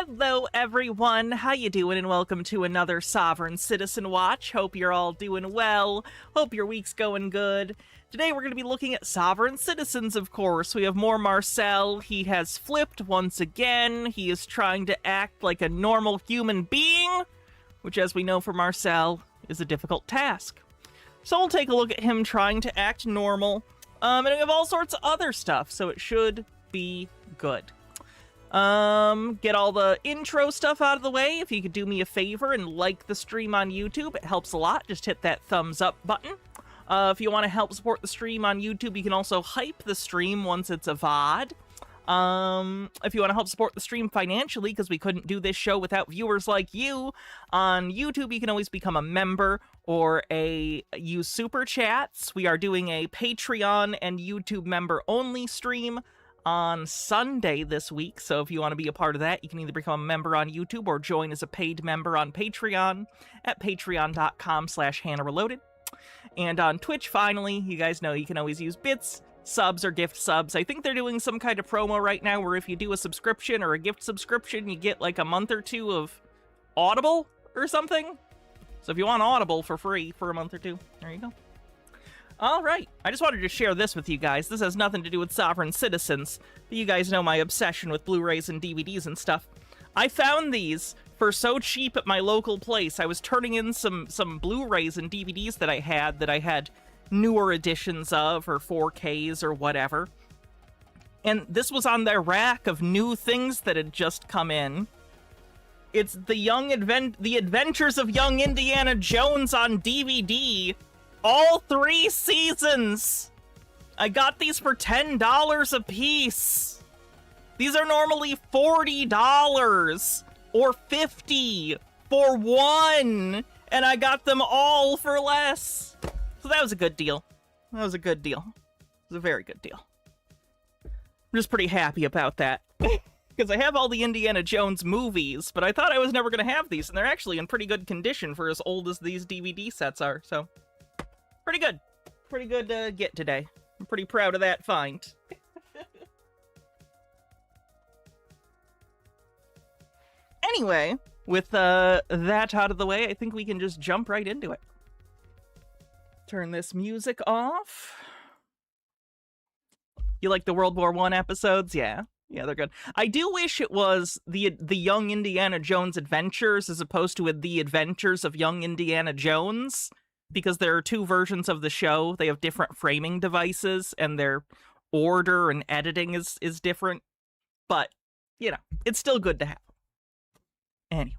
Hello everyone, how you doing, and welcome to another Sovereign Citizen Watch. Hope you're all doing well, hope your week's going good. Today we're going to be looking at Sovereign Citizens, of course. We have more Marcel. He has flipped once again. He is trying to act like a normal human being, which, as we know for Marcel, is a difficult task. So we'll take a look at him trying to act normal, and we have all sorts of other stuff, so it should be good. Get all the intro stuff out of the way. If you could do me a favor and like the stream on YouTube, it helps a lot. Just hit that thumbs up button. If you want to help support the stream on YouTube, you can also hype the stream once it's a VOD. If you want to help support the stream financially, because we couldn't do this show without viewers like you, on YouTube you can always become a member or use super chats. We are doing a Patreon and YouTube member only stream on Sunday this week, so if you want to be a part of that, you can either become a member on YouTube or join as a paid member on Patreon at patreon.com/HannahReloaded. And on Twitch, finally, you guys know you can always use bits, subs, or gift subs. I think they're doing some kind of promo right now where if you do a subscription or a gift subscription, you get like a month or two of Audible or something. So if you want Audible for free for a month or two, there you go. Alright, I just wanted to share this with you guys. This has nothing to do with Sovereign Citizens, but you guys know my obsession with Blu-rays and DVDs and stuff. I found these for so cheap at my local place. I was turning in some Blu-rays and DVDs that I had newer editions of, or 4Ks or whatever. And this was on their rack of new things that had just come in. It's The Adventures of Young Indiana Jones on DVD. All 3 seasons! I got these for $10 a piece. These are normally $40 or $50 for one, and I got them all for less. So that was a good deal. That was a good deal. It was a very good deal. I'm just pretty happy about that. Because I have all the Indiana Jones movies, but I thought I was never going to have these, and they're actually in pretty good condition for as old as these DVD sets are, so pretty good. Pretty good get today. I'm pretty proud of that find. Anyway, with that out of the way, I think we can just jump right into it. Turn this music off. You like the World War I episodes? Yeah. Yeah, they're good. I do wish it was the Young Indiana Jones Adventures as opposed to The Adventures of Young Indiana Jones, because there are 2 versions of the show. They have different framing devices, and their order and editing is different. But, you know, it's still good to have. Anyway.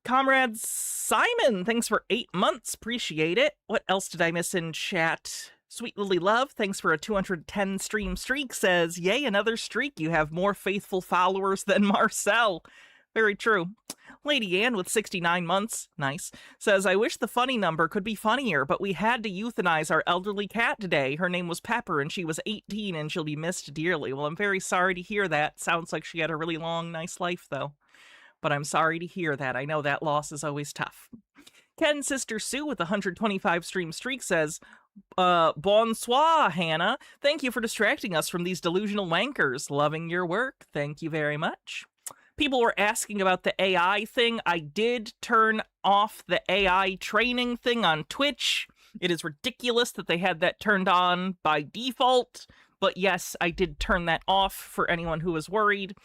Comrade Simon, thanks for 8 months. Appreciate it. What else did I miss in chat? Sweet Lily Love, thanks for a 210 stream streak, says, yay, another streak. You have more faithful followers than Marcel. Very true. Lady Ann with 69 months, nice, says, I wish the funny number could be funnier, but we had to euthanize our elderly cat today. Her name was Pepper, and she was 18, and she'll be missed dearly. Well, I'm very sorry to hear that. Sounds like she had a really long, nice life, though. But I'm sorry to hear that. I know that loss is always tough. Ken's sister Sue with 125 stream streak says, bonsoir, Hannah. Thank you for distracting us from these delusional wankers. Loving your work. Thank you very much. People were asking about the AI thing. I did turn off the AI training thing on Twitch. It is ridiculous that they had that turned on by default. But yes, I did turn that off for anyone who was worried.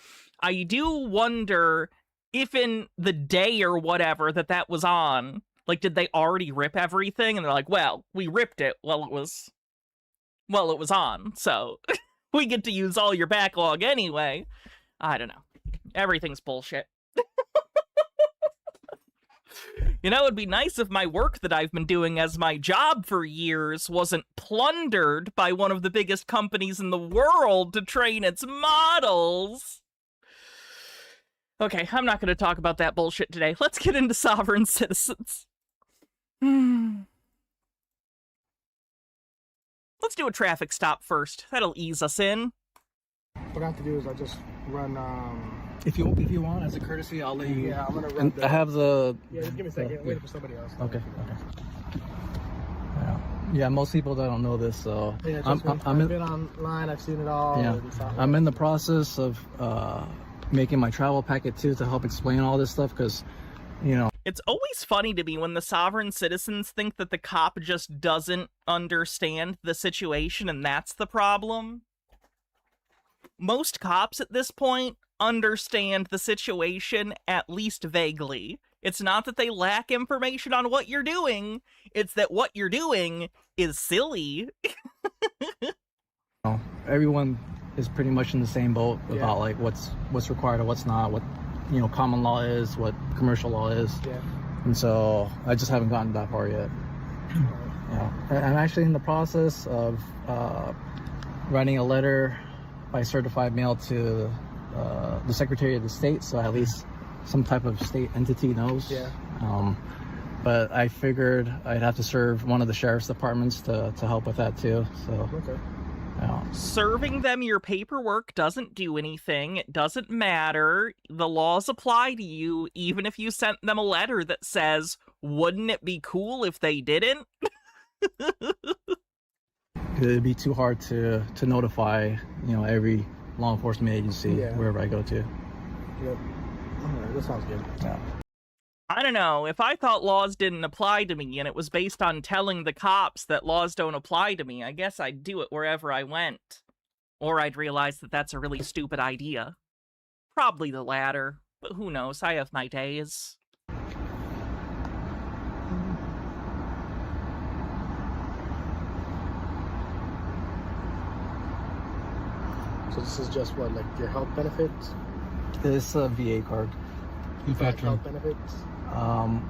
I do wonder if in the day or whatever that was on, like, did they already rip everything? And they're like, well, we ripped it while it was on. So we get to use all your backlog anyway. I don't know. Everything's bullshit. You know, it'd be nice if my work that I've been doing as my job for years wasn't plundered by one of the biggest companies in the world to train its models. Okay, I'm not going to talk about that bullshit today. Let's get into Sovereign Citizens. Let's do a traffic stop first. That'll ease us in. What I have to do is I just run, If you want, as a courtesy, I'll let you. Yeah, I'm gonna run. I have the. Yeah, just give me a second. Waiting for somebody else. Okay. Yeah, most people don't know this, so yeah, I've been online. I've seen it all. Yeah, I'm in the process of making my travel packet too to help explain all this stuff, because, you know. It's always funny to me when the sovereign citizens think that the cop just doesn't understand the situation and that's the problem. Most cops at this point understand the situation at least vaguely. It's not that they lack information on what you're doing, it's that what you're doing is silly. Everyone is pretty much in the same boat about like what's required or what's not, what, you know, common law is, what commercial law is. Yeah. And so I just haven't gotten that far yet. I'm actually in the process of writing a letter by certified mail to the Secretary of the State, so at least some type of state entity knows. Yeah. But I figured I'd have to serve one of the sheriff's departments to help with that too. So. Okay. Serving them your paperwork doesn't do anything. It doesn't matter. The laws apply to you, even if you sent them a letter that says, wouldn't it be cool if they didn't? It'd be too hard to notify, you know, every law enforcement agency wherever I go to. Yep. Alright, that sounds good. Yeah. I don't know. If I thought laws didn't apply to me and it was based on telling the cops that laws don't apply to me, I guess I'd do it wherever I went. Or I'd realize that that's a really stupid idea. Probably the latter, but who knows? I have my days. So this is just what, like your health benefits? It's a VA card. Health benefits?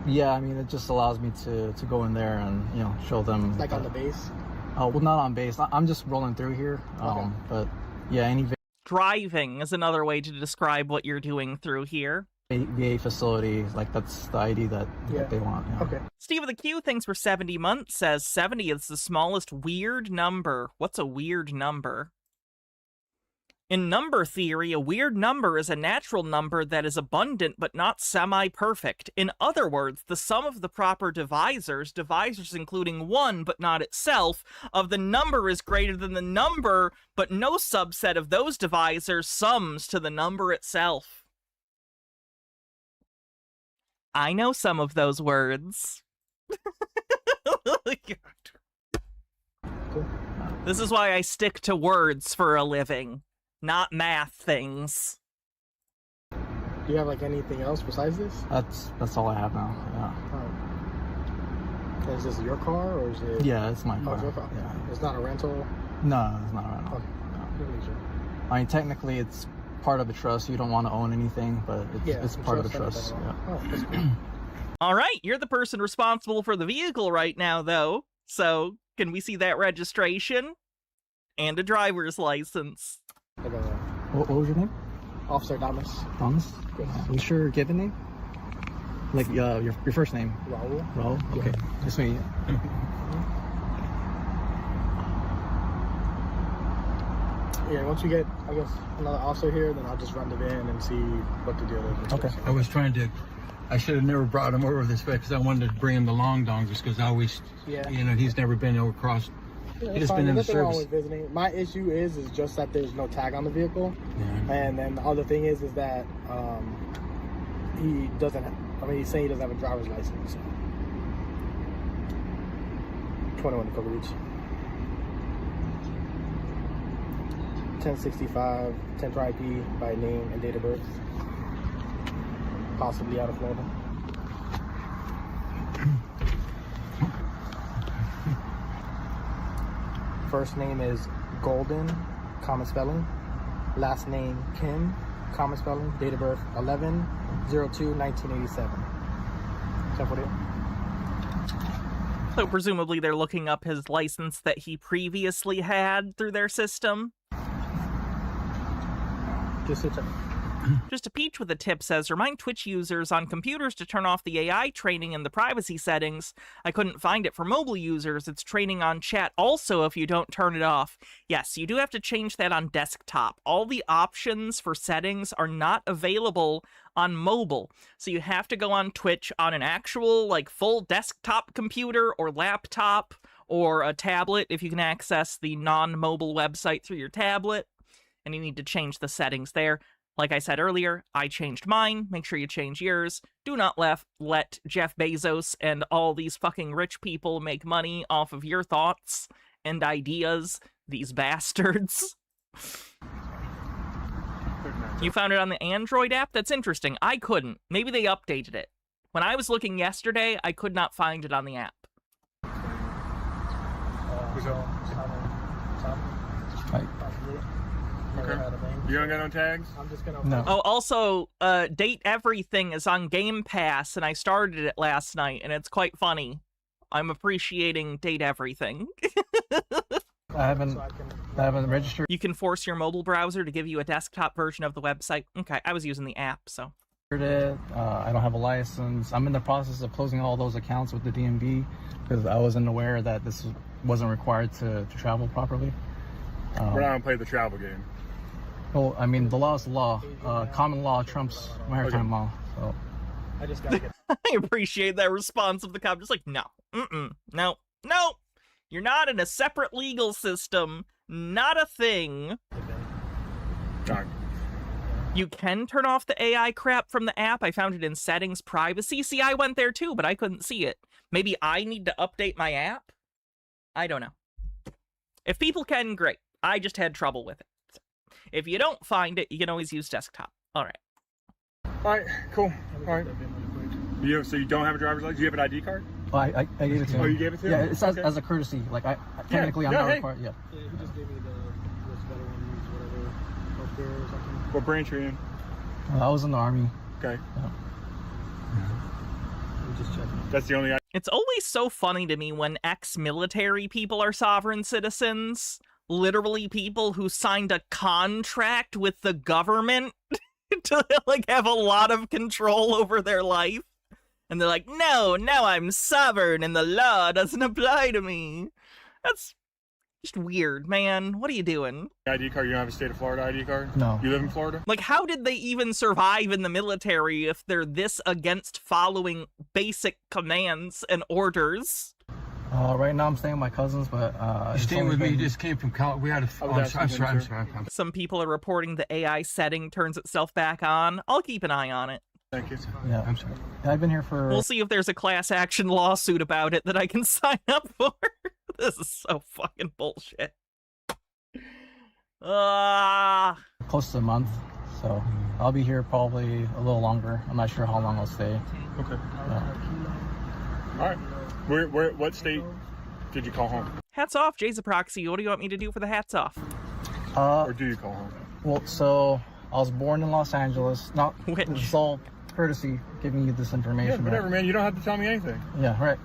Yeah, I mean, it just allows me to go in there and, you know, show them. Like on the base? Oh, well, not on base. I'm just rolling through here. Okay. But yeah, any Driving is another way to describe what you're doing through here. VA facility, like that's the ID that they want. Yeah. Okay. Steve of the Q, thanks for 70 months, says 70 is the smallest weird number. What's a weird number? In number theory, a weird number is a natural number that is abundant but not semi-perfect. In other words, the sum of the proper divisors including 1 but not itself, of the number is greater than the number, but no subset of those divisors sums to the number itself. I know some of those words. Cool. This is why I stick to words for a living. Not math things. Do you have like anything else besides this? That's all I have now. Yeah. Is this your car or is it? Yeah, it's my car. It's your car. Yeah. It's not a rental. No, it's not a rental. Sure. I mean, technically, it's part of the trust. You don't want to own anything, but it's part of the trust. Yeah. Oh, that's cool. All right, you're the person responsible for the vehicle right now, though. So, can we see that registration? And a driver's license. What was your name? Officer Thomas. Thomas? Yes. What's your given name? Like your first name? Raul. Raul? Okay. Just me. Yeah, once you get, I guess, another officer here, then I'll just run the van and see what the deal is. Okay. I should have never brought him over this way because I wanted to bring him the long dongs just because I always, you know, he's never been across. Yeah, He's been in the service. With visiting. My issue is just that there's no tag on the vehicle. Yeah. And then the other thing is that he doesn't, he's saying he doesn't have a driver's license. 21 to Cocoa Beach. 1065, 10 for IP by name and date of birth. Possibly out of Florida. First name is Golden, common spelling. Last name Kim, common spelling. Date of birth 11/02/1987. 1048. So presumably they're looking up his license that he previously had through their system. Just hit check. Just a Peach with a tip says, remind Twitch users on computers to turn off the AI training in the privacy settings. I couldn't find it for mobile users. It's training on chat also if you don't turn it off. Yes, you do have to change that on desktop. All the options for settings are not available on mobile. So you have to go on Twitch on an actual, like, full desktop computer or laptop or a tablet if you can access the non-mobile website through your tablet. And you need to change the settings there. Like I said earlier, I changed mine. Make sure you change yours. Do not let Jeff Bezos and all these fucking rich people make money off of your thoughts and ideas. These bastards. You found it on the Android app? That's interesting. I couldn't. Maybe they updated it. When I was looking yesterday, I could not find it on the app. Okay. You don't got no tags? I'm just gonna. No. Oh, also, Date Everything is on Game Pass, and I started it last night, and it's quite funny. I'm appreciating Date Everything. I haven't registered You can force your mobile browser to give you a desktop version of the website. Okay, I was using the app, so. it. I don't have a license. I'm in the process of closing all those accounts with the DMV because I wasn't aware that this wasn't required to travel properly. We're not gonna play the travel game. Well, I mean, the law is the law. Common law trumps maritime law. So. I just gotta get. I appreciate that response of the cop. Just like, no, no, no. You're not in a separate legal system. Not a thing. Darn. You can turn off the AI crap from the app. I found it in settings, privacy. See, I went there too, but I couldn't see it. Maybe I need to update my app? I don't know. If people can, great. I just had trouble with it. So, if you don't find it, you can always use desktop. All right. All right, cool. All right. So you don't have a driver's license? Do you have an ID card? Oh, I gave it to him. Oh, you gave it to him? Yeah, it's Okay. as a courtesy. Like, technically, I'm not required. Yeah. Yeah, he just gave me this veterans, whatever, healthcare or something. What branch are you in? I was in the Army. Okay. I'm just checking. That's the only. It's always so funny to me when ex-military people are sovereign citizens. Literally people who signed a contract with the government to, like, have a lot of control over their life. And they're like, no, now I'm sovereign and the law doesn't apply to me. That's just weird, man. What are you doing? ID card? You don't have a state of Florida ID card? No. You live in Florida? Like, how did they even survive in the military if they're this against following basic commands and orders? Right now, I'm staying with my cousins, but You're staying with me. You just came from Cal. We had a. I Oh, was I'm asking sorry. Some people are reporting the AI setting turns itself back on. I'll keep an eye on it. Thank you. yeah, I'm sorry. I've been here for. We'll see if there's a class action lawsuit about it that I can sign up for. This is so fucking bullshit. Close to a month, so I'll be here probably a little longer. I'm not sure how long I'll stay. Okay. Yeah. All right. What state did you call home? Hats off, Jay's a proxy. What do you want me to do for the hats off? Or do you call home? Well, so I was born in Los Angeles. Not Which? It's all courtesy giving you this Yeah, information. whatever, right? man. You don't have to tell me anything. Yeah, right.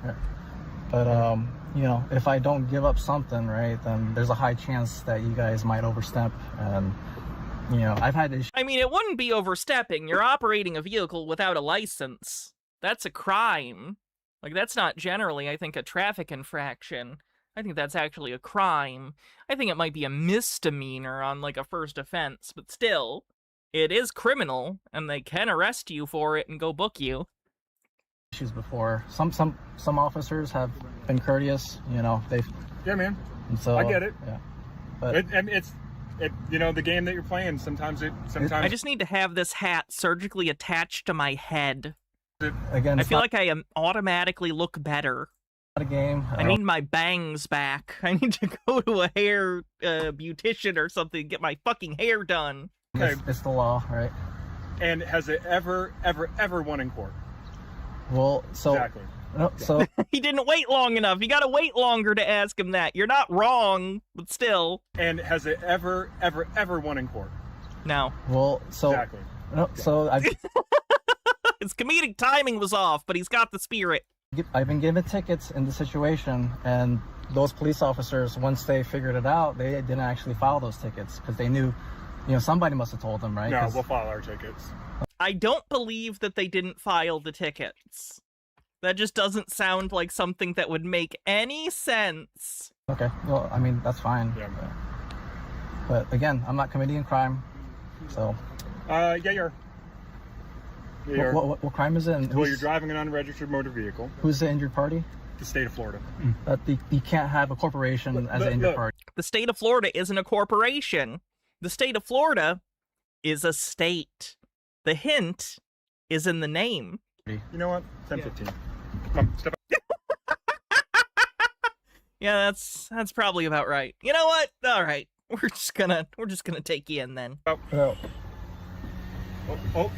But you know, if I don't give up something, right, then there's a high chance that you guys might overstep, and you know, I've had issues. I mean, it wouldn't be overstepping. You're operating a vehicle without a license. That's a crime. Like, that's not generally, I think, a traffic infraction. I think that's actually a crime. I think it might be a misdemeanor on, like, a first offense, but still, it is criminal, and they can arrest you for it and go book you. Issues before. Some officers have been courteous. You know, Yeah, man. and so I get it. Yeah, but It's you know, the game that you're playing. Sometimes. I just need to have this hat surgically attached to my head. again, I it's feel not like I automatically look better. a game. I need my bangs back. I need to go to a hair beautician or something to get my fucking hair done. It's the law, right? And has it ever won in court? Well, so Exactly. no, so He didn't wait long enough. You gotta wait longer to ask him that. You're not wrong, but still. And has it ever won in court? No. well, so Exactly. no, so His comedic timing was off, but he's got the spirit. I've been given tickets in the situation, and those police officers, once they figured it out, they didn't actually file those tickets because they knew, you know, somebody must have told them, right? No, 'Cause- we'll file our tickets. I don't believe that they didn't file the tickets. That just doesn't sound like something that would make any sense. Okay, well, I mean, that's fine. Yeah. But again, I'm not committing a crime, so Yeah, you're. Yeah, you're. what crime is it? And Well, you're driving an unregistered motor vehicle. who's the injured party? The state of Florida. You can't have a corporation as an injured look. party. The state of Florida isn't a corporation. The state of Florida is a state. The hint is in the name. You know what? 10:15. Come, step up. Yeah, that's probably about right. You know what? All right. We're just gonna take you in then. Oh. Oh.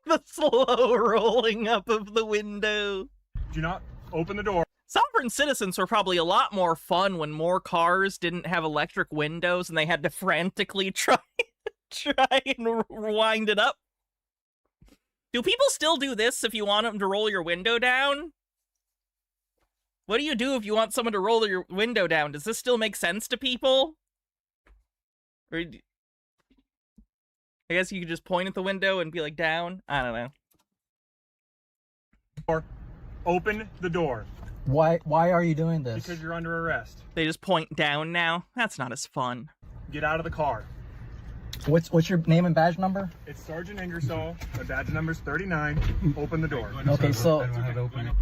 The slow rolling up of the window. Do not open the door. Sovereign citizens were probably a lot more fun when more cars didn't have electric windows and they had to frantically try and wind it up. Do people still do this if you want them to roll your window down? What do you do if you want someone to roll your window down? Does this still make sense to people? Or I guess you could just point at the window and be like, down? I don't know. Or open the door. Why are you doing this? Because you're under arrest. They just point down now? That's not as fun. Get out of the car. What's your name and badge number? It's Sergeant Ingersoll. My badge number's 39. Open the door. Okay, so I don't have to open it.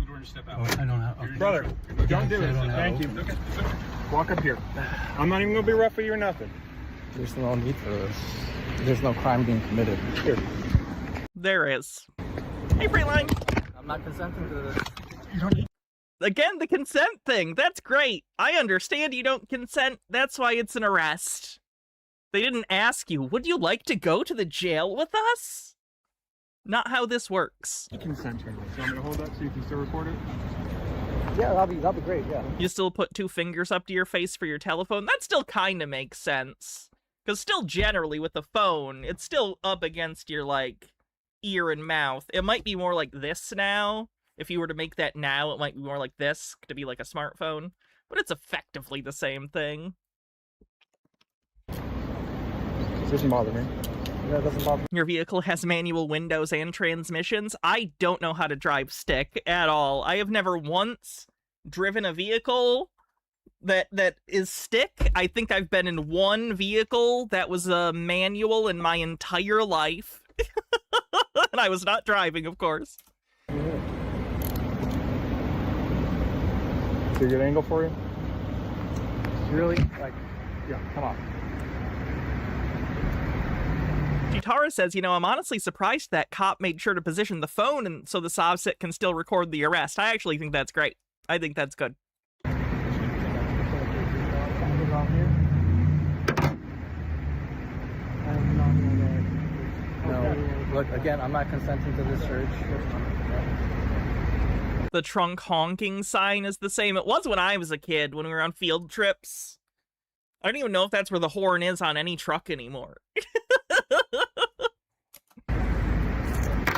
I don't have. Okay. Brother, don't do it. Thank you. Walk up here. I'm not even gonna be rough with you or nothing. there's no need for this. There's no crime being committed. Here. There is. Hey, Freeline. I'm not consenting to this. You don't need. Again, the consent thing. That's great. I understand you don't consent. That's why it's an arrest. They didn't ask you, would you like to go to the jail with us? Not how this works. Consent here. Do you want me to hold that so you can still record it? Yeah, that'll be great, yeah. You still put 2 fingers up to your face for your telephone? That still kind of makes sense. Because still generally with the phone, it's still up against your, like, ear and mouth. It might be more like this now. If you were to make that now, it might be more like this, to be like a smartphone. But it's effectively the same thing. It doesn't bother me. Yeah, it doesn't bother me. Your vehicle has manual windows and transmissions. I don't know how to drive stick at all. I have never once driven a vehicle that is stick. I think I've been in one vehicle that was a manual in my entire life. And I was not driving, of course. Is it a good angle for you? Really? Like, yeah, come on. Gitara says, you know, I'm honestly surprised that cop made sure to position the phone and so the SOVSIT can still record the arrest. I actually think that's great. I think that's good. No, look, again, I'm not consenting to this search. The trunk honking sign is the same. It was when I was a kid, when we were on field trips. I don't even know if that's where the horn is on any truck anymore.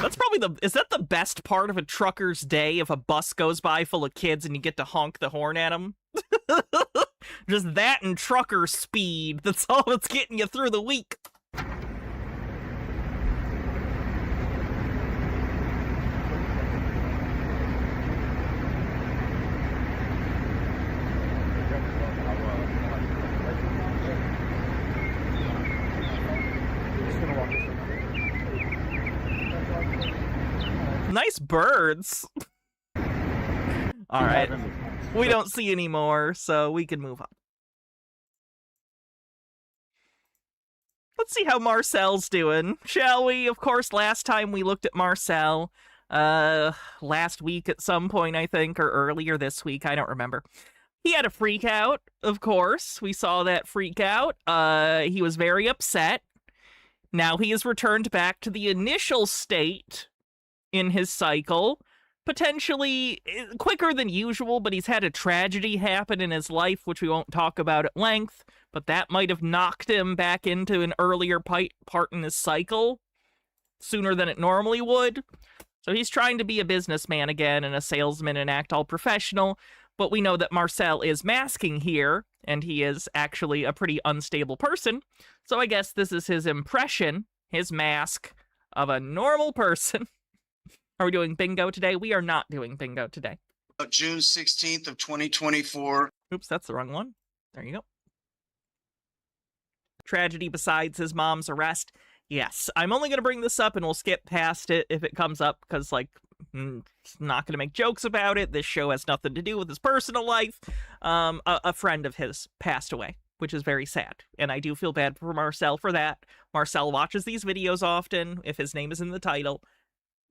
That's probably is that the best part of a trucker's day, if a bus goes by full of kids and you get to honk the horn at them? Just that and trucker speed. That's all that's getting you through the week. Nice birds. All right. We don't see any more, so we can move on. Let's see how Marcel's doing, shall we? Of course, last time we looked at Marcel, last week at some point, I think, or earlier this week, I don't remember. He had a freak out, of course. We saw that freak out. He was very upset. Now he has returned back to the initial state in his cycle, potentially quicker than usual, but he's had a tragedy happen in his life, which we won't talk about at length, but that might have knocked him back into an earlier part in his cycle sooner than it normally would. So he's trying to be a businessman again and a salesman and act all professional, but we know that Marcel is masking here, and he is actually a pretty unstable person, so I guess this is his impression, his mask, of a normal person. Are we doing bingo today? We are not doing bingo today. June 16th of 2024. Oops, that's the wrong one. There you go. Tragedy besides his mom's arrest. Yes, I'm only going to bring this up and we'll skip past it if it comes up because, like, it's not going to make jokes about it. This show has nothing to do with his personal life. A friend of his passed away. which is very sad. And I do feel bad for Marcel for that. Marcel watches these videos often, if his name is in the title.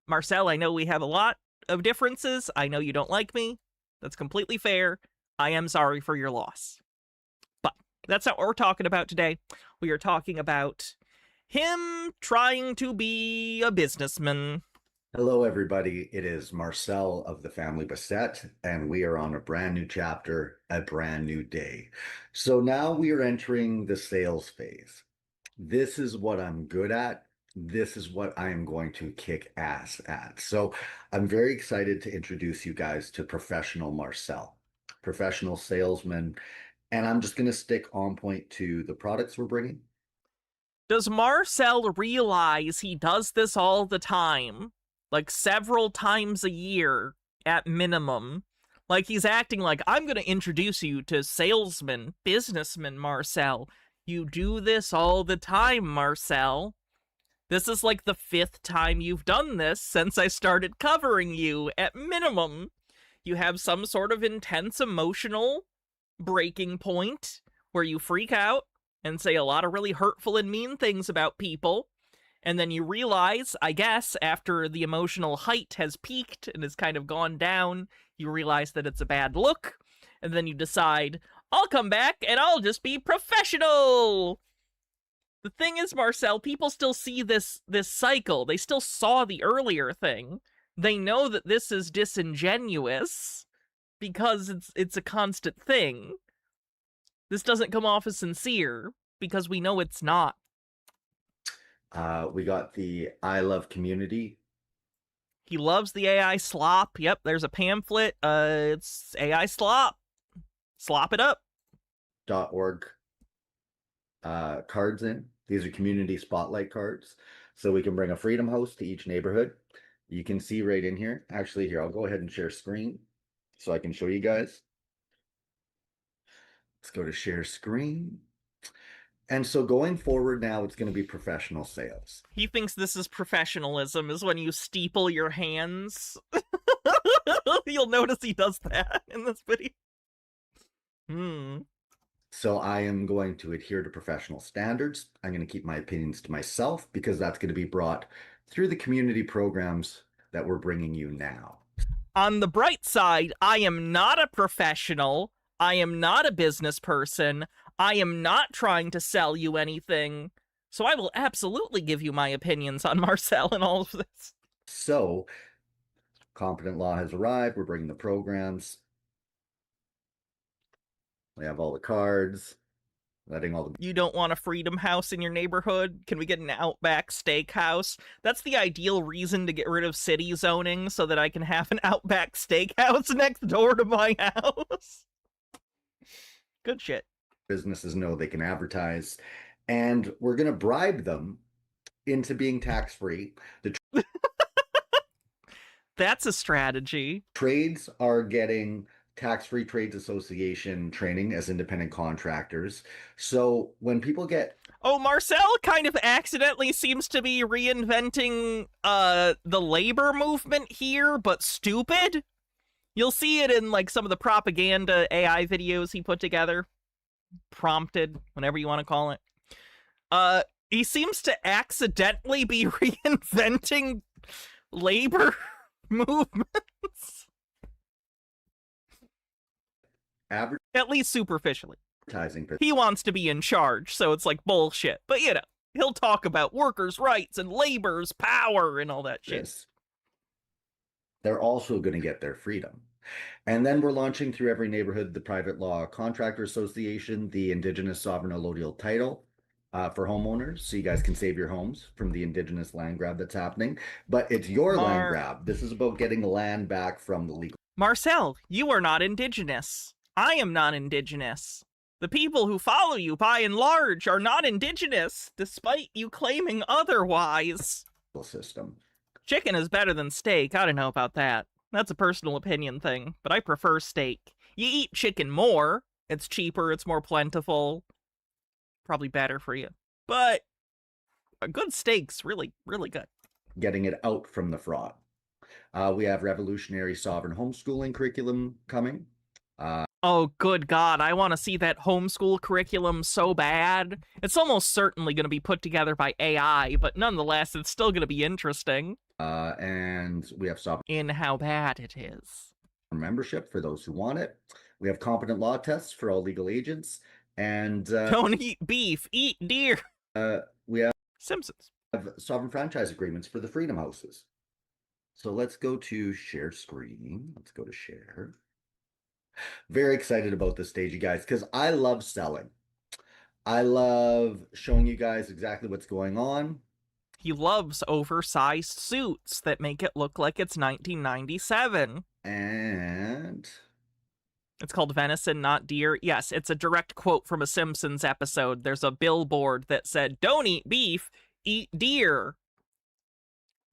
Marcel, I know we have a lot of differences. I know you don't like me. That's completely fair. I am sorry for your loss. But that's not what we're talking about today. We are talking about him trying to be a businessman. Hello, everybody. It is Marcel of the Family Bassett, and we are on a brand new chapter, a brand new day. So now we are entering the sales phase. This is what I'm good at. This is what I am going to kick ass at. So I'm very excited to introduce you guys to professional Marcel, professional salesman, and I'm just going to stick on point to the products we're bringing. Does Marcel realize he does this all the time? Like several times a year at minimum. Like he's acting like, I'm going to introduce you to salesman, businessman Marcel. You do this all the time, Marcel. This is like the 5th time you've done this since I started covering you at minimum. You have some sort of intense emotional breaking point where you freak out and say a lot of really hurtful and mean things about people. And then you realize, I guess, after the emotional height has peaked and has kind of gone down, you realize that it's a bad look. And then you decide, I'll come back and I'll just be professional. The thing is, Marcel, people still see this cycle. They still saw the earlier thing. They know that this is disingenuous because it's a constant thing. This doesn't come off as sincere because we know it's not. We got the I Love Community. He loves the AI slop. Yep, there's a pamphlet. It's AI slop. Slop it up. .org cards in. These are community spotlight cards. So we can bring a freedom house to each neighborhood. You can see right in here. Actually, here, I'll go ahead and share screen so I can show you guys. Let's go to share screen. And so going forward now, it's going to be professional sales. He thinks this is professionalism, is when you steeple your hands. You'll notice he does that in this video. So I am going to adhere to professional standards. I'm going to keep my opinions to myself because that's going to be brought through the community programs that we're bringing you now. On the bright side, I am not a professional. I am not a business person. I am not trying to sell you anything. So I will absolutely give you my opinions on Marcel and all of this. So, competent law has arrived. We're bringing the programs. We have all the cards. Letting all the... You don't want a freedom house in your neighborhood? Can we get an Outback Steakhouse? That's the ideal reason to get rid of city zoning, so that I can have an Outback Steakhouse next door to my house. Good shit. Businesses know they can advertise, and we're going to bribe them into being tax-free. That's a strategy. Trades are getting tax-free trades association training as independent contractors. So when people get... Oh, Marcel kind of accidentally seems to be reinventing the labor movement here, but stupid. You'll see it in like some of the propaganda AI videos he put together. Prompted, whatever you want to call it. He seems to accidentally be reinventing labor movements. At least superficially. He wants to be in charge, so it's like bullshit. But you know, he'll talk about workers' rights and labor's power and all that shit. Yes. They're also going to get their freedom. And then we're launching through every neighborhood the Private Law Contractor Association, the Indigenous Sovereign Allodial Title for homeowners, so you guys can save your homes from the Indigenous land grab that's happening. But it's your land grab. This is about getting the land back from the legal... Marcel, you are not Indigenous. I am not Indigenous. The people who follow you, by and large, are not Indigenous, despite you claiming otherwise. System. Chicken is better than steak. I don't know about that. That's a personal opinion thing, but I prefer steak. You eat chicken more. It's cheaper, it's more plentiful. Probably better for you. But a good steak's really, really good. Getting it out from the fraud. We have revolutionary sovereign homeschooling curriculum coming. Oh, good God, I want to see that homeschool curriculum so bad. It's almost certainly going to be put together by AI, but nonetheless, it's still going to be interesting. And we have sovereign in how bad it is. membership for those who want it. We have competent law tests for all legal agents. And Don't eat beef, eat deer. we have Simpsons. sovereign franchise agreements for the Freedom Houses. So let's go to share screen. Let's go to share. Very excited about this stage, you guys, because I love selling. I love showing you guys exactly what's going on. He loves oversized suits that make it look like it's 1997. And it's called Venison, Not Deer. Yes, it's a direct quote from a Simpsons episode. There's a billboard that said, "Don't eat beef, eat deer."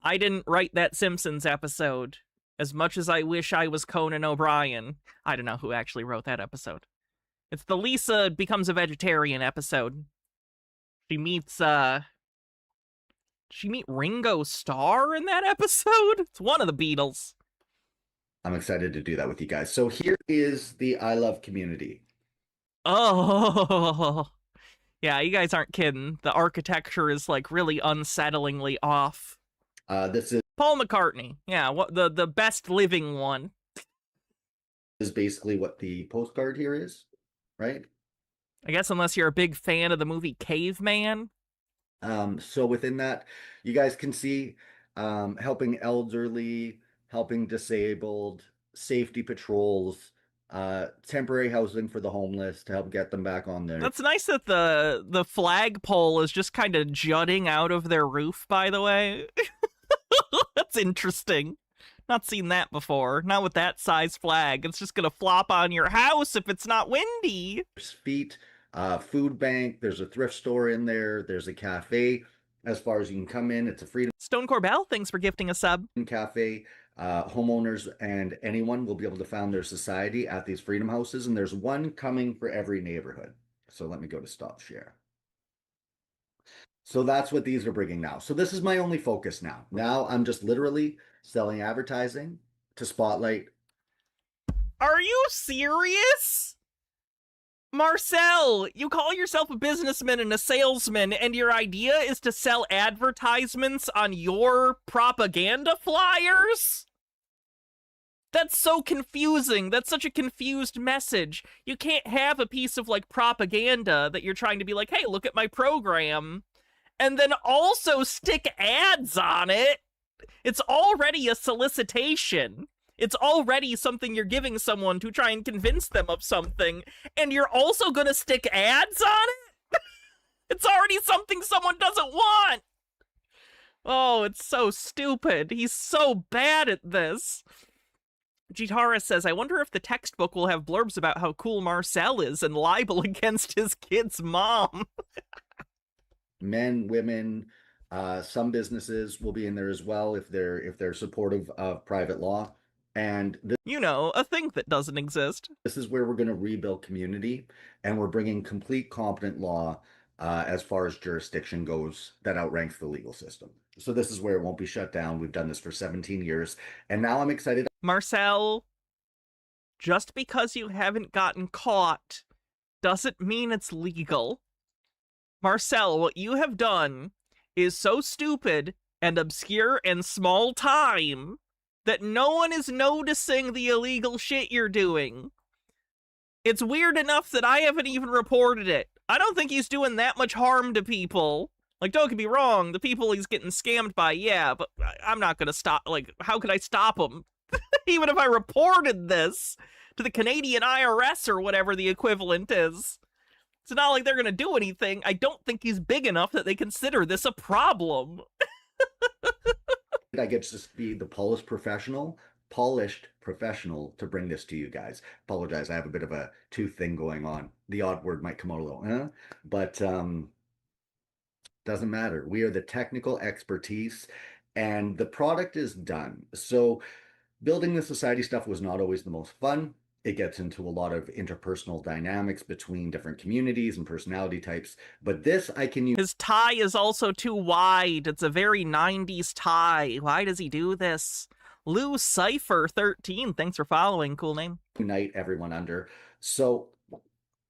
I didn't write that Simpsons episode. As much as I wish I was Conan O'Brien. I don't know who actually wrote that episode. It's the Lisa becomes a vegetarian episode. She meets, she meet Ringo Starr in that episode? It's one of the Beatles. I'm excited to do that with you guys. So here is the I Love community. Oh, yeah, you guys aren't kidding. The architecture is like really unsettlingly off. This is Paul McCartney. Yeah, what the best living one. Is basically what the postcard here is, right? I guess unless you're a big fan of the movie Caveman. So within that, you guys can see helping elderly, helping disabled, safety patrols, temporary housing for the homeless to help get them back on there. That's nice that the flagpole is just kind of jutting out of their roof, by the way. That's interesting. Not seen that before. Not with that size flag. It's just gonna flop on your house if it's not windy. Feet, food bank. There's a thrift store in there. There's a cafe. As far as you can come in, it's a Freedom Stone Corbell, thanks for gifting a sub. Cafe. Homeowners and anyone will be able to found their society at these Freedom Houses, and there's one coming for every neighborhood. So let me go to stop share. So that's what these are bringing now. So this is my only focus now. Now I'm just literally selling advertising to Spotlight. Are you serious? Marcel, you call yourself a businessman and a salesman, and your idea is to sell advertisements on your propaganda flyers? That's so confusing. That's such a confused message. You can't have a piece of, like, propaganda that you're trying to be like, hey, look at my program, and then also stick ads on it. It's already a solicitation. It's already something you're giving someone to try and convince them of something, and you're also gonna stick ads on it? It's already something someone doesn't want! Oh, it's so stupid. He's so bad at this. Jitara says, I wonder if the textbook will have blurbs about how cool Marcel is and libel against his kid's mom. Men, women, some businesses will be in there as well if they're supportive of private law. And this, you know, a thing that doesn't exist. This is where we're going to rebuild community, and we're bringing complete competent law as far as jurisdiction goes that outranks the legal system. So this is where it won't be shut down. We've done this for 17 years, and now I'm excited. Marcel, just because you haven't gotten caught doesn't mean it's legal. Marcel, what you have done is so stupid and obscure and small time that no one is noticing the illegal shit you're doing. It's weird enough that I haven't even reported it. I don't think he's doing that much harm to people. Like, don't get me wrong, the people he's getting scammed by, yeah, but I'm not gonna stop, like, how could I stop him? Even if I reported this to the Canadian IRS or whatever the equivalent is. It's not like they're gonna do anything. I don't think he's big enough that they consider this a problem. I get to be the polished professional to bring this to you guys. Apologize, I have a bit of a tooth thing going on. The odd word might come out a little, but doesn't matter. We are the technical expertise, and the product is done. So building the society stuff was not always the most fun. It gets into a lot of interpersonal dynamics between different communities and personality types. But this I can use. His tie is also too wide. It's a very 90s tie. Why does he do this? Lou Cypher 13, thanks for following. Cool name. unite everyone under. So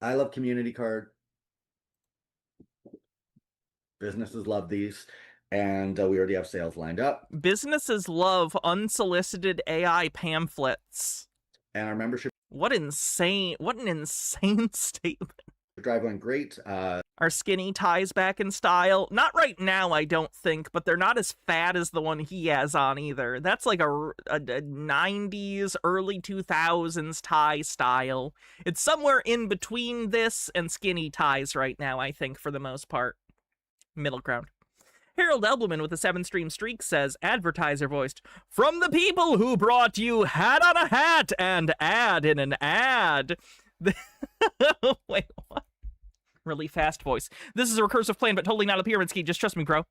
I love community card. Businesses love these, and we already have sales lined up. Businesses love unsolicited AI pamphlets. And our membership what an insane statement. drive went great. Are skinny ties back in style? Not right now, I don't think, but they're not as fat as the one he has on either. That's like a 90s, early 2000s tie style. It's somewhere in between this and skinny ties right now, I think, for the most part. Middle ground. Harold Elbleman with a 7-stream streak says, advertiser voiced, from the people who brought you hat on a hat and ad in an ad. Wait, what? Really fast voice. This is a recursive plan, but totally not a pyramid scheme. Just trust me, bro.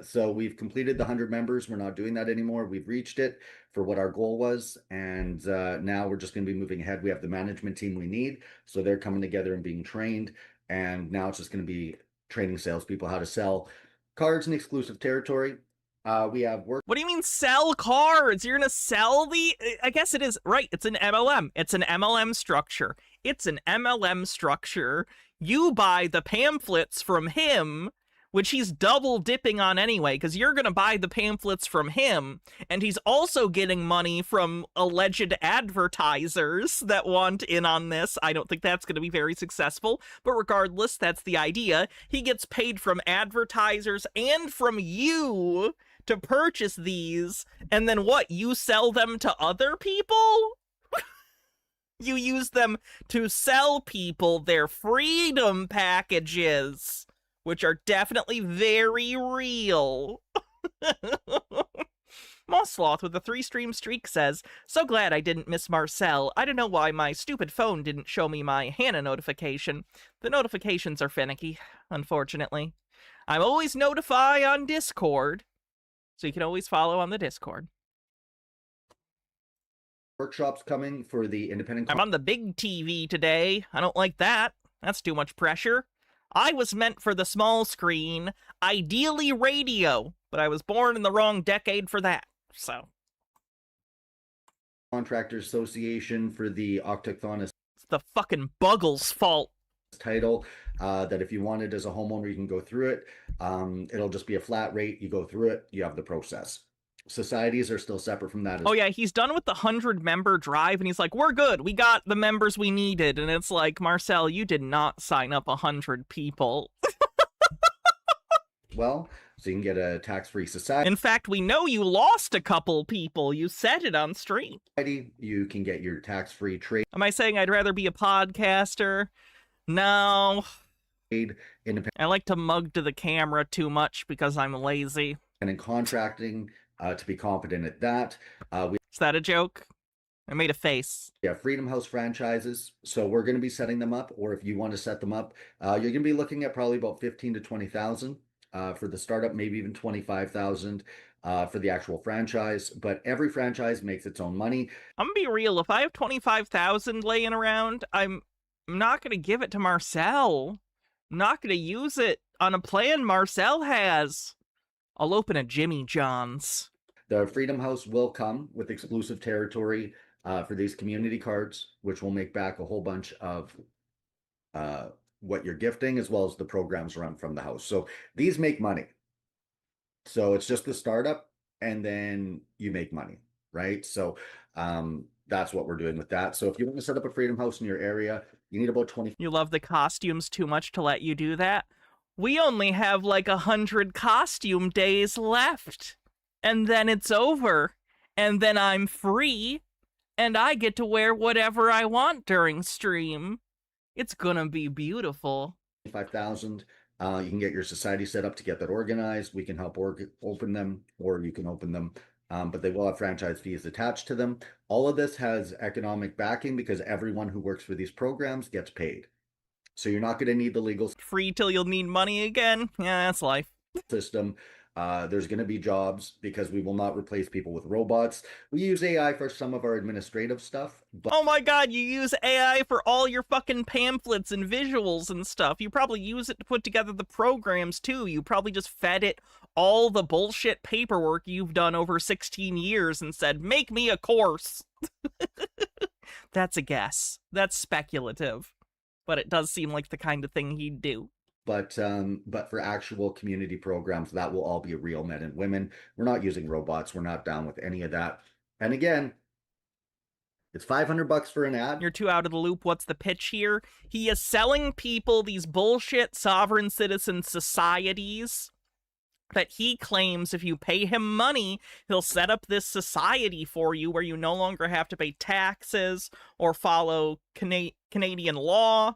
So we've completed the 100 members. We're not doing that anymore. We've reached it for what our goal was. And now we're just going to be moving ahead. We have the management team we need. So they're coming together and being trained. And now it's just going to be training salespeople how to sell cards in exclusive territory. We have work. What do you mean sell cards? You're going to sell the... I guess it is. Right. It's an MLM. It's an MLM structure. It's an MLM structure. You buy the pamphlets from him, which he's double dipping on anyway, because you're going to buy the pamphlets from him, and he's also getting money from alleged advertisers that want in on this. I don't think that's going to be very successful, but regardless, that's the idea. He gets paid from advertisers and from you to purchase these, and then what, you sell them to other people? You use them to sell people their freedom packages, which are definitely very real. Mossloth with a 3-stream streak says, so glad I didn't miss Marcel. I don't know why my stupid phone didn't show me my Hannah notification. The notifications are finicky, unfortunately. I'm always notify on Discord, so you can always follow on the Discord. Workshops coming for the independent. I'm on the big TV today. I don't like that. That's too much pressure. I was meant for the small screen, ideally radio, but I was born in the wrong decade for that, so. Contractors Association for the Octathon is It's the fucking Buggles' fault. Title that if you want it as a homeowner, you can go through it. It'll just be a flat rate. You go through it, you have the process. Societies are still separate from that. Oh yeah, he's done with the 100-member drive, and he's like, we're good. We got the members we needed. And it's like, Marcel, you did not sign up 100 people. Well, so you can get a tax-free society. In fact, we know you lost a couple people. You said it on stream. You can get your tax-free trade. Am I saying I'd rather be a podcaster? No. Independent. I like to mug to the camera too much because I'm lazy. And in contracting, to be competent at that. Is that a joke? I made a face. We have Freedom House franchises, so we're going to be setting them up, or if you want to set them up, you're going to be looking at probably about 15 to 20,000 for the startup, maybe even 25,000 for the actual franchise. But every franchise makes its own money. I'm gonna be real. If I have 25,000 laying around, I'm not going to give it to Marcel. I'm not going to use it on a plan Marcel has. I'll open a Jimmy John's. The Freedom House will come with exclusive territory for these community cards, which will make back a whole bunch of what you're gifting, as well as the programs run from the house. So these make money. So it's just the startup, and then you make money, right? So that's what we're doing with that. So if you want to set up a Freedom House in your area, you need about 20. You love the costumes too much to let you do that? We only have like 100 costume days left, and then it's over, and then I'm free, and I get to wear whatever I want during stream. It's gonna be beautiful. 5,000. You can get your society set up to get that organized. We can help open them, or you can open them, but they will have franchise fees attached to them. All of this has economic backing because everyone who works for these programs gets paid. So you're not going to need the legal Free till you'll need money again? Yeah, that's life. system. There's going to be jobs because we will not replace people with robots. We use AI for some of our administrative stuff. But oh my god, you use AI for all your fucking pamphlets and visuals and stuff. You probably use it to put together the programs too. You probably just fed it all the bullshit paperwork you've done over 16 years and said, make me a course. That's a guess. That's speculative. But it does seem like the kind of thing he'd do. But for actual community programs, that will all be real men and women. We're not using robots. We're not down with any of that. And again, it's $500 for an ad. You're too out of the loop. What's the pitch here? He is selling people these bullshit sovereign citizen societies that he claims if you pay him money, he'll set up this society for you where you no longer have to pay taxes or follow Canadian law.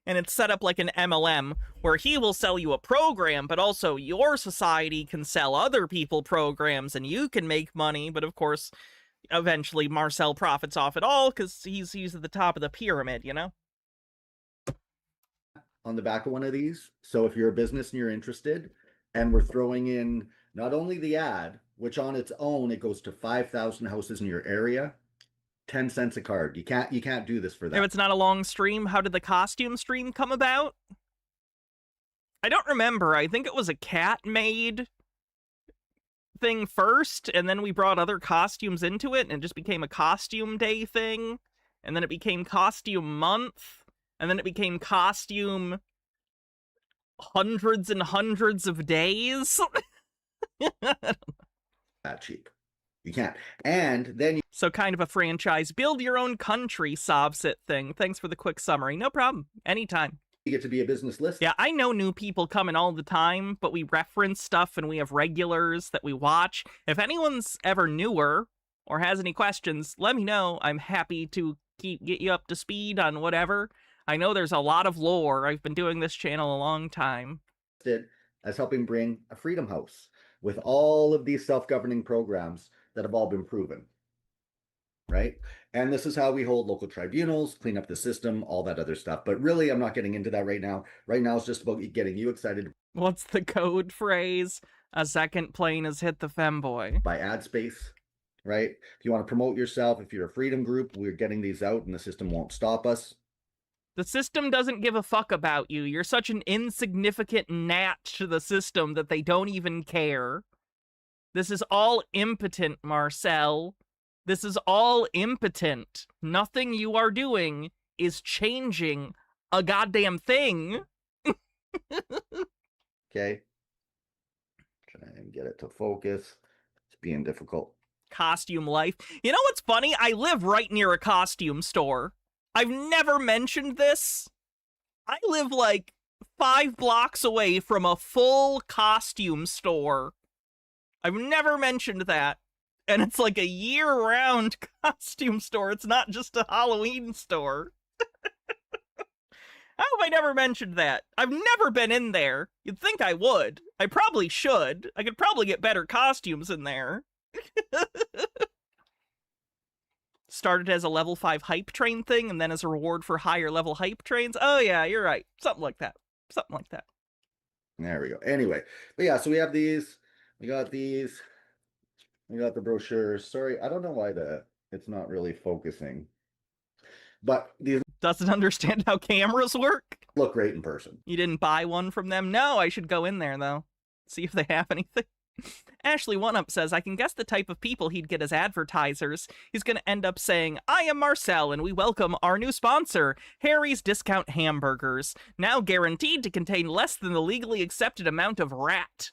And it's set up like an MLM where he will sell you a program, but also your society can sell other people programs and you can make money. But of course, eventually Marcel profits off it all because he's at the top of the pyramid, you know? On the back of one of these. So if you're a business and you're interested, and we're throwing in not only the ad, which on its own, it goes to 5,000 houses in your area, 10 cents a card. You can't do this for that. If it's not a long stream, how did the costume stream come about? I don't remember. I think it was a cat-made thing first, and then we brought other costumes into it, and it just became a costume day thing, and then it became costume month, and then it became costume hundreds and hundreds of days. That cheap. You can't. And then so kind of a franchise, build your own country Sobsit thing. Thanks for the quick summary. No problem. Anytime. you get to be a business list. Yeah, I know new people coming all the time, but we reference stuff and we have regulars that we watch. If anyone's ever newer or has any questions, let me know. I'm happy to get you up to speed on whatever. I know there's a lot of lore. I've been doing this channel a long time. As helping bring a freedom house with all of these self-governing programs that have all been proven, right? And this is how we hold local tribunals, clean up the system, all that other stuff. But really, I'm not getting into that right now. Right now, it's just about getting you excited. What's the code phrase? A second plane has hit the femboy. By ad space, right? If you want to promote yourself, if you're a freedom group, we're getting these out and the system won't stop us. The system doesn't give a fuck about you. You're such an insignificant gnat to the system that they don't even care. This is all impotent, Marcel. This is all impotent. Nothing you are doing is changing a goddamn thing. Okay. Try and get it to focus. It's being difficult. Costume life. You know what's funny? I live right near a costume store. I've never mentioned this. I live like 5 blocks away from a full costume store. I've never mentioned that. And it's like a year-round costume store. It's not just a Halloween store. How have I never mentioned that? I've never been in there. You'd think I would. I probably should. I could probably get better costumes in there. Started as a level 5 hype train thing, and then as a reward for higher level hype trains. Oh yeah, you're right. Something like that. Something like that. There we go. Anyway, but yeah, so we have these. We got these. We got the brochures. Sorry, I don't know why it's not really focusing. But these doesn't understand how cameras work. Look great in person. You didn't buy one from them? No, I should go in there though. See if they have anything. Ashley One Up says, I can guess the type of people he'd get as advertisers. He's going to end up saying, I am Marcel, and we welcome our new sponsor, Harry's Discount Hamburgers, now guaranteed to contain less than the legally accepted amount of rat.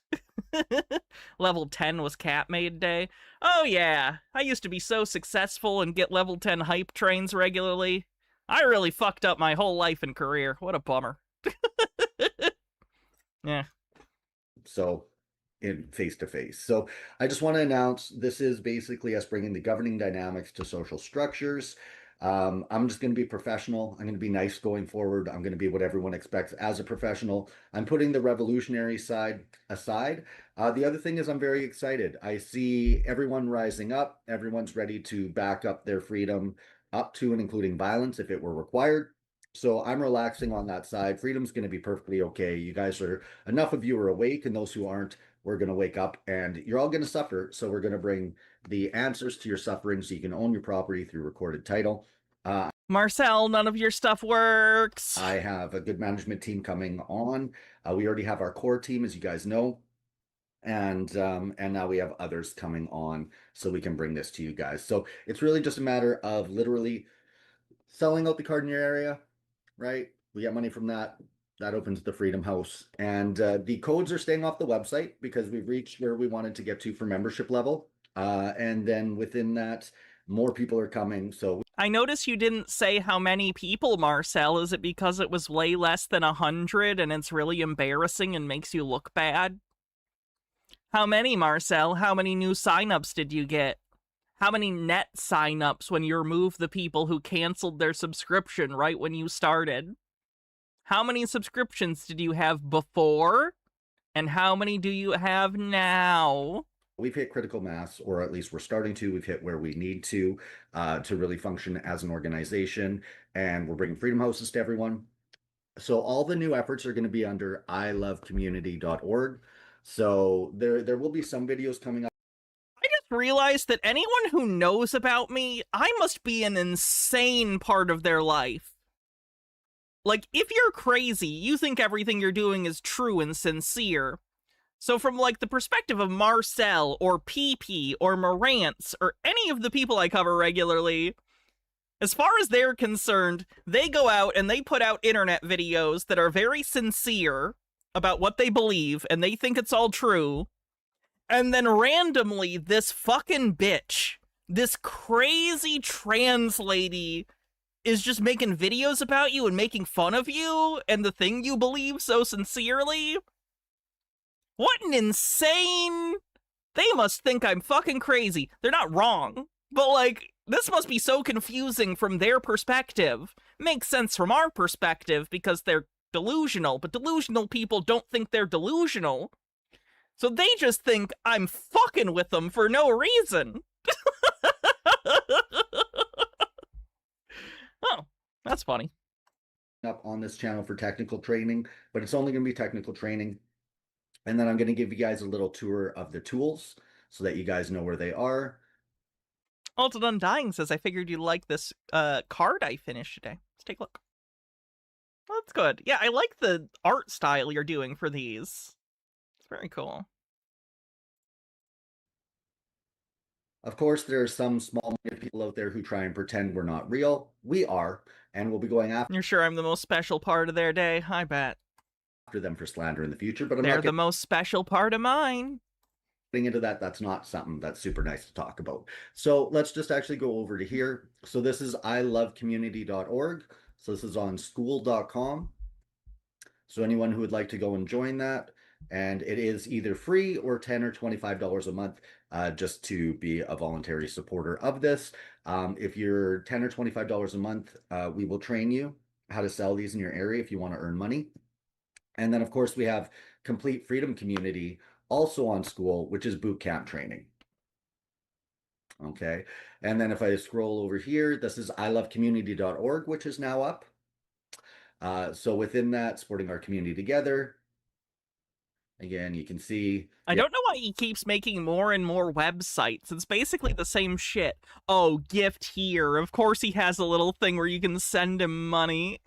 Level 10 was cat made day. Oh yeah, I used to be so successful and get level 10 hype trains regularly. I really fucked up my whole life and career. What a bummer. Yeah. So, in face-to-face. So I just want to announce this is basically us bringing the governing dynamics to social structures. I'm just going to be professional. I'm going to be nice going forward. I'm going to be what everyone expects as a professional. I'm putting the revolutionary side aside. The other thing is I'm very excited. I see everyone rising up. Everyone's ready to back up their freedom up to and including violence if it were required. So I'm relaxing on that side. Freedom's going to be perfectly okay. You guys are, enough of you are awake, and those who aren't, we're going to wake up and you're all going to suffer. So we're going to bring the answers to your suffering so you can own your property through recorded title. Marcel, none of your stuff works. I have a good management team coming on. We already have our core team, as you guys know. and now we have others coming on so we can bring this to you guys. So it's really just a matter of literally selling out the card in your area, right? We get money from that. That opens the Freedom House. And the codes are staying off the website because we've reached where we wanted to get to for membership level. And then within that, more people are coming. So I notice you didn't say how many people, Marcel. Is it because it was way less than 100 and it's really embarrassing and makes you look bad? How many, Marcel? How many new signups did you get? How many net signups when you remove the people who canceled their subscription right when you started? How many subscriptions did you have before? And how many do you have now? we've hit critical mass, or at least we're starting to. We've hit where we need to really function as an organization, and we're bringing Freedom Houses to everyone. So all the new efforts are going to be under ilovecommunity.org. So there will be some videos coming up. I just realized that anyone who knows about me, I must be an insane part of their life. Like, if you're crazy, you think everything you're doing is true and sincere. So from, like, the perspective of Marcel, or PP, or Marantz, or any of the people I cover regularly, as far as they're concerned, they go out and they put out internet videos that are very sincere about what they believe, and they think it's all true. And then randomly, this fucking bitch, this crazy trans lady, is just making videos about you and making fun of you and the thing you believe so sincerely. What an insane... They must think I'm fucking crazy. They're not wrong. But, like, this must be so confusing from their perspective. Makes sense from our perspective because they're delusional, but delusional people don't think they're delusional. So they just think I'm fucking with them for no reason. Oh, that's funny. Up on this channel for technical training, but it's only going to be technical training. And then I'm going to give you guys a little tour of the tools so that you guys know where they are. Alton Undying says, I figured you'd like this card I finished today. Let's take a look. Well, that's good. Yeah, I like the art style you're doing for these. It's very cool. Of course, there are some small people out there who try and pretend we're not real. We are, and we'll be going after You're sure I'm the most special part of their day? I bet. them for slander in the future, but They're the most special part of mine. Getting into that, that's not something that's super nice to talk about. So let's just actually go over to here. So this is ilovecommunity.org. So this is on school.com. So anyone who would like to go and join that, and it is either free or $10 or $25 a month, just to be a voluntary supporter of this. If you're $10 or $25 a month, we will train you how to sell these in your area if you want to earn money. And then, of course, we have Complete Freedom Community also on school, which is boot camp training. Okay. And then if I scroll over here, this is ilovecommunity.org, which is now up. So within that, supporting our community together. Again, you can see. I don't know why he keeps making more and more websites. It's basically the same shit. Oh, gift here. Of course he has a little thing where you can send him money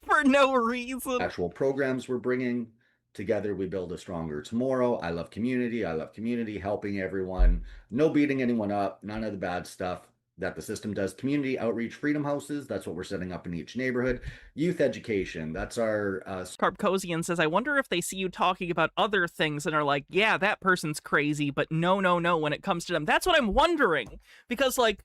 for no reason. Actual programs we're bringing. Together we build a stronger tomorrow. I love community. I love community, helping everyone. No beating anyone up. None of the bad stuff that the system does. Community outreach, Freedom Houses. That's what we're setting up in each neighborhood. Youth education. That's our... Carpcosian says, I wonder if they see you talking about other things and are like, yeah, that person's crazy, but no, when it comes to them. That's what I'm wondering. Because, like,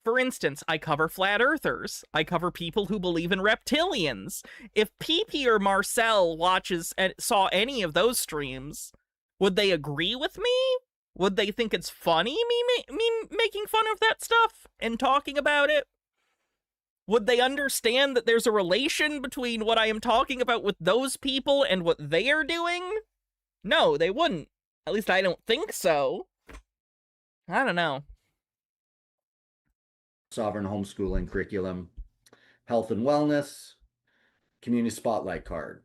for instance, I cover flat earthers. I cover people who believe in reptilians. If PP or Marcel saw any of those streams, would they agree with me? Would they think it's funny, me making fun of that stuff and talking about it? Would they understand that there's a relation between what I am talking about with those people and what they are doing? No, they wouldn't. At least I don't think so. I don't know. Sovereign homeschooling curriculum, health and wellness, community spotlight card.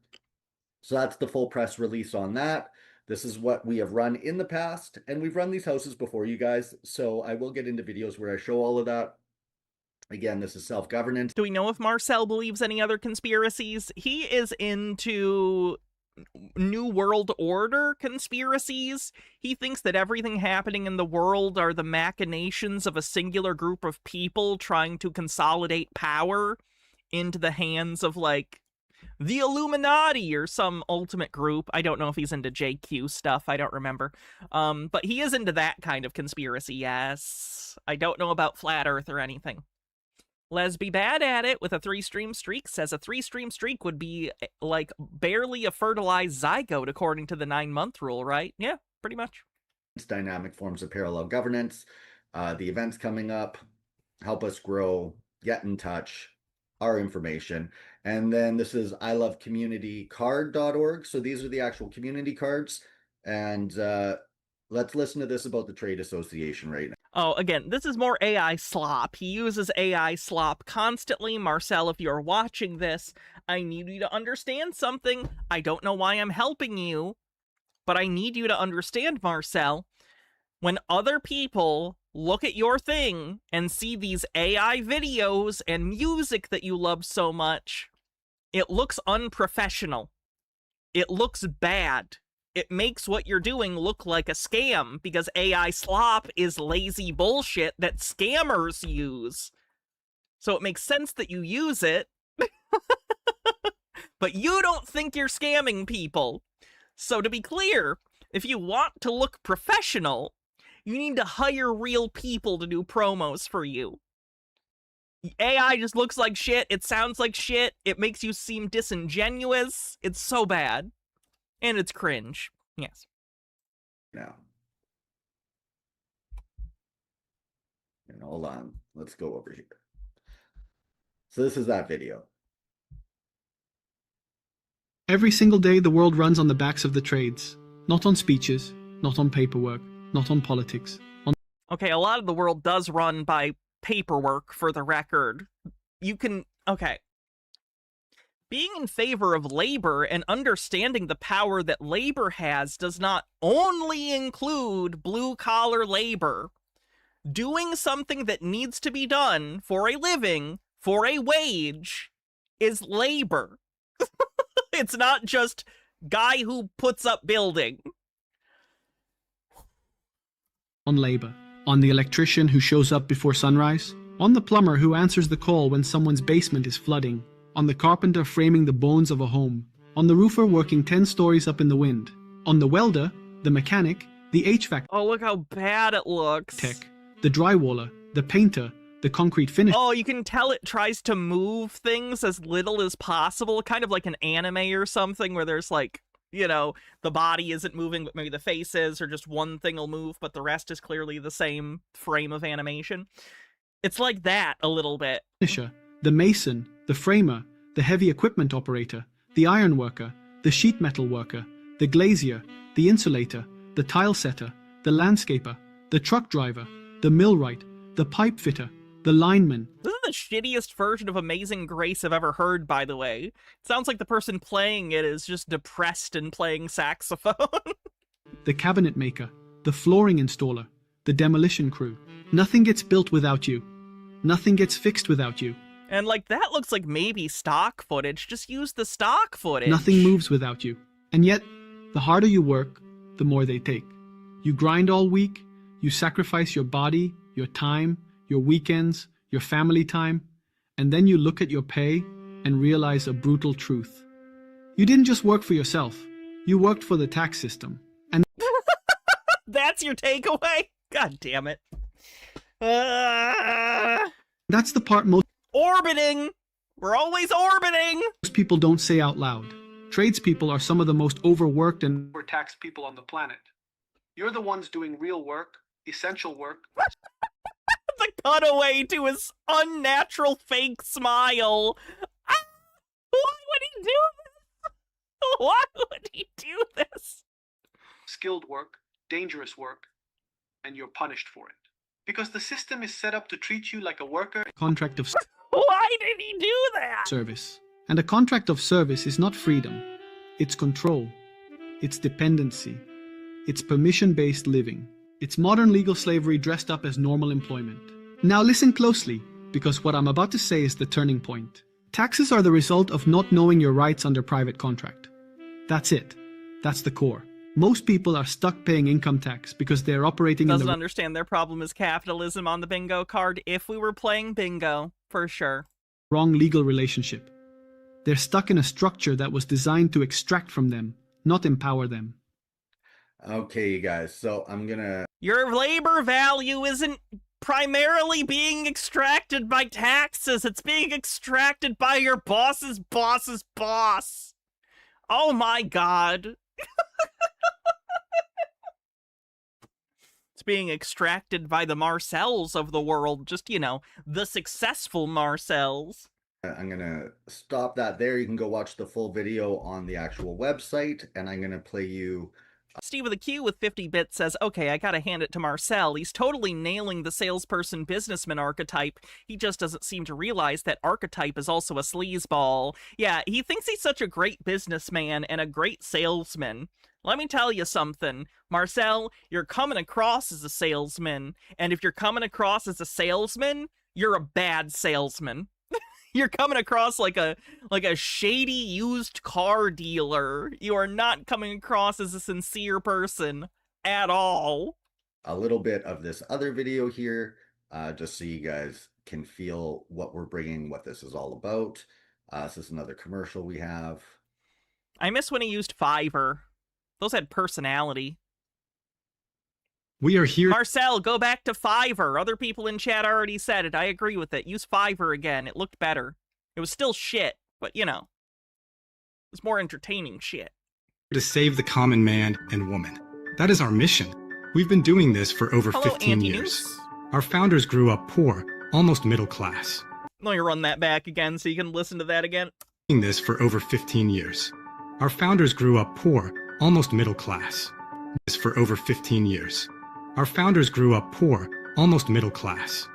So that's the full press release on that. This is what we have run in the past, and we've run these houses before, you guys. So I will get into videos where I show all of that. Again, this is self-governance. Do we know if Marcel believes any other conspiracies? He is into New World Order conspiracies. He thinks that everything happening in the world are the machinations of a singular group of people trying to consolidate power into the hands of, like, the Illuminati or some ultimate group. I don't know if he's into JQ stuff. I don't remember. But he is into that kind of conspiracy, yes. I don't know about Flat Earth or anything. Lesby Bad at It with a 3-stream streak says a 3-stream streak would be like barely a fertilized zygote according to the 9-month rule, right? Yeah, pretty much. It's dynamic forms of parallel governance. The events coming up, help us grow, get in touch, our information. And then this is ilovecommunitycard.org. So these are the actual community cards. And let's listen to this about the trade association right now. Oh, again, this is more AI slop. He uses AI slop constantly. Marcel, if you're watching this, I need you to understand something. I don't know why I'm helping you, but I need you to understand, Marcel. When other people look at your thing and see these AI videos and music that you love so much, it looks unprofessional. It looks bad. It makes what you're doing look like a scam, because AI slop is lazy bullshit that scammers use. So it makes sense that you use it, but you don't think you're scamming people. So to be clear, if you want to look professional, you need to hire real people to do promos for you. AI just looks like shit, it sounds like shit, it makes you seem disingenuous, it's so bad. And it's cringe. Yes. Now. And hold on. Let's go over here. So this is that video. Every single day, the world runs on the backs of the trades. Not on speeches, not on paperwork, not on politics. Okay, a lot of the world does run by paperwork, for the record. You can... Okay. Being in favor of labor and understanding the power that labor has does not only include blue-collar labor. Doing something that needs to be done for a living, for a wage, is labor. It's not just guy who puts up building. On labor. On the electrician who shows up before sunrise. On the plumber who answers the call when someone's basement is flooding. On the carpenter framing the bones of a home. On the roofer working 10 stories up in the wind. On the welder, the mechanic, the HVAC Oh, look how bad it looks. tech, the drywaller, the painter, the concrete finisher. Oh, you can tell it tries to move things as little as possible, kind of like an anime or something where there's like, you know, the body isn't moving, but maybe the face is, or just one thing will move, but the rest is clearly the same frame of animation. It's like that a little bit. Finisher, the mason, the framer, the heavy equipment operator, the iron worker, the sheet metal worker, the glazier, the insulator, the tile setter, the landscaper, the truck driver, the millwright, the pipe fitter, the lineman. This is the shittiest version of Amazing Grace I've ever heard, by the way. It sounds like the person playing it is just depressed and playing saxophone. The cabinet maker, the flooring installer, the demolition crew. Nothing gets built without you. Nothing gets fixed without you. And, like, that looks like maybe stock footage. Just use the stock footage. Nothing moves without you. And yet, the harder you work, the more they take. You grind all week, you sacrifice your body, your time, your weekends, your family time, and then you look at your pay and realize a brutal truth. You didn't just work for yourself, you worked for the tax system. And that's your takeaway? God damn it. that's the part most Orbiting! We're always orbiting! people don't say out loud. Tradespeople are some of the most overworked and overtaxed people on the planet. You're the ones doing real work, essential work. The cutaway to his unnatural fake smile. Ah, why would he do this? Why would he do this? Skilled work, dangerous work, and you're punished for it. Because the system is set up to treat you like a worker. Contract of Why did he do that? service. And a contract of service is not freedom. It's control. It's dependency. It's permission-based living. It's modern legal slavery dressed up as normal employment. Now listen closely, because what I'm about to say is the turning point. Taxes are the result of not knowing your rights under private contract. That's it. That's the core. Most people are stuck paying income tax because they're operating in Doesn't the understand their problem is capitalism on the bingo card. If we were playing bingo, for sure. wrong legal relationship. They're stuck in a structure that was designed to extract from them, not empower them. Okay, you guys. So Your labor value isn't primarily being extracted by taxes. It's being extracted by your boss's boss's boss. Oh my god. It's being extracted by the Marcels of the world. Just, you know, the successful Marcels. I'm gonna stop that there. You can go watch the full video on the actual website, and I'm gonna play you. Steve with a Q with 50 bits says, okay, I gotta hand it to Marcel. He's totally nailing the salesperson businessman archetype. He just doesn't seem to realize that archetype is also a sleazeball. Yeah, he thinks he's such a great businessman and a great salesman. Let me tell you something, Marcel, you're coming across as a salesman, and if you're coming across as a salesman, you're a bad salesman. You're coming across like a shady used car dealer. You are not coming across as a sincere person at all. A little bit of this other video here, just so you guys can feel what we're bringing, what this is all about. This is another commercial we have. I miss when he used Fiverr. Those had personality. We are here. Marcel, go back to Fiverr. Other people in chat already said it. I agree with it. Use Fiverr again. It looked better. It was still shit, but you know, it was more entertaining shit. To save the common man and woman. That is our mission. We've been doing this for over 15 years. Our founders grew up poor, almost middle class. Let me run that back again so you can listen to that again. Doing this for over 15 years. Our founders grew up poor, almost middle class. This for over 15 years. Our founders grew up poor, almost middle class.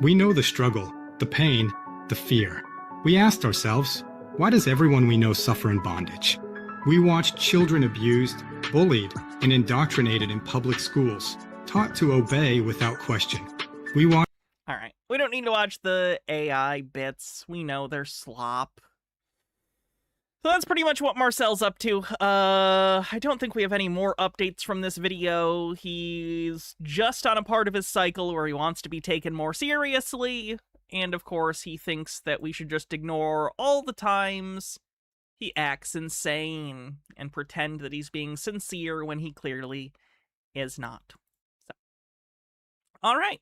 We know the struggle, the pain, the fear. We asked ourselves, why does everyone we know suffer in bondage? We watched children abused, bullied, and indoctrinated in public schools, taught to obey without question. We watched. All right, we don't need to watch the AI bits. We know they're slop. So that's pretty much what Marcel's up to. I don't think we have any more updates from this video. He's just on a part of his cycle where he wants to be taken more seriously. And of course, he thinks that we should just ignore all the times he acts insane and pretend that he's being sincere when he clearly is not. So. All right.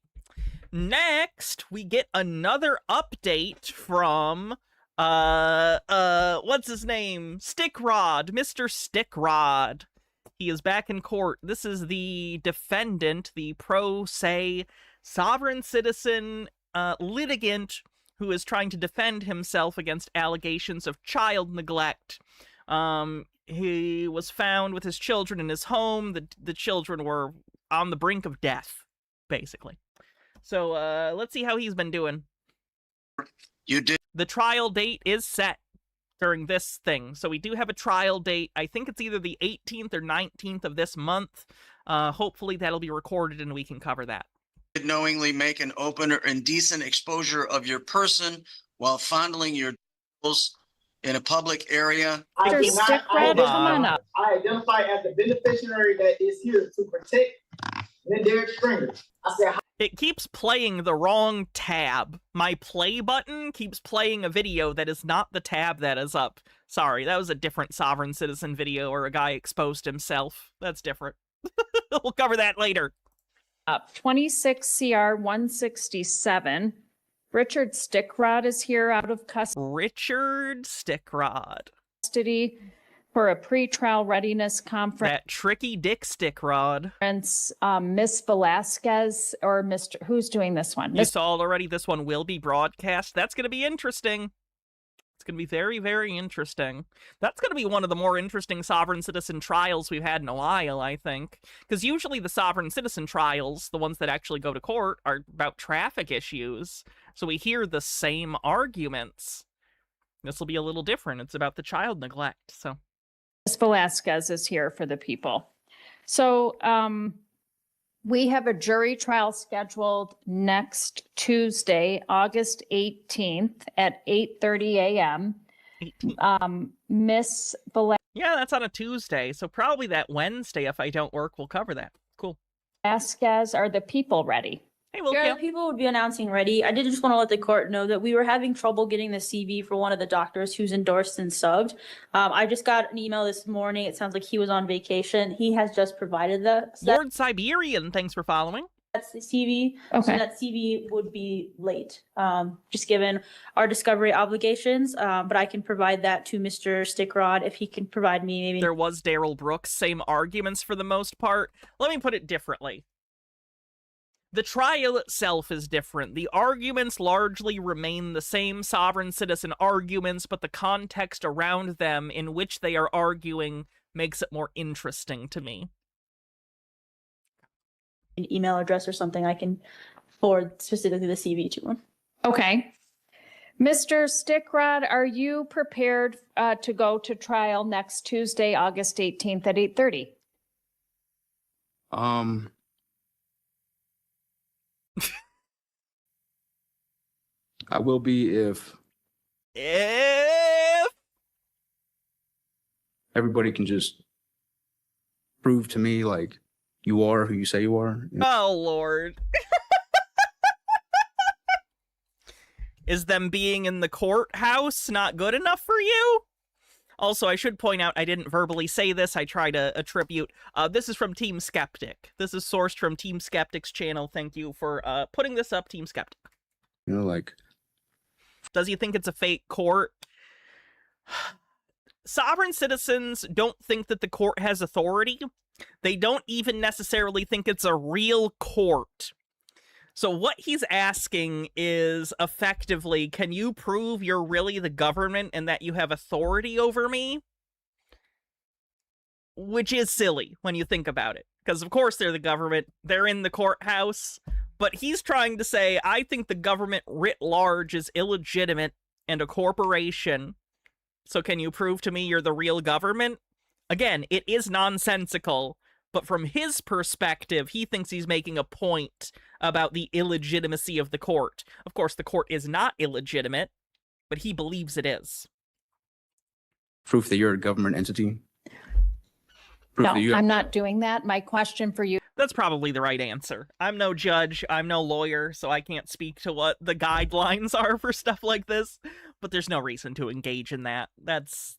Next, we get another update from what's his name? Stickrod, Mr. Stickrod. He is back in court. This is the defendant, the pro se sovereign citizen litigant who is trying to defend himself against allegations of child neglect. He was found with his children in his home. The children were on the brink of death, basically. So let's see how he's been doing. You did. The trial date is set during this thing. So we do have a trial date. I think it's either the 18th or 19th of this month. Hopefully that'll be recorded and we can cover that. Knowingly make an open or indecent exposure of your person while fondling your genitals in a public area. Mr. Stickrod, come on up. I identify as the beneficiary that is here to protect Derek Stringer. I said, it keeps playing the wrong tab. My play button keeps playing a video that is not the tab that is up. Sorry, that was a different sovereign citizen video where a guy exposed himself. That's different. We'll cover that later. Up 26 CR 167. Richard Stickrod is here out of Richard Stickrod. custody for a pretrial readiness conference. That tricky dick Stickrod. Miss Velasquez or Mr. Who's doing this one? You saw it already. This one will be broadcast. That's going to be interesting. It's going to be very, very interesting. That's going to be one of the more interesting sovereign citizen trials we've had in a while, I think. Because usually the sovereign citizen trials, the ones that actually go to court, are about traffic issues. So we hear the same arguments. This will be a little different. It's about the child neglect, so... Miss Velasquez is here for the people. So We have a jury trial scheduled next Tuesday, August 18th at 8:30 a.m. 18. Miss Yeah, that's on a Tuesday, so probably that Wednesday, if I don't work, we'll cover that. Cool. Velasquez, are the people ready? Hey, Will Yeah, Kim. people would be announcing ready. I did just want to let the court know that we were having trouble getting the CV for one of the doctors who's endorsed and subbed. I just got an email this morning. It sounds like he was on vacation. He has just provided Lord Siberian, thanks for following. that's the CV. Okay. So that CV would be late, just given our discovery obligations. But I can provide that to Mr. Stickrod if he can provide me maybe. There was Daryl Brooks, same arguments for the most part. Let me put it differently. The trial itself is different. The arguments largely remain the same sovereign citizen arguments, but the context around them in which they are arguing makes it more interesting to me. An email address or something I can forward specifically the CV to him. Okay. Mr. Stickrod, are you prepared to go to trial next Tuesday, August 18th at 8:30? I will be if everybody can just prove to me like you are who you say you are. Oh, Lord. Is them being in the courthouse not good enough for you? Also, I should point out, I didn't verbally say this. I try to attribute. This is from Team Skeptic. This is sourced from Team Skeptic's channel. Thank you for putting this up, Team Skeptic. You know, like... Does he think it's a fake court? Sovereign citizens don't think that the court has authority. They don't even necessarily think it's a real court. So what he's asking is, effectively, can you prove you're really the government and that you have authority over me? Which is silly when you think about it. Because, of course, they're the government. They're in the courthouse. But he's trying to say, I think the government writ large is illegitimate and a corporation. So can you prove to me you're the real government? Again, it is nonsensical. But from his perspective, he thinks he's making a point about the illegitimacy of the court. Of course, the court is not illegitimate, but he believes it is. Proof that you're a government entity? Proof No, that you... I'm not doing that. My question for you. That's probably the right answer. I'm no judge, I'm no lawyer, so I can't speak to what the guidelines are for stuff like this, but there's no reason to engage in that. That's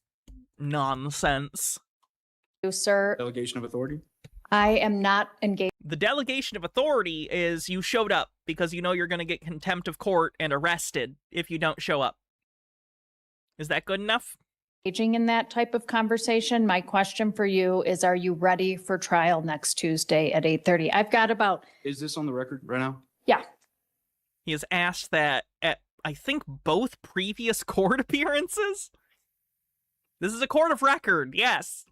nonsense. Sir, Delegation of authority? I am not engaged. The delegation of authority is you showed up because you know you're going to get contempt of court and arrested if you don't show up. Is that good enough? Engaging in that type of conversation. My question for you is, are you ready for trial next Tuesday at 8:30? I've got about... Is this on the record right now? Yeah. He has asked that at, I think, both previous court appearances. This is a court of record, yes.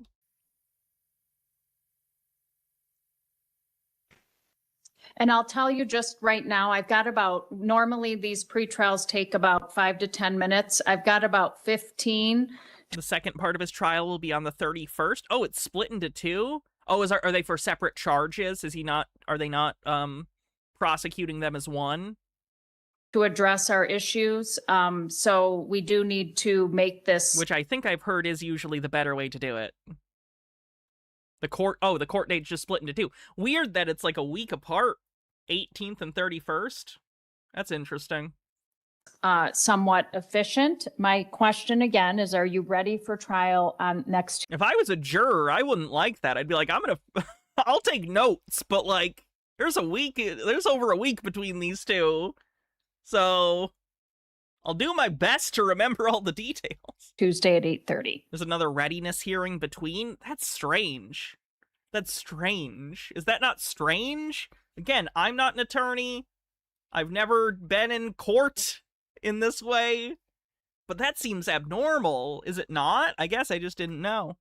And I'll tell you just right now, I've got about, normally these pre-trials take about 5 to 10 minutes. I've got about 15. The second part of his trial will be on the 31st. Oh, it's split into two? Oh, are they for separate charges? Are they not prosecuting them as one? To address our issues. So we do need to make this. Which I think I've heard is usually the better way to do it. The court date's just split into two. Weird that it's like a week apart. 18th and 31st. That's interesting. Somewhat efficient. My question again is, are you ready for trial on next? If I was a juror, I wouldn't like that. I'd be like, I'll take notes, but like, there's over a week between these two. So I'll do my best to remember all the details. Tuesday at 8:30. There's another readiness hearing between? That's strange. That's strange. Is that not strange? Again, I'm not an attorney. I've never been in court in this way. But that seems abnormal, is it not? I guess I just didn't know.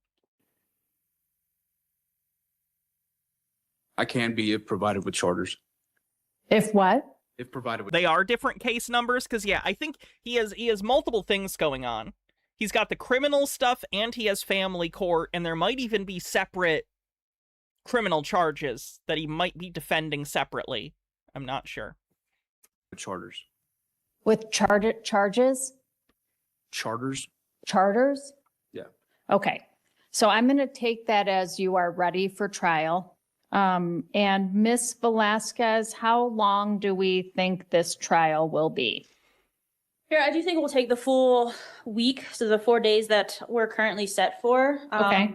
I can be if provided with charters. If what? If provided with... They are different case numbers, because yeah, I think he has multiple things going on. He's got the criminal stuff, and he has family court, and there might even be separate criminal charges that he might be defending separately. I'm not sure. Charters. With charges? Charters? Charters? Yeah. Okay. So I'm going to take that as you are ready for trial. And Miss Velasquez, how long do we think this trial will be? Here, I do think we'll take the full week, so the 4 days that we're currently set for. Okay.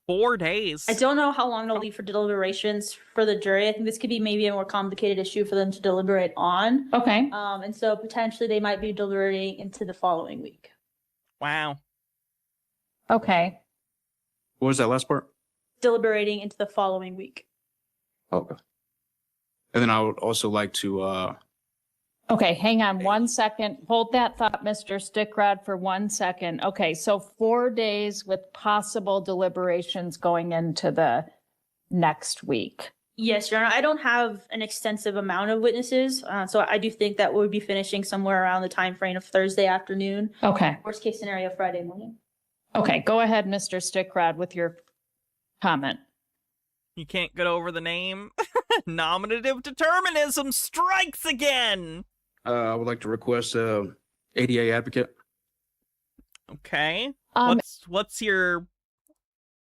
4 days. I don't know how long it'll be for deliberations for the jury. I think this could be maybe a more complicated issue for them to deliberate on. Okay. And so potentially they might be deliberating into the following week. Wow. Okay. What was that last part? Deliberating into the following week. Okay. And then I would also like to, Okay, hang on 1 second. Hold that thought, Mr. Stickrod, for 1 second. Okay, so 4 days with possible deliberations going into the next week. Yes, Your Honor. I don't have an extensive amount of witnesses, so I do think that we'll be finishing somewhere around the time frame of Thursday afternoon. Okay. Worst case scenario, Friday morning. Okay, go ahead, Mr. Stickrod, with your comment. You can't get over the name. Nominative determinism strikes again. I would like to request a ADA advocate. Okay. What's your,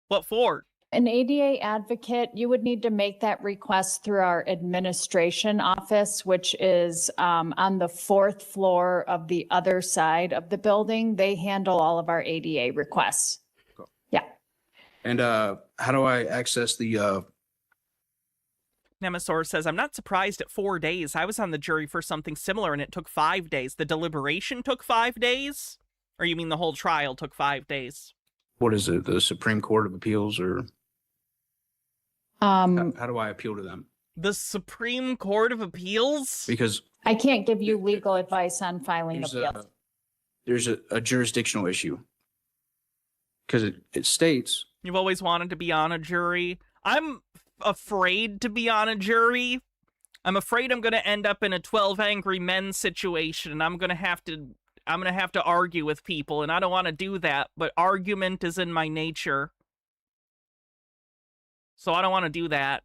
what for? An ADA advocate, you would need to make that request through our administration office, which is on the 4th floor of the other side of the building. They handle all of our ADA requests. Cool. Yeah. And how do I access the Nemesaur says, I'm not surprised at 4 days. I was on the jury for something similar and it took 5 days. The deliberation took 5 days? Or you mean the whole trial took 5 days? what is it, the Supreme Court of Appeals, or how do I appeal to them? The Supreme Court of Appeals? Because I can't give you legal advice on filing appeals. there's a jurisdictional issue. Because it states... You've always wanted to be on a jury. I'm afraid to be on a jury. I'm afraid I'm going to end up in a 12 Angry Men situation, and I'm going to have to argue with people, and I don't want to do that, but argument is in my nature. So I don't want to do that.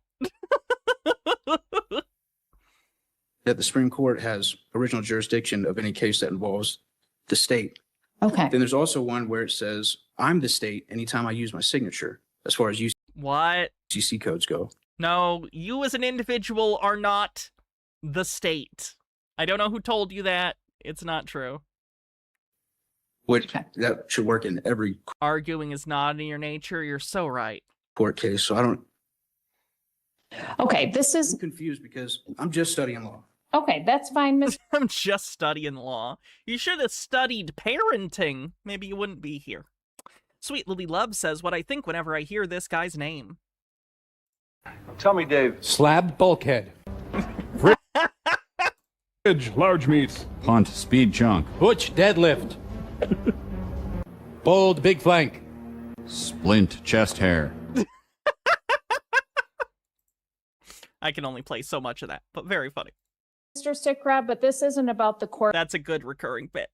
that the Supreme Court has original jurisdiction of any case that involves the state. Okay. Then there's also one where it says, I'm the state anytime I use my signature, as far as What? UCC codes go. No, you as an individual are not the state. I don't know who told you that. It's not true. Which that should work in every Arguing is not in your nature. You're so right. court case. So I don't... Okay, this is... I'm confused because I'm just studying law. Okay, that's fine, Miss. I'm just studying law. You should have studied parenting. Maybe you wouldn't be here. Sweet Lily Love says what I think whenever I hear this guy's name. Tell me, Dave. Slab bulkhead. Bridge, large meats. Punt, speed chunk. Butch, deadlift. Bold, big flank. Splint, chest hair. I can only play so much of that, but very funny. Mr. Stickrod, but this isn't about the court That's a good recurring bit.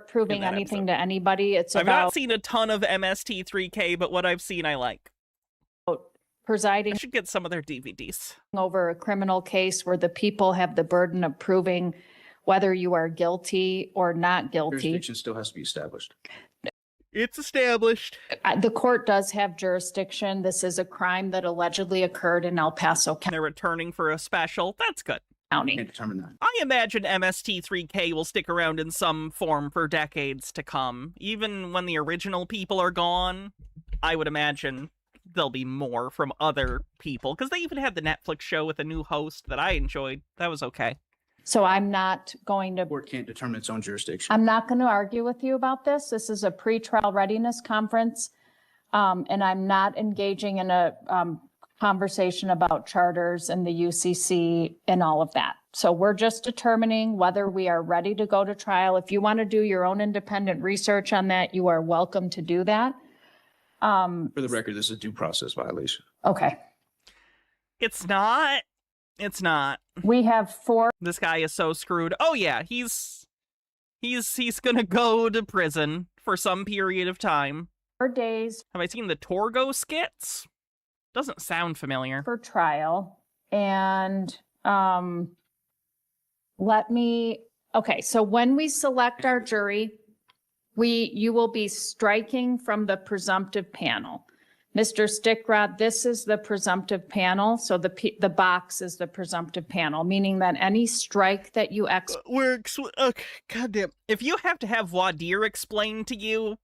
proving anything to anybody. It's I've about not seen a ton of MST3K, but what I've seen I like. presiding I should get some of their DVDs. over a criminal case where the people have the burden of proving whether you are guilty or not guilty. Jurisdiction still has to be established. It's established. The court does have jurisdiction. This is a crime that allegedly occurred in El Paso They're returning for a special. That's good. County. Can't determine that. I imagine MST3K will stick around in some form for decades to come. Even when the original people are gone, I would imagine there'll be more from other people. Because they even had the Netflix show with a new host that I enjoyed. That was okay. So I'm not going to... The court can't determine its own jurisdiction. I'm not going to argue with you about this. This is a pretrial readiness conference, and I'm not engaging in a conversation about charters and the UCC and all of that. So we're just determining whether we are ready to go to trial. If you want to do your own independent research on that, you are welcome to do that. For the record, this is a due process violation. Okay. It's not. It's not. We have 4. This guy is so screwed. Oh yeah, he's gonna go to prison for some period of time. 4 days. Have I seen the Torgo skits? Doesn't sound familiar. For trial. And okay, so when we select our jury, you will be striking from the presumptive panel. Mr. Stickrod, this is the presumptive panel, so the box is the presumptive panel, meaning that any strike that you works. Okay, goddamn. If you have to have voir dire explained to you,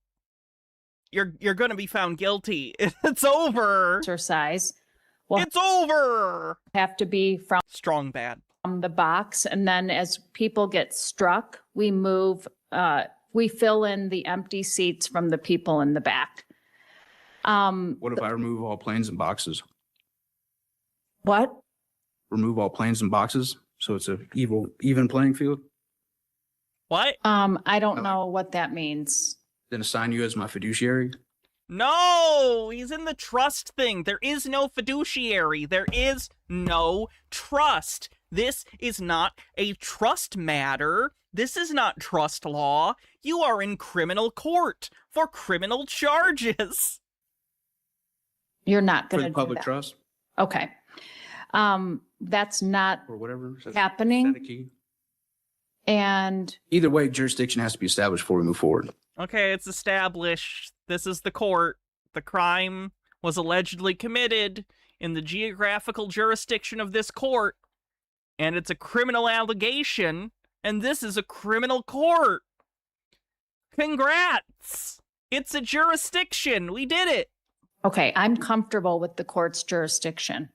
you're going to be found guilty. It's over. Exercise. It's over. Have to be from strong bad. From the box, and then as people get struck, we fill in the empty seats from the people in the back. What if I remove all planes and boxes? What? Remove all planes and boxes, so it's a even playing field? What? I don't know what that means. Then assign you as my fiduciary? No, he's in the trust thing. There is no fiduciary. There is no trust. This is not a trust matter. This is not trust law. You are in criminal court for criminal charges. You're not going to do public trust? Okay. That's not or whatever happening. And either way, jurisdiction has to be established before we move forward. Okay, it's established. This is the court. The crime was allegedly committed in the geographical jurisdiction of this court, and it's a criminal allegation, and this is a criminal court. Congrats! It's a jurisdiction. We did it. Okay, I'm comfortable with the court's jurisdiction.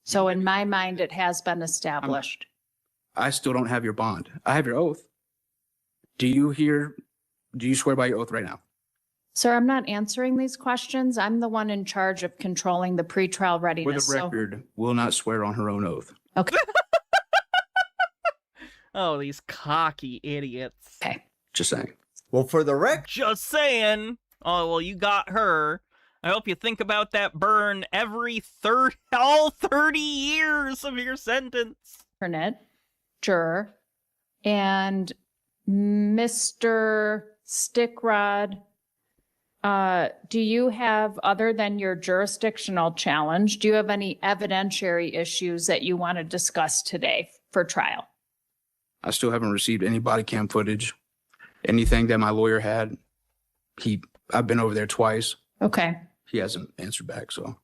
So in my mind, it has been established. I still don't have your bond. I have your oath. Do you swear by your oath right now? Sir, I'm not answering these questions. I'm the one in charge of controlling the pretrial readiness. For the record, will not swear on her own oath. Okay. Oh, these cocky idiots. Okay. Just saying. Well, for the record. Just saying. Oh, well, you got her. I hope you think about that burn all 30 years of your sentence. Alternate juror and Mr. Stickrod, do you have, other than your jurisdictional challenge, do you have any evidentiary issues that you want to discuss today for trial? I still haven't received any body cam footage. Anything that my lawyer had, I've been over there twice. Okay. He hasn't answered back, so.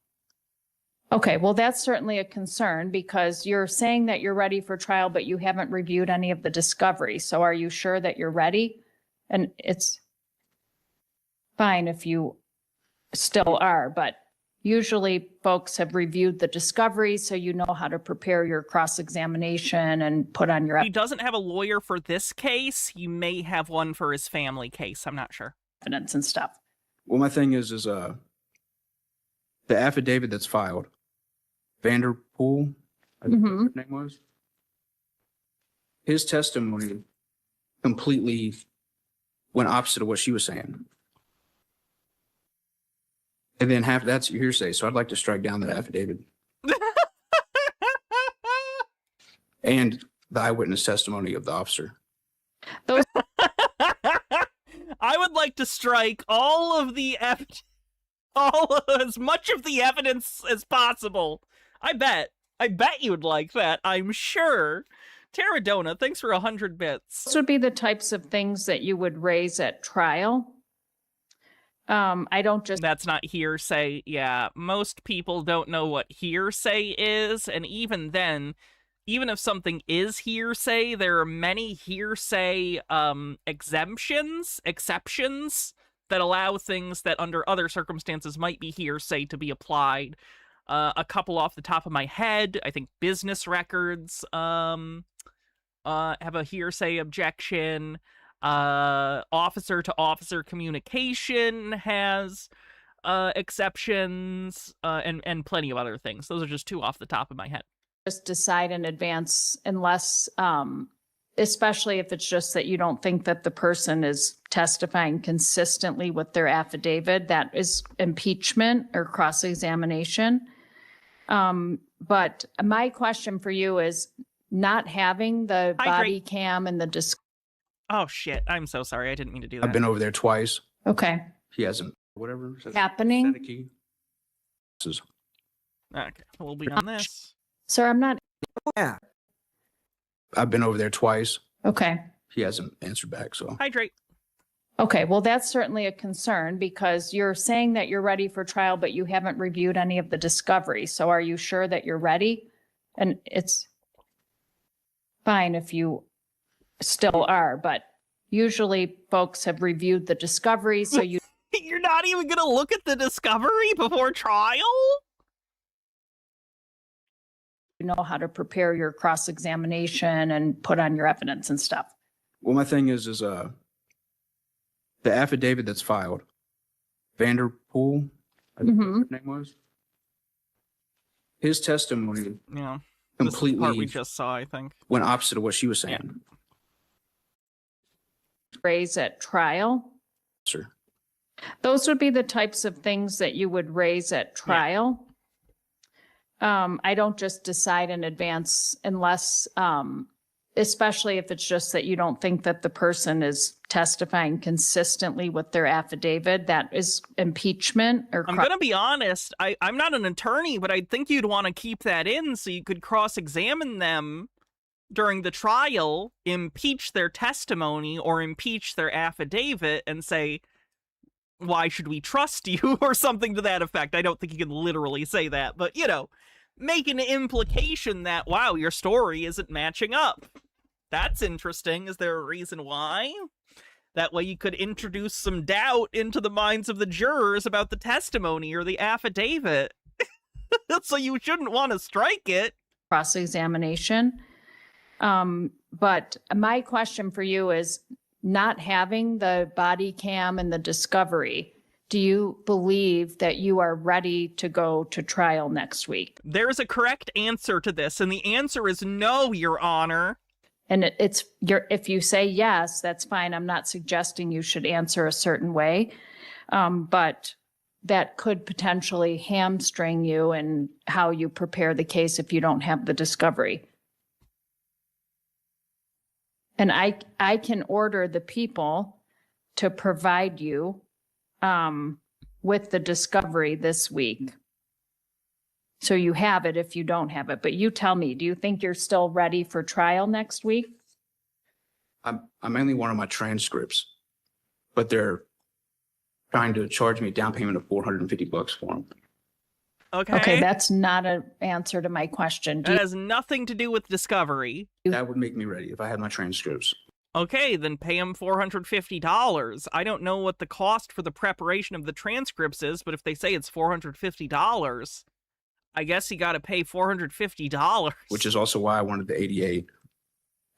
Okay, well, that's certainly a concern because you're saying that you're ready for trial, but you haven't reviewed any of the discovery. So are you sure that you're ready? And it's fine if you still are, but usually folks have reviewed the discovery so you know how to prepare your cross-examination and put on your... He doesn't have a lawyer for this case. He may have one for his family case. I'm not sure. Evidence and stuff. Well, my thing is the affidavit that's filed, Vanderpool, I think his name was. His testimony completely went opposite of what she was saying. And then half that's hearsay, so I'd like to strike down that affidavit. And the eyewitness testimony of the officer. Those I would like to strike all of the as much of the evidence as possible. I bet you would like that. I'm sure. Terradona, thanks for 100 bits. This would be the types of things that you would raise at trial. I don't just... That's not hearsay. Yeah, most people don't know what hearsay is, and even then, even if something is hearsay, there are many hearsay exceptions that allow things that under other circumstances might be hearsay to be applied. A couple off the top of my head, I think business records have a hearsay objection. Officer-to-officer communication has exceptions, and plenty of other things. Those are just two off the top of my head. Just decide in advance unless, especially if it's just that you don't think that the person is testifying consistently with their affidavit, that is impeachment or cross-examination. But my question for you is not having the body cam and the Oh shit, I'm so sorry. I didn't mean to do that. I've been over there twice. Okay. He hasn't. Whatever. Happening. Okay, we'll be on this. Sir, I'm not. Yeah. I've been over there twice. Okay. He hasn't answered back, so. Hydrate. Okay, well, that's certainly a concern because you're saying that you're ready for trial, but you haven't reviewed any of the discovery. So are you sure that you're ready? And it's fine if you still are, but usually folks have reviewed the discovery, so you You're not even going to look at the discovery before trial? know how to prepare your cross-examination and put on your evidence and stuff. Well, my thing is the affidavit that's filed, Vanderpool, I think Mhm. his name was. His testimony Yeah. This is the part we completely just saw, I think. went opposite of what she was saying. Raise at trial. Sir. Those would be the types of things that you would raise at trial. I don't just decide in advance unless, especially if it's just that you don't think that the person is testifying consistently with their affidavit, that is impeachment or. I'm going to be honest. I'm not an attorney, but I think you'd want to keep that in so you could cross-examine them during the trial, impeach their testimony or impeach their affidavit and say, why should we trust you, or something to that effect. I don't think you can literally say that, but, you know, make an implication that, wow, your story isn't matching up. That's interesting. Is there a reason why? That way you could introduce some doubt into the minds of the jurors about the testimony or the affidavit. So you shouldn't want to strike it. Cross-examination. But my question for you is, not having the body cam and the discovery, do you believe that you are ready to go to trial next week? There's a correct answer to this, and the answer is no, Your Honor. And if you say yes, that's fine. I'm not suggesting you should answer a certain way, but that could potentially hamstring you in how you prepare the case if you don't have the discovery. And I can order the people to provide you with the discovery this week. So you have it if you don't have it. But you tell me, do you think you're still ready for trial next week? I mainly wanted my transcripts, but they're trying to charge me a down payment of $450 for them. Okay, that's not an answer to my question. That has nothing to do with discovery. That would make me ready if I had my transcripts. Okay, then pay him $450. I don't know what the cost for the preparation of the transcripts is, but if they say it's $450, I guess you got to pay $450. Which is also why I wanted the 88.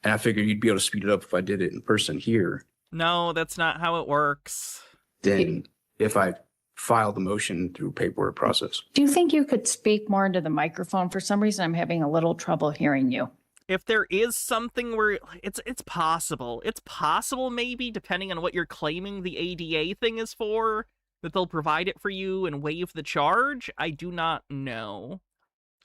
And I figured you'd be able to speed it up if I did it in person here. No, that's not how it works. Then if I file the motion through paperwork process. Do you think you could speak more into the microphone? For some reason, I'm having a little trouble hearing you. If there is something where it's possible. It's possible maybe, depending on what you're claiming the ADA thing is for, that they'll provide it for you and waive the charge. I do not know.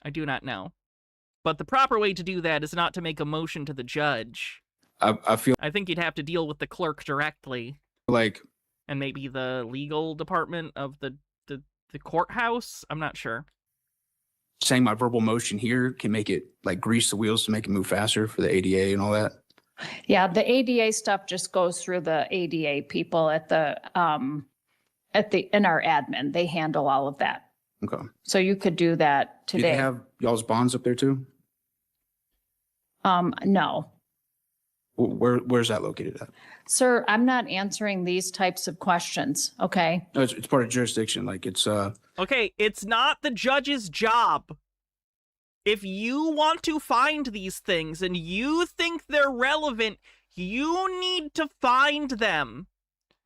But the proper way to do that is not to make a motion to the judge. I think you'd have to deal with the clerk directly. Like, and maybe the legal department of the courthouse. I'm not sure. Saying my verbal motion here can make it like grease the wheels to make it move faster for the ADA and all that. Yeah, the ADA stuff just goes through the ADA people in our admin. They handle all of that. Okay. So you could do that today. Do they have y'all's bonds up there too? No. Where's that located at? Sir, I'm not answering these types of questions, okay? No, it's part of jurisdiction. Like it's Okay, it's not the judge's job. If you want to find these things and you think they're relevant, you need to find them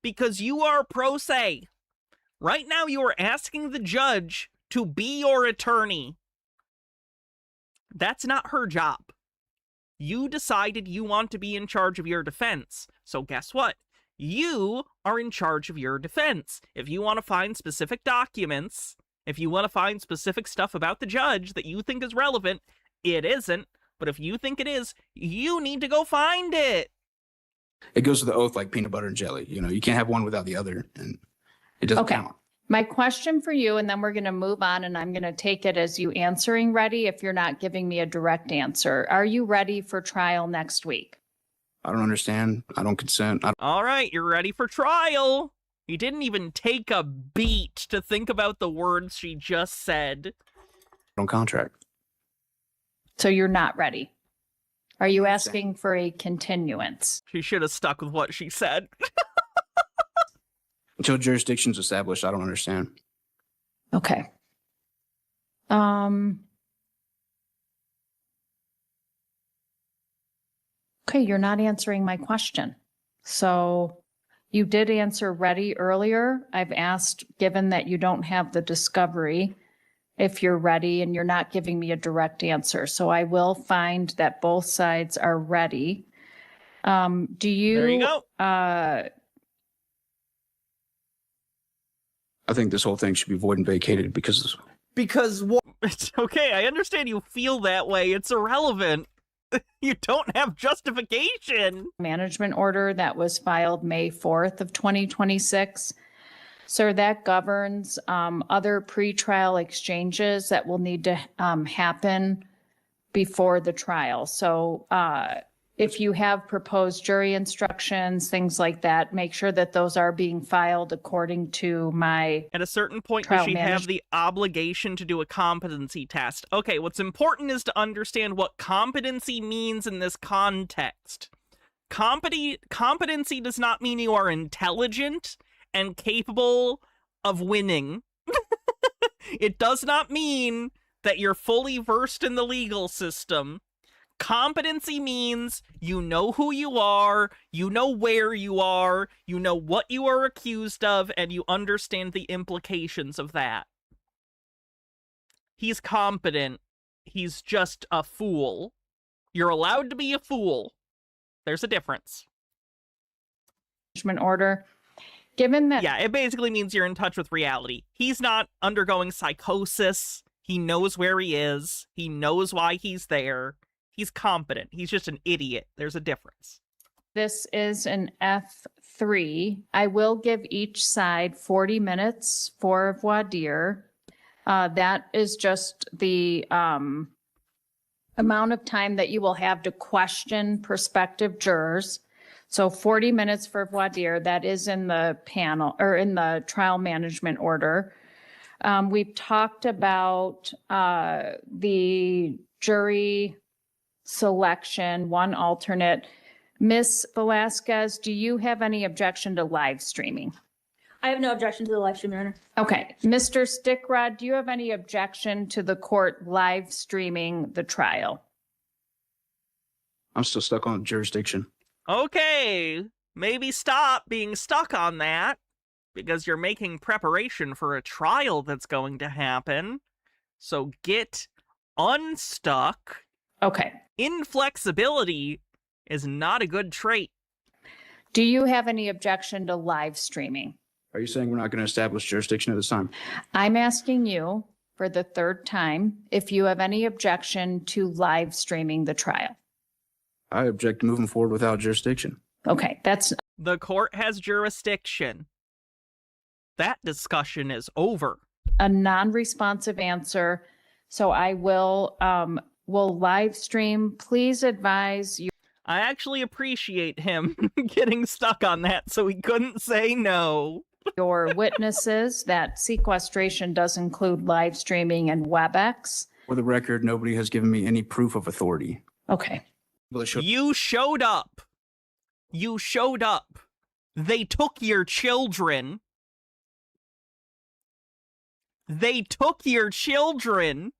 because you are pro se. Right now, you are asking the judge to be your attorney. That's not her job. You decided you want to be in charge of your defense. So guess what? You are in charge of your defense. If you want to find specific documents, if you want to find specific stuff about the judge that you think is relevant, it isn't. But if you think it is, you need to go find it. It goes to the oath like peanut butter and jelly. You know, you can't have one without the other, and it doesn't count. My question for you, and then we're going to move on, and I'm going to take it as you answering ready if you're not giving me a direct answer. Are you ready for trial next week? I don't understand. I don't consent. All right, you're ready for trial. You didn't even take a beat to think about the words she just said. don't contract. So you're not ready. Are you asking for a continuance? She should have stuck with what she said. Until jurisdiction's established, I don't understand. Okay. Okay, you're not answering my question. So you did answer ready earlier. I've asked, given that you don't have the discovery, if you're ready, and you're not giving me a direct answer. So I will find that both sides are ready. Do you? There you go. I think this whole thing should be void and vacated because what? It's okay. I understand you feel that way. It's irrelevant. You don't have justification. Management order that was filed May 4th of 2026. So that governs other pretrial exchanges that will need to happen before the trial. So if you have proposed jury instructions, things like that, make sure that those are being filed according to my At a certain point, does she have the obligation to do a competency test? Okay, what's important is to understand what competency means in this context. Competency does not mean you are intelligent and capable of winning. It does not mean that you're fully versed in the legal system. Competency means you know who you are, you know where you are, you know what you are accused of, and you understand the implications of that. He's competent. He's just a fool. You're allowed to be a fool. There's a difference. Management order. Given that... Yeah, it basically means you're in touch with reality. He's not undergoing psychosis. He knows where he is. He knows why he's there. He's competent. He's just an idiot. There's a difference. This is an F3. I will give each side 40 minutes for voir dire. That is just the amount of time that you will have to question prospective jurors. So 40 minutes for voir dire. That is in the panel or in the trial management order. We've talked about the jury selection, one alternate. Ms. Velasquez, do you have any objection to live streaming? I have no objection to the live stream, Your Honor. Okay. Mr. Stickrod, do you have any objection to the court live streaming the trial? I'm still stuck on jurisdiction. Okay, maybe stop being stuck on that, because you're making preparation for a trial that's going to happen. So get unstuck. Okay. Inflexibility is not a good trait. Do you have any objection to live streaming? Are you saying we're not going to establish jurisdiction at this time? I'm asking you for the third time if you have any objection to live streaming the trial. I object to moving forward without jurisdiction. Okay, that's... The court has jurisdiction. That discussion is over. A non-responsive answer. So I will live stream. Please advise you. I actually appreciate him getting stuck on that so he couldn't say no. Your witnesses that sequestration does include live streaming and WebEx. For the record, nobody has given me any proof of authority. Okay. You showed up. You showed up. They took your children. They took your children.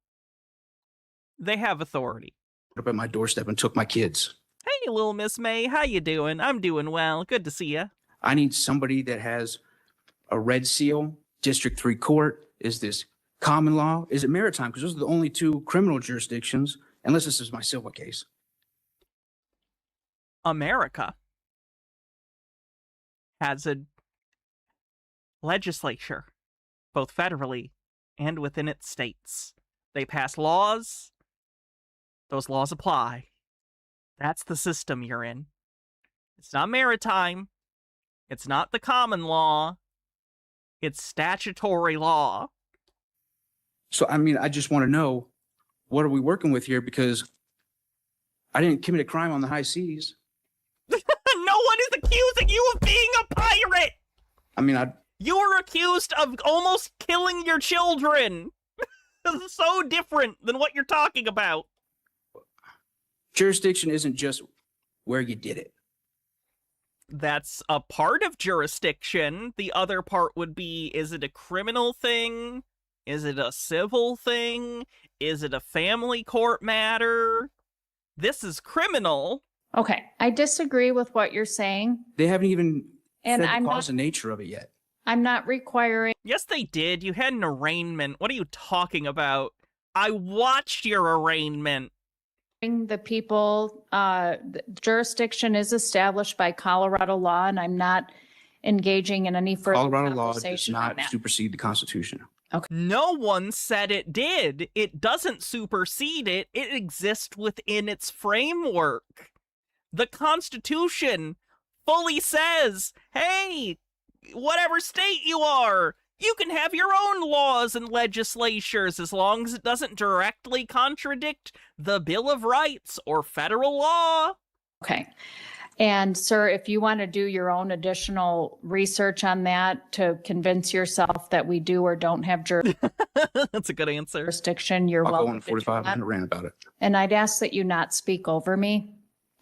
They have authority. Up at my doorstep and took my kids. Hey, little Miss May, how you doing? I'm doing well. Good to see you. I need somebody that has a red seal, District 3 court. Is this common law? Is it maritime? Because those are the only two criminal jurisdictions, unless this is my civil case. America has a legislature, both federally and within its states. They pass laws. Those laws apply. That's the system you're in. It's not maritime. It's not the common law. It's statutory law. So, I mean, I just want to know, what are we working with here? Because I didn't commit a crime on the high seas. No one is accusing you of being a pirate! I mean, You were accused of almost killing your children! This is so different than what you're talking about. Jurisdiction isn't just where you did it. That's a part of jurisdiction. The other part would be, is it a criminal thing? Is it a civil thing? Is it a family court matter? This is criminal. Okay, I disagree with what you're saying. They haven't even And said I'm the cause not- and nature of it yet. I'm not requiring. Yes, they did. You had an arraignment. What are you talking about? I watched your arraignment. The people, the jurisdiction is established by Colorado law, and I'm not engaging in any further Colorado law does conversation on not that. supersede the Constitution. No one said it did. It doesn't supersede it. It exists within its framework. The Constitution fully says, hey, whatever state you are, you can have your own laws and legislatures as long as it doesn't directly contradict the Bill of Rights or federal law. Okay. And sir, if you want to do your own additional research on that to convince yourself that we do or don't have That's a good answer. jurisdiction, you're I'll go welcome on to do 45 that. minute rant about it. And I'd ask that you not speak over me.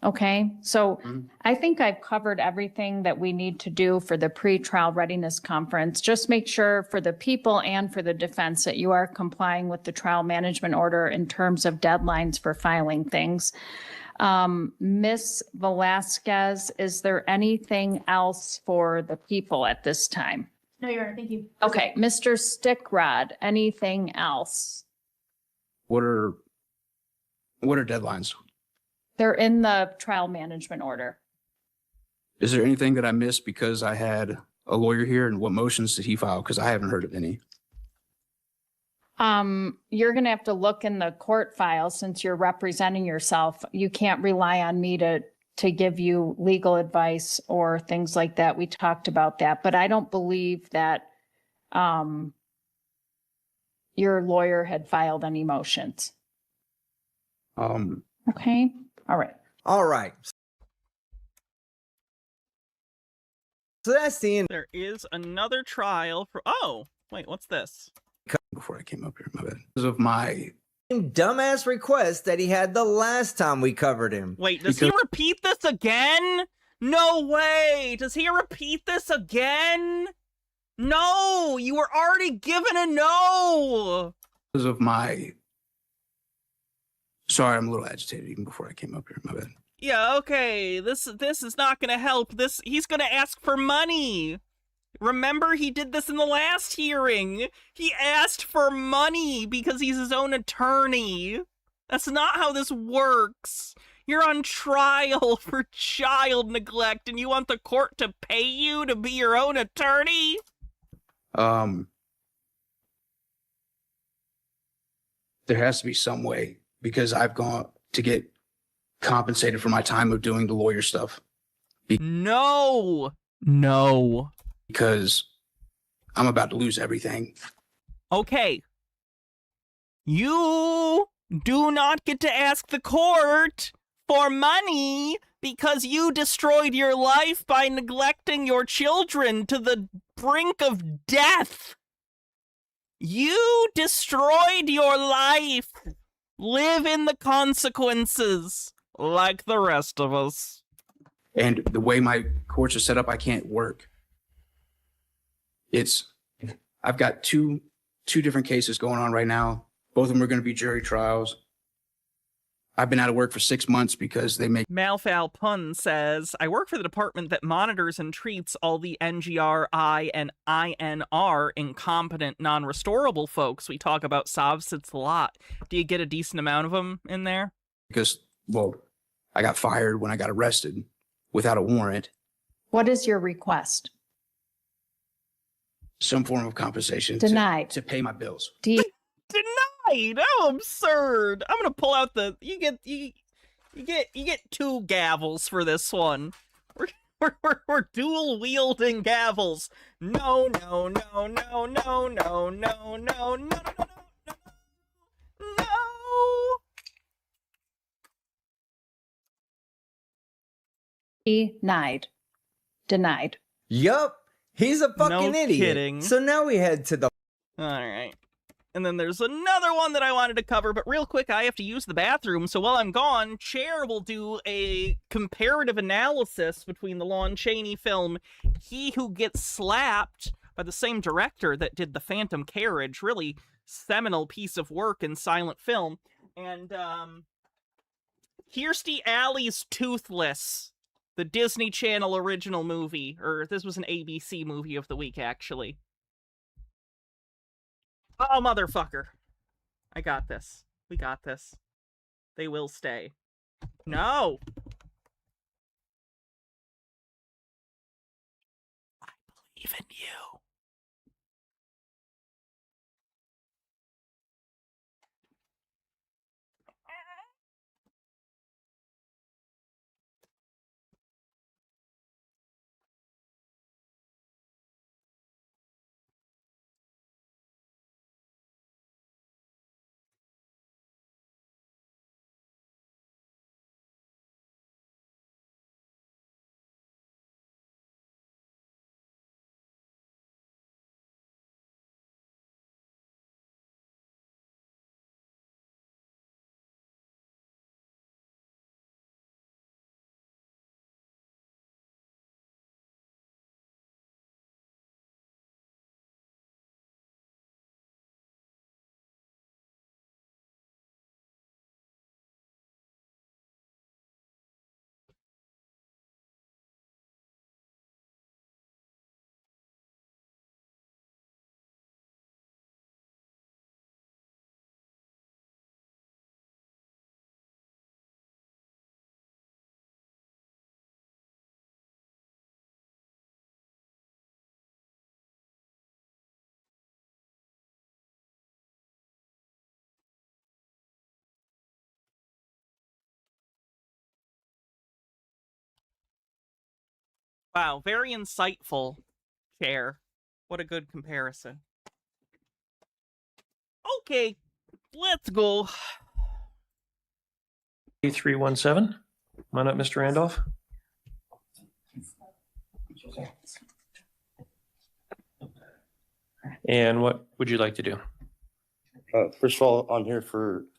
Okay, so I think I've covered everything that we need to do for the pre-trial readiness conference. Just make sure for the people and for the defense that you are complying with the trial management order in terms of deadlines for filing things. Ms. Velasquez, is there anything else for the people at this time? No, Your Honor, thank you. Okay, Mr. Stickrod, anything else? What are deadlines? They're in the trial management order. Is there anything that I missed because I had a lawyer here, and what motions did he file? Because I haven't heard of any. You're gonna have to look in the court file since you're representing yourself. You can't rely on me to give you legal advice or things like that. We talked about that, but I don't believe that your lawyer had filed any motions. Okay, all right. All right. So that's the end. There is another trial for. Oh, wait, what's this? Before I came up here, my bad. Because of my dumbass request that he had the last time we covered him. Wait, does he repeat this again? No way! Does he repeat this again? No! You were already given a no! Because of my... Sorry, I'm a little agitated even before I came up here, my bad. Yeah, okay, this is not gonna help. He's gonna ask for money! Remember, he did this in the last hearing! He asked for money because he's his own attorney! That's not how this works! You're on trial for child neglect and you want the court to pay you to be your own attorney? There has to be some way, because I've gone to get compensated for my time of doing the lawyer stuff. No! Because I'm about to lose everything. Okay. You do not get to ask the court for money because you destroyed your life by neglecting your children to the brink of death. You destroyed your life. Live in the consequences like the rest of us. And the way my courts are set up, I can't work. I've got two different cases going on right now. Both of them are going to be jury trials. I've been out of work for 6 months because they make... Malfal Pun says, I work for the department that monitors and treats all the NGRI and INR incompetent, non-restorable folks. We talk about SOVSITs a lot. Do you get a decent amount of them in there? Because, well, I got fired when I got arrested without a warrant. What is your request? Some form of compensation. Denied. To pay my bills. Denied! How absurd! I'm gonna pull out the... You get 2 gavels for this one. We're We're dual wielding gavels. No, no, no, no, no, no, no, no, no, no, no, no. Denied. Denied. Yup, he's a fucking No idiot. kidding. So now we head to the. All right. And then there's another one that I wanted to cover, but real quick, I have to use the bathroom, so while I'm gone, Chair will do a comparative analysis between the Lon Chaney film He Who Gets Slapped by the same director that did The Phantom Carriage, really seminal piece of work in silent film, and Kirstie Alley's Toothless, the Disney Channel original movie, or this was an ABC movie of the week, actually. Oh, motherfucker. I got this. We got this. They will stay. No! I believe in you. Wow, very insightful, Chair. What a good comparison. Okay, let's go. 317. Come on up, Mr. Randolph. And what would you like to do? First of all, I'm here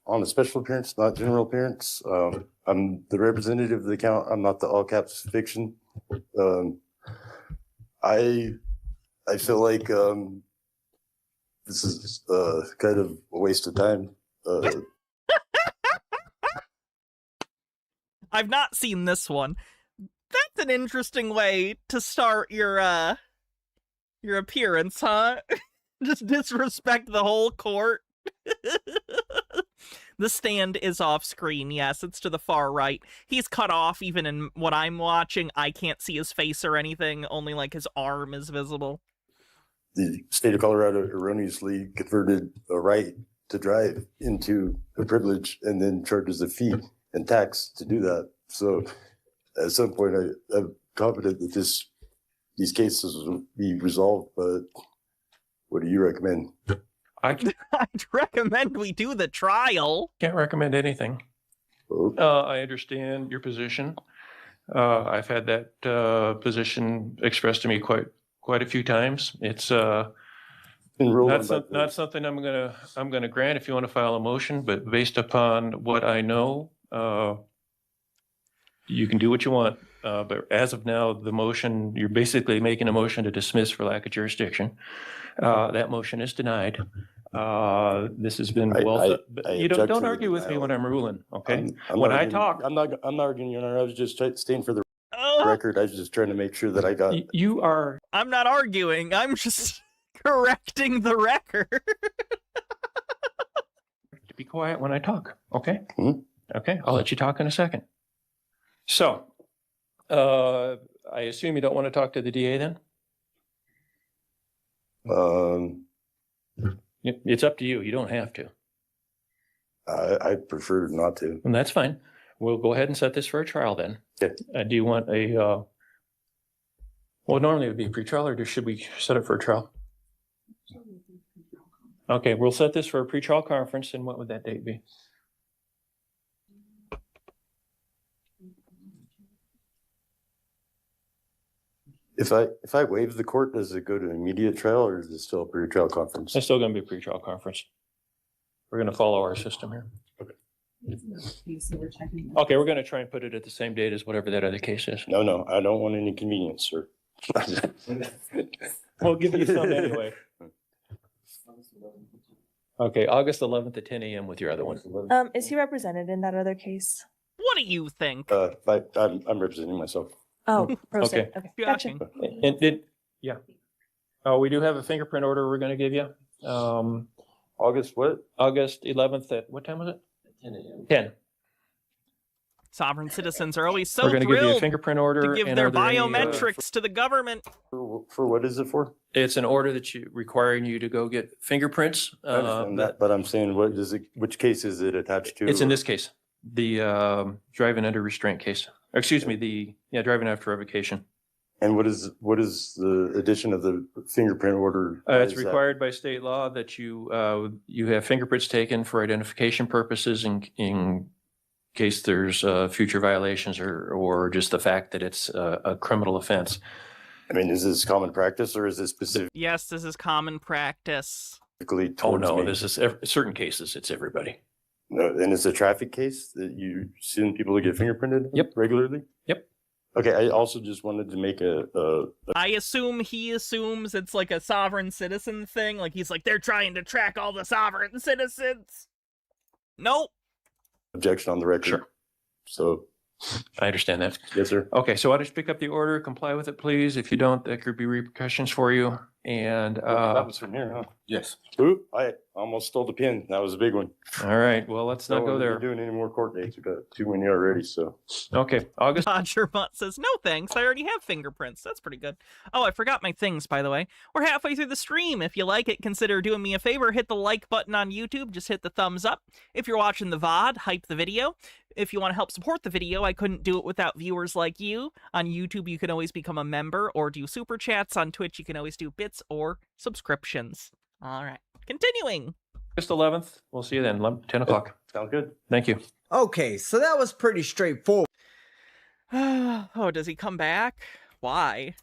on a special appearance, not general appearance. I'm the representative of the account. I'm not the all caps fiction. I feel like this is kind of a waste of time. I've not seen this one. That's an interesting way to start your appearance, huh? Just disrespect the whole court. The stand is off screen. Yes, it's to the far right. He's cut off even in what I'm watching. I can't see his face or anything. Only like his arm is visible. The state of Colorado erroneously converted a right to drive into a privilege and then charges a fee and tax to do that. So at some point, I'm confident that these cases will be resolved, but what do you recommend? I'd recommend we do the trial. Can't recommend anything. Oh. I understand your position. I've had that position expressed to me quite a few times. It's not something I'm gonna grant if you want to file a motion, but based upon what I know, you can do what you want. But as of now, the motion, you're basically making a motion to dismiss for lack of jurisdiction. That motion is denied. This has been you don't argue with me when I'm ruling, okay? When I talk, I'm not arguing, Your Honor. I was just staying for the record. I was just trying to make sure that I got. You are. I'm not arguing. I'm just correcting the record. To be quiet when I talk, okay? Mm-hmm. Okay, I'll let you talk in a second. So, I assume you don't want to talk to the DA then? It's up to you. You don't have to. I prefer not to. And that's fine. We'll go ahead and set this for a trial then. Okay. Do you want a Well, normally it would be pre-trial, or should we set it for a trial? Okay, we'll set this for a pre-trial conference, and what would that date be? If I waive the court, does it go to immediate trial or is it still a pre-trial conference? It's still going to be a pre-trial conference. We're going to follow our system here. Okay, we're going to try and put it at the same date as whatever that other case is. No, I don't want any convenience, sir. We'll give you some anyway. Okay, August 11th at 10 a.m. with your other one. Is he represented in that other case? What do you think? I'm representing myself. Oh, pro se. Okay. Okay, gotcha. And yeah. Oh, we do have a fingerprint order we're going to give you. August what? August 11th at, what time was it? 10 a.m. 10. Sovereign citizens are always so We're going to give you a thrilled fingerprint order. to give and their are there any, biometrics to the government. For what is it for? It's an order that requiring you to go get fingerprints. I understand that, but I'm saying, which case is it attached to? It's in this case, the driving under restraint case. Or excuse me, driving after revocation. And what is the addition of the fingerprint order? It's required by state law that you have fingerprints taken for identification purposes in case there's future violations or just the fact that it's a criminal offense. I mean, is this common practice or is this specific? Yes, this is common practice. Oh no, this is certain cases. It's everybody. No, and it's a traffic case that you send people to get fingerprinted. Yep. Regularly. Yep. Okay. I also just wanted to make I assume he assumes it's like a sovereign citizen thing. Like he's like, they're trying to track all the sovereign citizens. Nope. Objection on the record. Sure. So I understand that. Yes, sir. Okay, so I'll just pick up the order, comply with it, please. If you don't, there could be repercussions for you. And that was from here, huh? Yes. Ooh, I almost stole the pin. That was a big one. All right. Well, let's not go there. Doing any more court dates? We've got too many already. So okay, August. Roger Mutt says, no thanks, I already have fingerprints. That's pretty good. Oh, I forgot my things, by the way. We're halfway through the stream. If you like it, consider doing me a favor. Hit the like button on YouTube. Just hit the thumbs up. If you're watching the VOD, hype the video. If you want to help support the video, I couldn't do it without viewers like you. On YouTube, you can always become a member or do super chats. On Twitch, you can always do bits or subscriptions. All right, continuing. August 11th. We'll see you then, 10 o'clock. Sound good. Thank you. Okay, so that was pretty straightforward. Oh, does he come back? Why?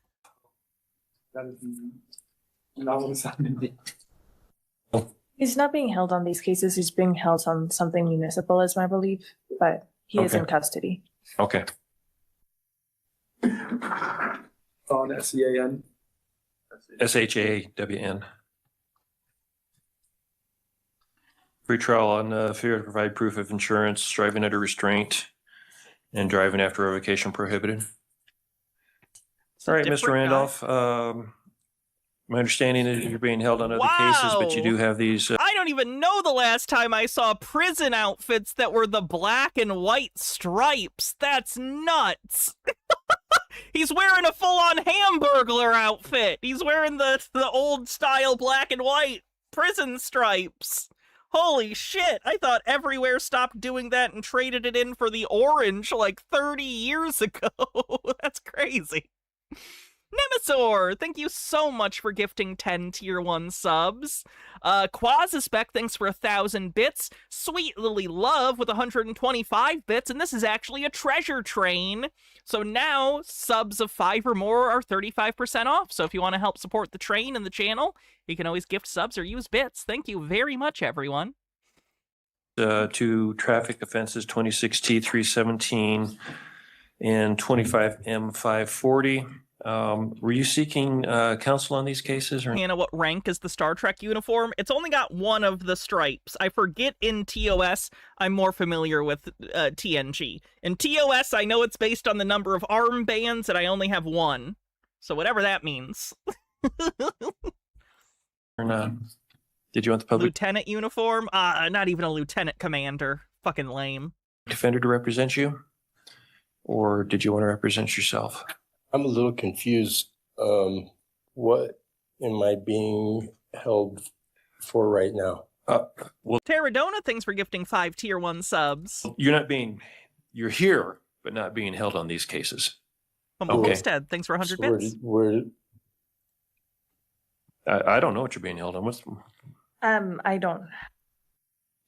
He's not being held on these cases. He's being held on something municipal, is my belief, but he is in custody. Okay. On SCAN. SHAWN. Free trial on failure to provide proof of insurance, driving under restraint, and driving after revocation prohibited. All right, Mr. Randolph. My understanding is you're being held on other cases, but you do have these. I don't even know the last time I saw prison outfits that were the black and white stripes. That's nuts. He's wearing a full-on Hamburglar outfit. He's wearing the old style black and white prison stripes. Holy shit, I thought Everywhere stopped doing that and traded it in for the orange like 30 years ago. That's crazy. Nemesaur, thank you so much for gifting 10 tier 1 subs. Quasispec, thanks for 1,000 bits. Sweet Lily Love with 125 bits, and this is actually a treasure train. So now, subs of 5 or more are 35% off. So if you want to help support the train and the channel, you can always gift subs or use bits. Thank you very much, everyone. 2 traffic offenses, 26T317 and 25M540. Were you seeking counsel on these cases? Or? Hannah, what rank is the Star Trek uniform? It's only got one of the stripes. I forget in TOS, I'm more familiar with TNG. In TOS, I know it's based on the number of armbands, and I only have one. So whatever that means. Or not? Did you want the public lieutenant uniform? Not even a lieutenant commander. Fucking lame. defender to represent you? Or did you want to represent yourself? I'm a little confused. What am I being held for right now? Well, Terradona, thanks for gifting 5 tier 1 subs. you're here, but not being held on these cases. Homestead, thanks for 100 bits. I don't know what you're being held on. What's I don't,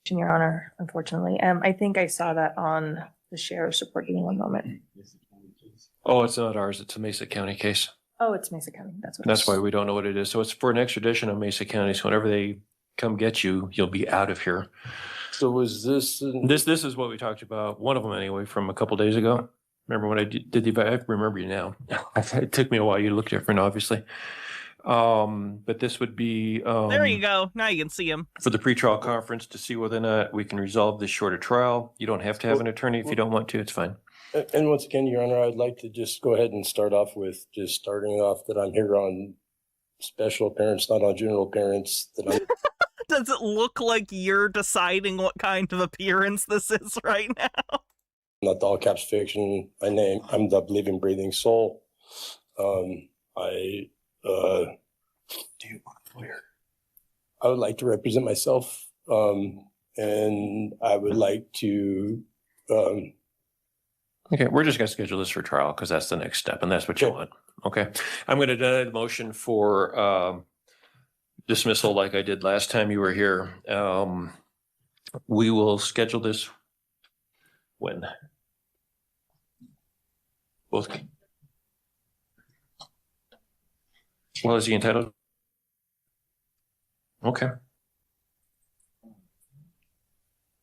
Your Honor, unfortunately. I think I saw that on the sheriff's report. Give me one moment. Oh, it's not ours. It's a Mesa County case. Oh, it's Mesa County. That's what. That's why we don't know what it is. So it's for an extradition of Mesa County. So whenever they come get you, you'll be out of here. So was this? This is what we talked about. One of them anyway, from a couple days ago. Remember when I did the? I remember you now. It took me a while. You look different, obviously. But this would be. There you go. Now you can see him. For the pretrial conference to see whether or not we can resolve this shorter trial. You don't have to have an attorney if you don't want to. It's fine. And once again, Your Honor, I'd like to just go ahead and start off with just starting off that I'm here on special appearance, not on general appearance. Does it look like you're deciding what kind of appearance this is right now? Not the all caps fiction. My name. I'm the living, breathing soul. Do you want a lawyer? I would like to represent myself, and I would like to. Okay, we're just going to schedule this for trial because that's the next step, and that's what you want. Okay, I'm going to deny the motion for dismissal like I did last time you were here. We will schedule this when? Both. Well, is he entitled? Okay.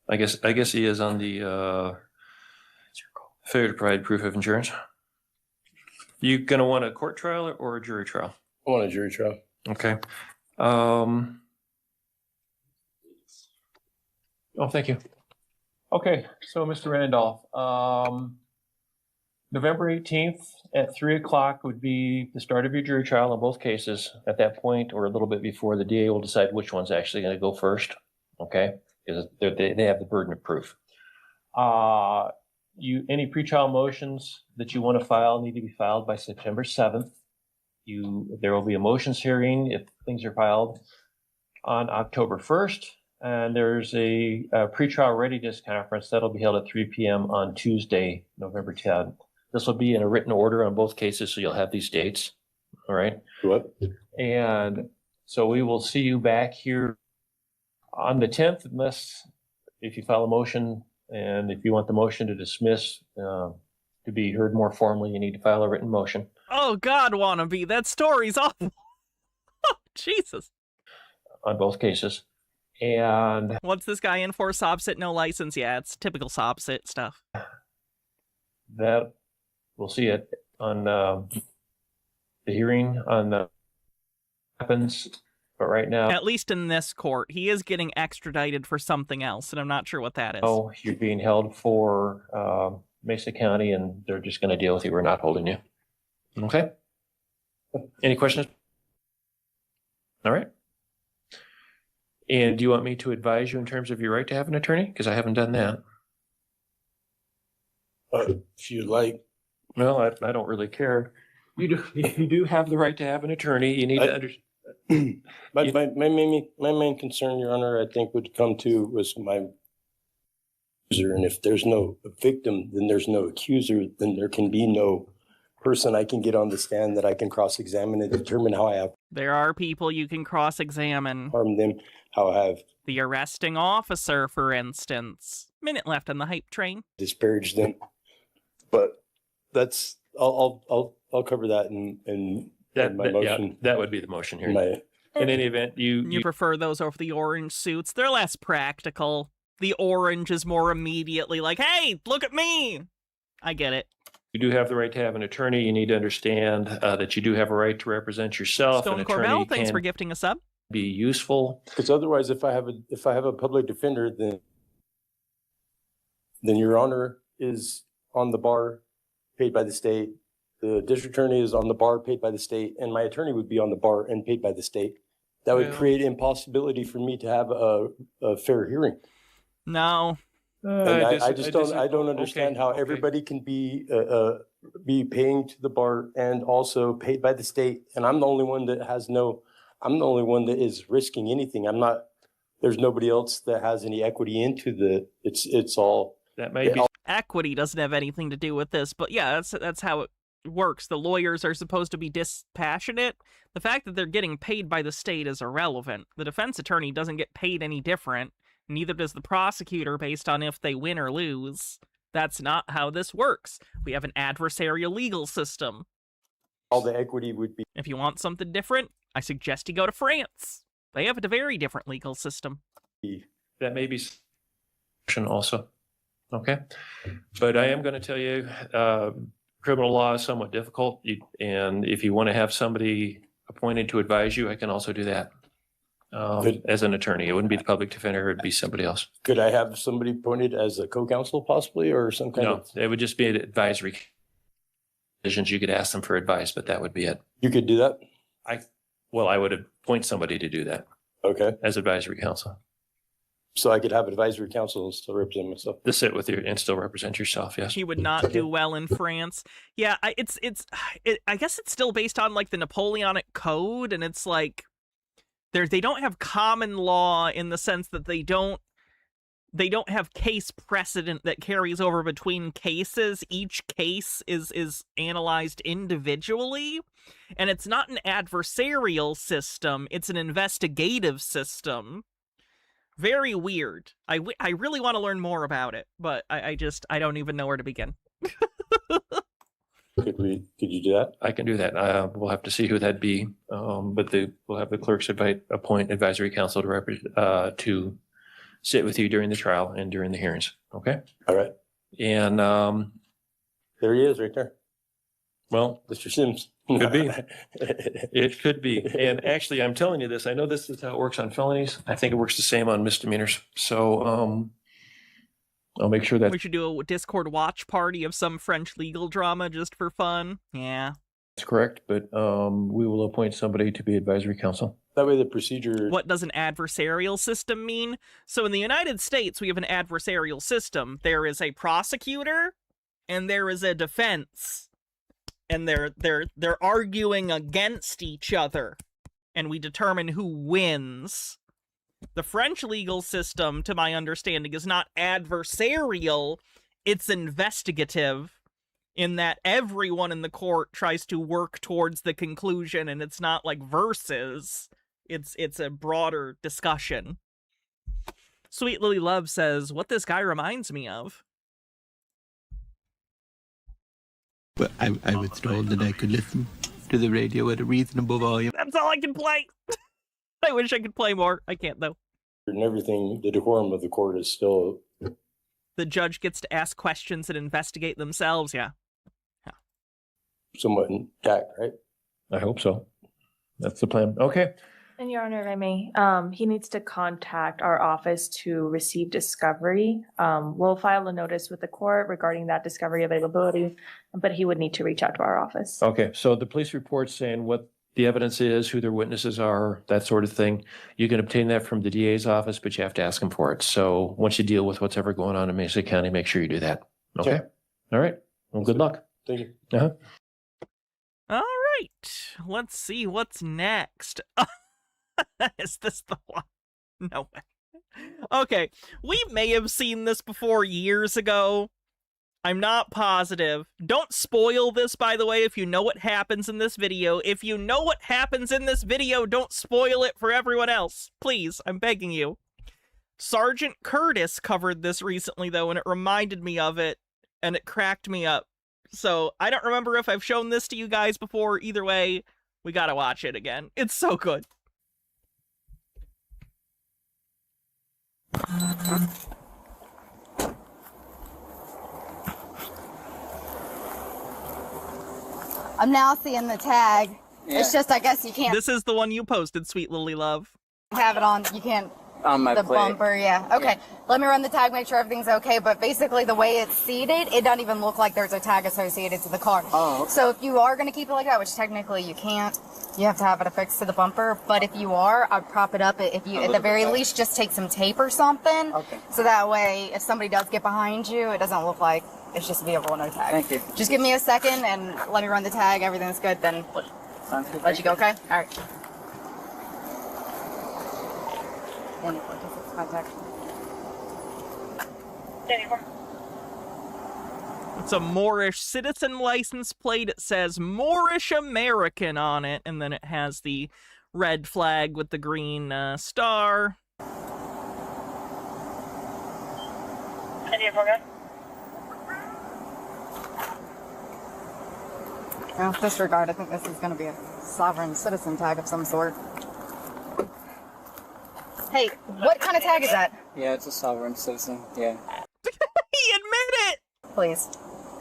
I guess he is on the failure to provide proof of insurance. You gonna want a court trial or a jury trial? I want a jury trial. Okay. Oh, thank you. Okay, so Mr. Randolph, November 18th at 3:00 would be the start of your jury trial in both cases. At that point, or a little bit before, the DA will decide which one's actually going to go first. Okay, because they have the burden of proof. Any pretrial motions that you want to file need to be filed by September 7th. There will be a motions hearing if things are filed on October 1st. And there's a pretrial readiness conference that'll be held at 3 p.m. on Tuesday, November 10th. This will be in a written order on both cases, so you'll have these dates. All right. What? And so we will see you back here on the 10th, unless if you file a motion, and if you want the motion to dismiss to be heard more formally, you need to file a written motion. Oh, God, wannabe. That story's awful. Oh, Jesus. On both cases. And what's this guy in for? Sobsit, no license. Yeah, it's typical Sobsit stuff. That we'll see it on the hearing on the happens. But right now, at least in this court, he is getting extradited for something else, and I'm not sure what that is. Oh, you're being held for Mesa County, and they're just going to deal with you. We're not holding you. Okay. Any questions? All right. And do you want me to advise you in terms of your right to have an attorney? Because I haven't done that. If you'd like. Well, I don't really care. You do have the right to have an attorney. You need to understand. My main concern, Your Honor, I think would come to was my accuser. And if there's no victim, then there's no accuser. Then there can be no person I can get on the stand that I can cross-examine and determine how I have. There are people you can cross-examine. Harm them, how I have. The arresting officer, for instance. Minute left on the hype train. Disparage them. But that's I'll cover that in my motion. Yeah, that would be the motion here. In any event, you prefer those over the orange suits. They're less practical. The orange is more immediately like, hey, look at me. I get it. You do have the right to have an attorney. You need to understand that you do have a right to represent yourself. Stone Corbell, thanks for gifting a sub. Be useful. Because otherwise, if I have a public defender, then Your Honor is on the bar, paid by the state. The district attorney is on the bar, paid by the state, and my attorney would be on the bar and paid by the state. That would create impossibility for me to have a fair hearing. No. I don't understand how everybody can be paying to the bar and also paid by the state, and I'm the only one that I'm the only one that is risking anything. There's nobody else that has any equity into it's all. That may be. Equity doesn't have anything to do with this, but yeah, that's how it works. The lawyers are supposed to be dispassionate. The fact that they're getting paid by the state is irrelevant. The defense attorney doesn't get paid any different. Neither does the prosecutor based on if they win or lose. That's not how this works. We have an adversarial legal system. All the equity would be. If you want something different, I suggest you go to France. They have a very different legal system. That may be also. Okay. But I am going to tell you, criminal law is somewhat difficult. And if you want to have somebody appointed to advise you, I can also do that. As an attorney, it wouldn't be the public defender, it'd be somebody else. Could I have somebody appointed as a co-counsel possibly, or some kind of? No, it would just be an advisory decisions. You could ask them for advice, but that would be it. You could do that? I would appoint somebody to do that. Okay. As advisory counsel. So I could have advisory counsel and still represent myself. To sit with you and still represent yourself, yes. He would not do well in France. Yeah, I guess it's still based on like the Napoleonic Code, and it's like they don't have common law in the sense that they don't have case precedent that carries over between cases. Each case is analyzed individually, and it's not an adversarial system, it's an investigative system. Very weird. I really want to learn more about it, but I don't even know where to begin. Could you do that? I can do that. We'll have to see who that'd be. But we'll have the clerks appoint advisory counsel to sit with you during the trial and during the hearings. Okay. All right. And there he is, right there. Well, Mr. Sims. Could be. It could be. And actually, I'm telling you this. I know this is how it works on felonies. I think it works the same on misdemeanors. So I'll make sure that we should do a Discord watch party of some French legal drama just for fun. Yeah. That's correct. But we will appoint somebody to be advisory counsel. That way the procedure... What does an adversarial system mean? So in the United States, we have an adversarial system. There is a prosecutor and there is a defense. And they're arguing against each other. And we determine who wins. The French legal system, to my understanding, is not adversarial. It's investigative. In that everyone in the court tries to work towards the conclusion, and it's not like verses. It's a broader discussion. Sweet Lily Love says, what this guy reminds me of. But I was told that I could listen to the radio at a reasonable volume. That's all I can play. I wish I could play more. I can't, though. And everything, the decorum of the court is still... The judge gets to ask questions and investigate themselves, yeah. Somewhat intact, right? I hope so. That's the plan. Okay. And Your Honor, if I may, he needs to contact our office to receive discovery. We'll file a notice with the court regarding that discovery availability, but he would need to reach out to our office. Okay. So the police report saying what the evidence is, who their witnesses are, that sort of thing. You can obtain that from the DA's office, but you have to ask them for it. So once you deal with what's ever going on in Mesa County, make sure you do that. Okay. Sure. All right. Well, good luck. Thank you. Uh-huh. All right. Let's see what's next. Is this the one? No way. Okay. We may have seen this before years ago. I'm not positive. Don't spoil this, by the way, if you know what happens in this video. If you know what happens in this video, don't spoil it for everyone else. Please, I'm begging you. Sergeant Curtis covered this recently, though, and it reminded me of it, and it cracked me up. So, I don't remember if I've shown this to you guys before. Either way, we gotta watch it again. It's so good. I'm now seeing the tag. Yeah. It's just, I guess you can't This is the one you posted, Sweet Lily Love. have it on. You can't. On my the plate. bumper, yeah. Okay. Let me run the tag, make sure everything's okay. But basically, the way it's seated, it doesn't even look like there's a tag associated to the car. Oh, okay. So if you are going to keep it like that, which technically you can't, you have to have it affixed to the bumper. But if you are, I'd prop it up. If you, at the very least, just take some tape or something. Okay. So that way, if somebody does get behind you, it doesn't look like it's just a vehicle with no tag. Thank you. Just give me a second and let me run the tag. Everything's good. Then let you go. Okay. All right. Contact. It's a Moorish citizen license plate. It says Moorish American on it, and then it has the red flag with the green star. Well, disregard. I think this is going to be a sovereign citizen tag of some sort. Hey, what kind of tag is that? Yeah, it's a sovereign citizen. Yeah. He admitted it! Please,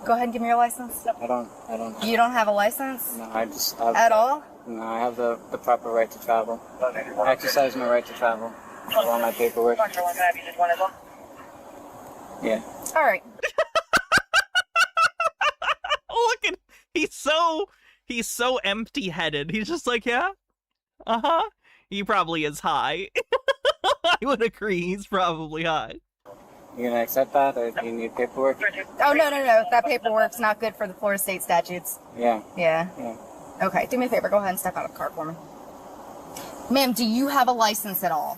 go ahead and give me your license. I don't. You don't have a license? No, I just. At all? No, I have the proper right to travel. I exercise my right to travel. All my paperwork. Yeah. All right. Look at he's so empty-headed. He's just like, yeah, he probably is high. I would agree. He's probably high. You gonna accept that, or do you need paperwork? Oh no. That paperwork's not good for the Florida state statutes. Yeah. Yeah. Okay. Do me a favor. Go ahead and step out of the car for me. Ma'am, do you have a license at all?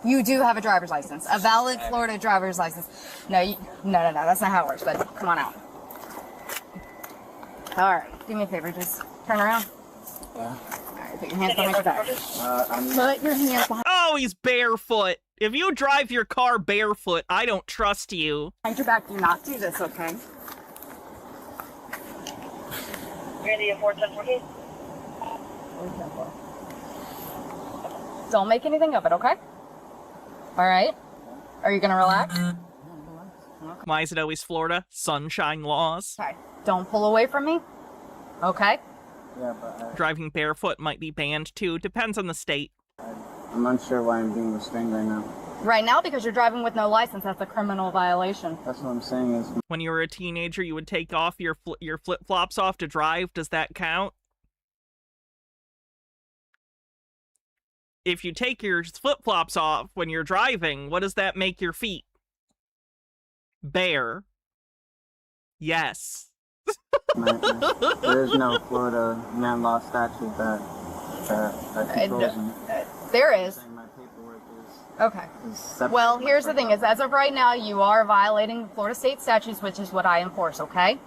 You do have a driver's license, a valid Florida driver's license. No, no. That's not how it works. But come on out. All right. Do me a favor. Just turn around. Yeah. All right. Put your hands behind your back. Put your hands behind. Oh, he's barefoot. If you drive your car barefoot, I don't trust you. Behind your back. Do not do this, okay? Don't make anything of it, okay? All right. Are you gonna relax? Why is it always Florida? Sunshine laws. Okay. Don't pull away from me. Okay. Yeah, but Driving barefoot might be banned too. Depends on the state. I'm unsure why I'm being restrained right now. Right now, because you're driving with no license, that's a criminal violation. That's what I'm saying is. When you were a teenager, you would take off your flip-flops off to drive. Does that count? If you take your flip-flops off when you're driving, what does that make your feet? Bare. Yes. There is no Florida man law statute that controls me. There is. Okay. Well, here's the thing: is as of right now, you are violating Florida state statutes, which is what I enforce. Okay.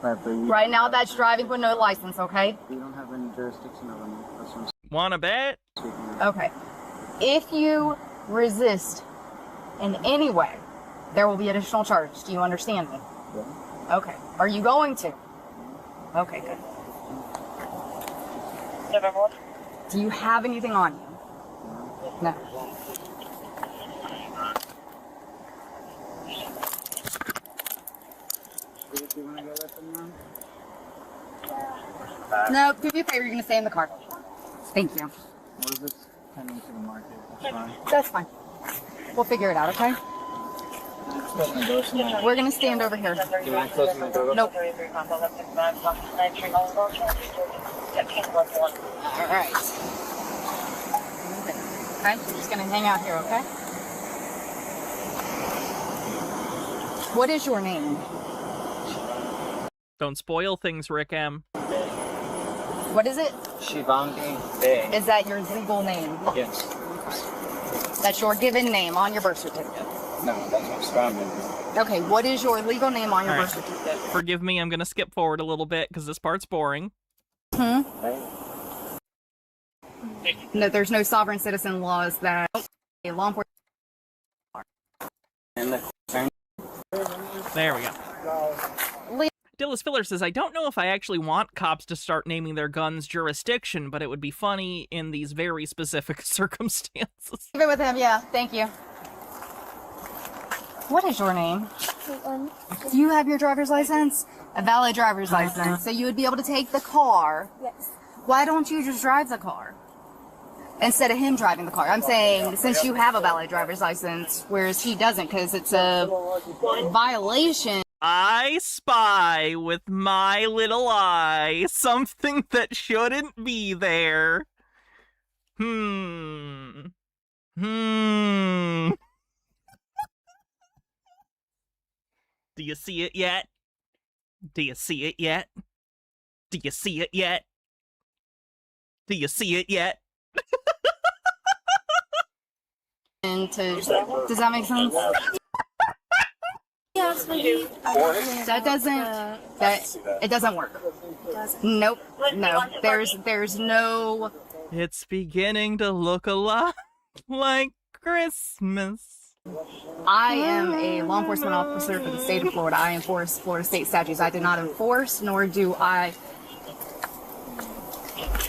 Right now, that's driving with no license. Okay. You don't have any jurisdiction over me. That's what I'm Wanna bet? Okay. If you resist in any way, there will be additional charges. Do you understand me? Yeah. Okay. Are you going to? Okay, good. Do you have anything on you? No. No, do me a favor, you're going to stay in the car. Thank you. What is this pending to the market? That's fine. That's fine. We'll figure it out, okay? We're going to stand over here. Do you mind closing the door? Nope. All right. Okay, I'm just going to hang out here, okay? What is your name? Don't spoil things, Rick M. What is it? Shivangi Day. Is that your legal name? Yes. That's your given name on your birth certificate? No, that's my strong name. Okay, what is your legal name on your All birth right. certificate? Forgive me, I'm gonna skip forward a little bit because this part's boring. No, there's no sovereign citizen laws that a law enforcement. There we go. Dillis Filler says, I don't know if I actually want cops to start naming their guns jurisdiction, but it would be funny in these very specific circumstances. Leave it with him, yeah. Thank you. What is your name? Do you have your driver's license? A valid driver's license. So you would be able to take the car. Yes. Why don't you just drive the car? Instead of him driving the car. I'm saying, since you have a valid driver's license, whereas he doesn't, because it's a violation. I spy with my little eye something that shouldn't be there. Do you see it yet? Do you see it yet? Do you see it yet? Do you see it yet? Does that make sense? That it doesn't work. Nope. No. There's no. It's beginning to look a lot like Christmas. I am a law enforcement officer for the state of Florida. I enforce Florida state statutes. I do not enforce, nor do I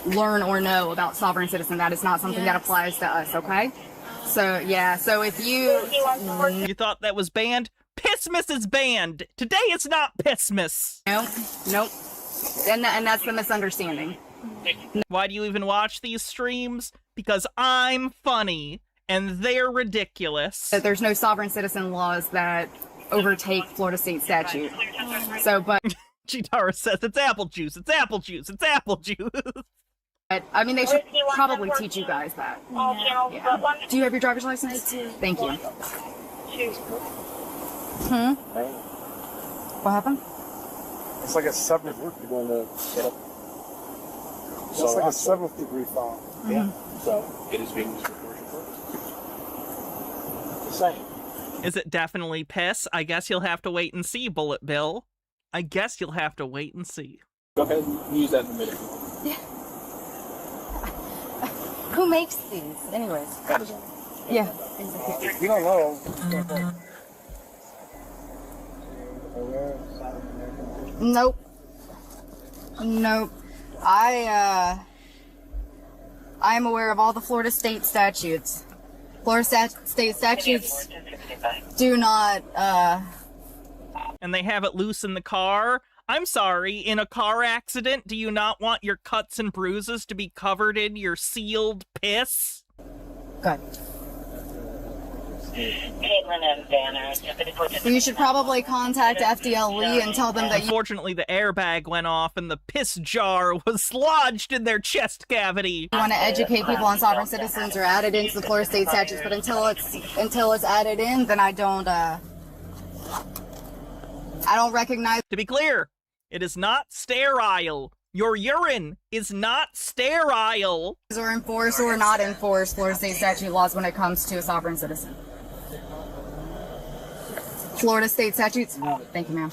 learn or know about sovereign citizen. That is not something that applies to us, okay? So, yeah, so if you... You thought that was banned? Pissmas is banned! Today it's not Pissmas! Nope. And that's the misunderstanding. Why do you even watch these streams? Because I'm funny. And they're ridiculous. There's no sovereign citizen laws that overtake Florida state statute. So, but... Chitara says, it's apple juice, it's apple juice, it's apple juice. But, I mean, they should probably teach you guys that. Yeah. Do you have your driver's license? I do. Thank you. What happened? It's like a 7th degree. It's like a 7th degree foul. Yeah. So it is being used for commercial purposes. Is it definitely piss? I guess you'll have to wait and see, Bullet Bill. I guess you'll have to wait and see. Go ahead and use that in a minute. Yeah. Who makes these? Anyways. Yeah. You don't know. Nope. I am aware of all the Florida state statutes. Florida state statutes do not, And they have it loose in the car? I'm sorry, in a car accident, do you not want your cuts and bruises to be covered in your sealed piss? Good. You should probably contact FDLE and tell them that Unfortunately, the airbag went off and the piss jar was lodged in their chest cavity. you want to educate people on sovereign citizens or add it into the Florida state statutes, but until it's added in, then I don't recognize. To be clear, it is not sterile. Your urine is not sterile. Or enforce or not enforce Florida state statute laws when it comes to a sovereign citizen. Florida state statutes? Thank you, ma'am.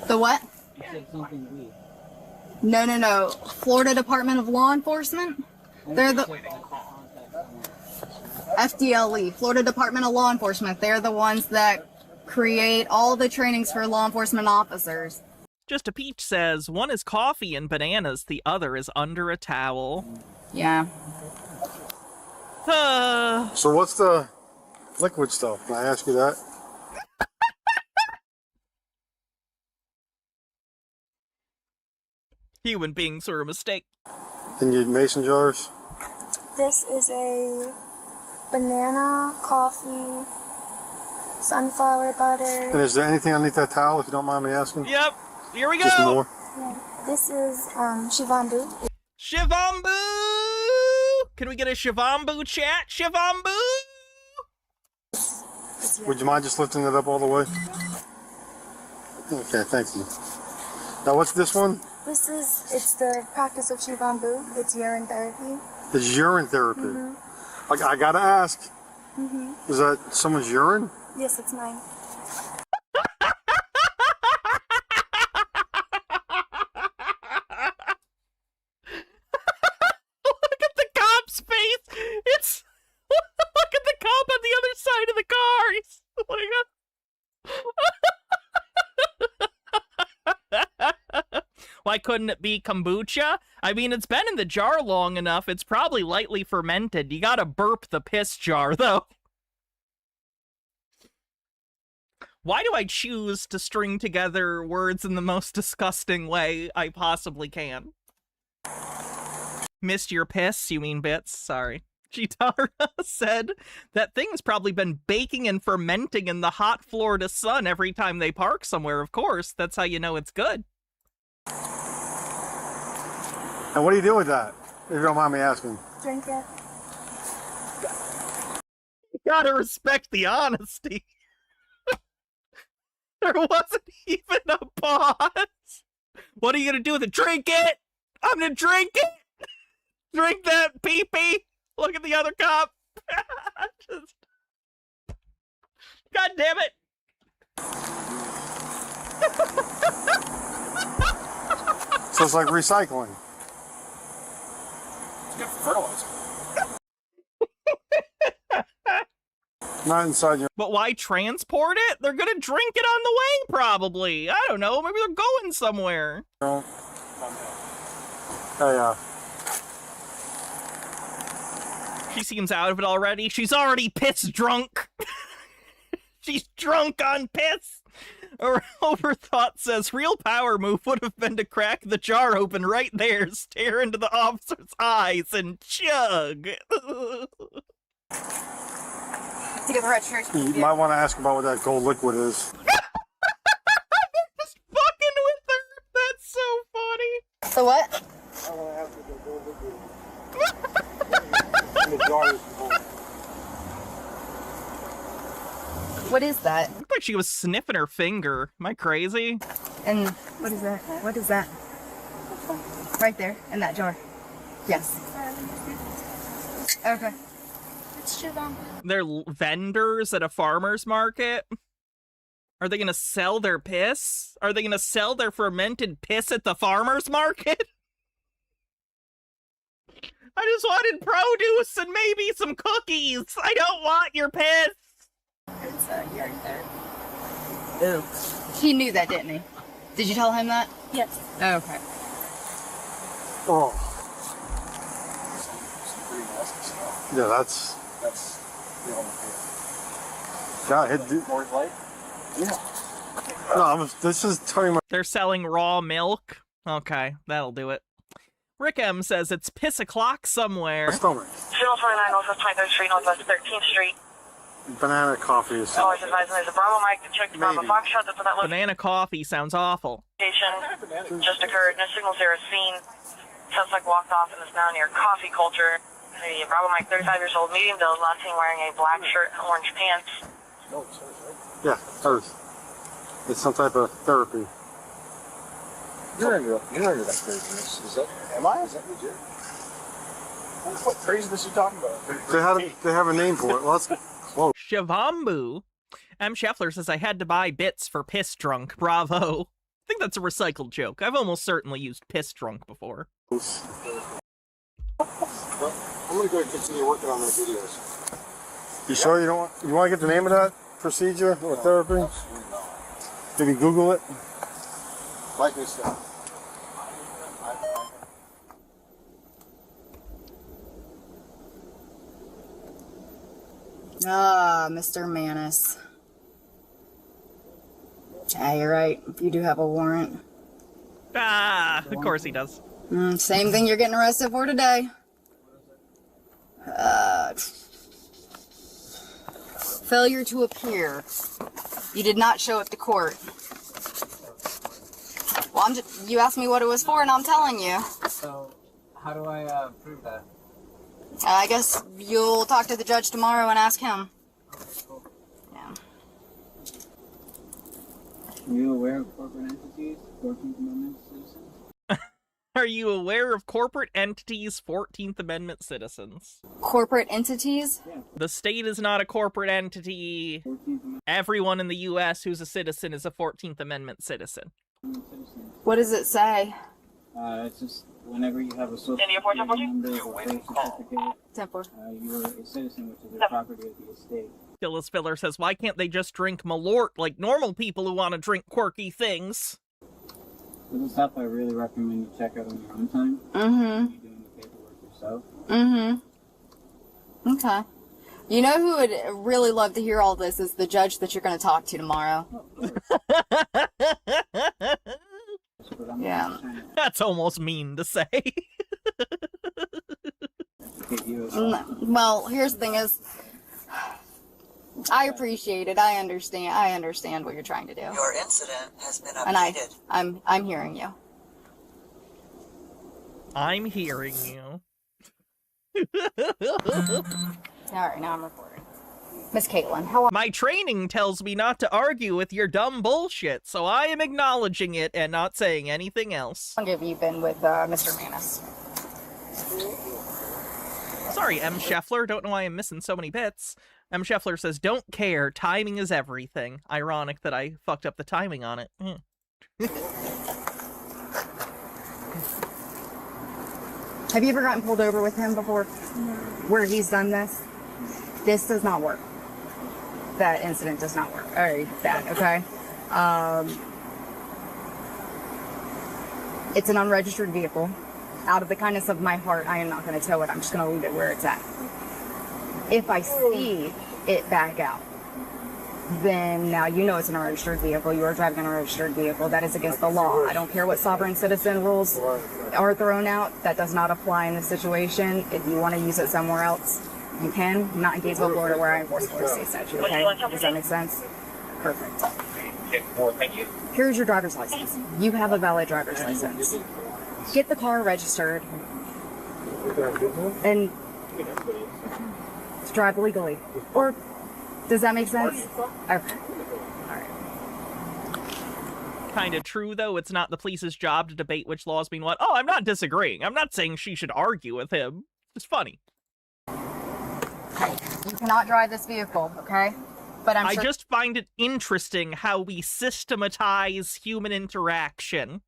The what? No. Florida Department of Law Enforcement? They're the... FDLE, Florida Department of Law Enforcement. They're the ones that create all the trainings for law enforcement officers. Just a Peach says, one is coffee and bananas, the other is under a towel. Yeah. So what's the liquid stuff? Can I ask you that? Human beings are a mistake. In your mason jars? This is a banana, coffee, sunflower butter. And is there anything underneath that towel, if you don't mind me asking? Yep. Here we go. Just more? Yeah. This is Shivambu. Shivambu! Can we get a Shivambu chat? Shivambu! Would you mind just lifting it up all the way? Okay, thank you. Now what's this one? It's the practice of Shivambu. It's urine therapy. It's urine therapy. Mm-hmm. I gotta ask. Mm-hmm. Is that someone's urine? Yes, it's mine. Look at the cop's face! It's... Look at the cop on the other side of the car! He's like... Why couldn't it be kombucha? I mean, it's been in the jar long enough. It's probably lightly fermented. You gotta burp the piss jar, though. Why do I choose to string together words in the most disgusting way I possibly can? Missed your piss, you mean bits? Sorry. Chitara said that thing's probably been baking and fermenting in the hot Florida sun every time they park somewhere, of course. That's how you know it's good. And what do you do with that, if you don't mind me asking? Drink it. You gotta respect the honesty. There wasn't even a pause. What are you gonna do with it? Drink it! I'm gonna drink it! Drink that pee-pee! Look at the other cop! God damn it! So it's like recycling. It's good for fertilizer. Not inside your. But why transport it? They're gonna drink it on the way, probably. I don't know. Maybe they're going somewhere. Hey, She seems out of it already. She's already piss drunk. She's drunk on piss. Overthought says, real power move would have been to crack the jar open right there, stare into the officer's eyes, and chug. To get the registration. you might want to ask about what that gold liquid is. Just fucking with her. That's so funny. So what? I want to ask what that gold liquid is. The jar is gold. What is that? Looked like she was sniffing her finger. Am I crazy? And what is that? What is that? Right there, in that jar. Yes. Okay. It's They're vendors at a farmer's market? Are they gonna sell their piss? Are they gonna sell their fermented piss at the farmer's market? I just wanted produce and maybe some cookies. I don't want your piss. It's here there. Ew. He knew that, didn't he? Did you tell him that? Yes. Okay. Oh. Yeah, that's. God, yeah. No, this is talking about. They're selling raw milk? Okay, that'll do it. Rick M says it's piss o'clock somewhere. Stomach. 029 Northwest 23rd Street, Northwest 13th Street. Banana coffee is. Always advising there's a Bravo Mike to check the Bravo Foxtrot that's on that Banana coffee sounds awful. location. Just occurred. No signals there are seen. Suspect walked off and is now near Coffee Culture. The Bravo Mike, 35 years old, medium build, last seen wearing a black shirt and orange pants. Yeah, Earth. It's some type of therapy. You're into that craziness. Is that? Am I? Is that legit? What craziness are you talking about? They have a name for it. Well, that's close. Shavambu. M. Scheffler says I had to buy bits for piss drunk. Bravo. I think that's a recycled joke. I've almost certainly used piss drunk before. Well, I'm gonna go and continue working on my videos. You sure you don't want? You want to get the name of that procedure or therapy? Maybe Google it. Like this stuff. Ah, Mr. Manis. Yeah, you're right. You do have a warrant. Ah, of course he does. Same thing you're getting arrested for today. Failure to appear. You did not show up to court. Well, you asked me what it was for, and I'm telling you. So, how do I prove that? I guess you'll talk to the judge tomorrow and ask him. Yeah. Are you aware of corporate entities, 14th Amendment citizens? Are you aware of corporate entities, 14th Amendment citizens? Corporate entities? Yeah. The state is not a corporate entity. Everyone in the U.S. who's a citizen is a 14th Amendment citizen. What does it say? It's just whenever you have a social India 410 number or birth certificate, you are a citizen, which is the property of the estate. Phyllis Filler says, why can't they just drink Malort like normal people who want to drink quirky things? For this stuff, I really recommend you check out on your own time. Mm-hmm. You're doing the paperwork yourself. Mm-hmm. Okay. You know who would really love to hear all this is the judge that you're going to talk to tomorrow. Yeah. That's almost mean to say. Well, here's the thing is, I appreciate it. I understand what you're trying to do. Your incident has been updated. And I'm hearing you. I'm hearing you. All right, now I'm recording. Miss Caitlin, how are my training tells me not to argue with your dumb bullshit, so I am acknowledging it and not saying anything else. long have you been with Mr. Manis? Sorry, M. Scheffler. Don't know why I'm missing so many bits. M. Scheffler says, don't care. Timing is everything. Ironic that I fucked up the timing on it. Have you ever gotten pulled over with him before? No. Where he's done this? This does not work. That incident does not work. All right, that, okay? It's an unregistered vehicle. Out of the kindness of my heart, I am not going to tow it. I'm just going to leave it where it's at. If I see it back out, then now you know it's an unregistered vehicle. You are driving an unregistered vehicle. That is against the law. I don't care what sovereign citizen rules are thrown out. That does not apply in this situation. If you want to use it somewhere else, you can. I'm not in Gainesville, Florida, where I enforce Florida state statute, okay? Does that make sense? Perfect. Thank you. Here's your driver's license. You have a valid driver's license. Get the car registered and drive legally. Or, does that make sense? Okay. Kind of true, though. It's not the police's job to debate which law's being what. Oh, I'm not disagreeing. I'm not saying she should argue with him. It's funny. Okay. You cannot drive this vehicle, okay? But I just find it interesting how we systematize human interaction.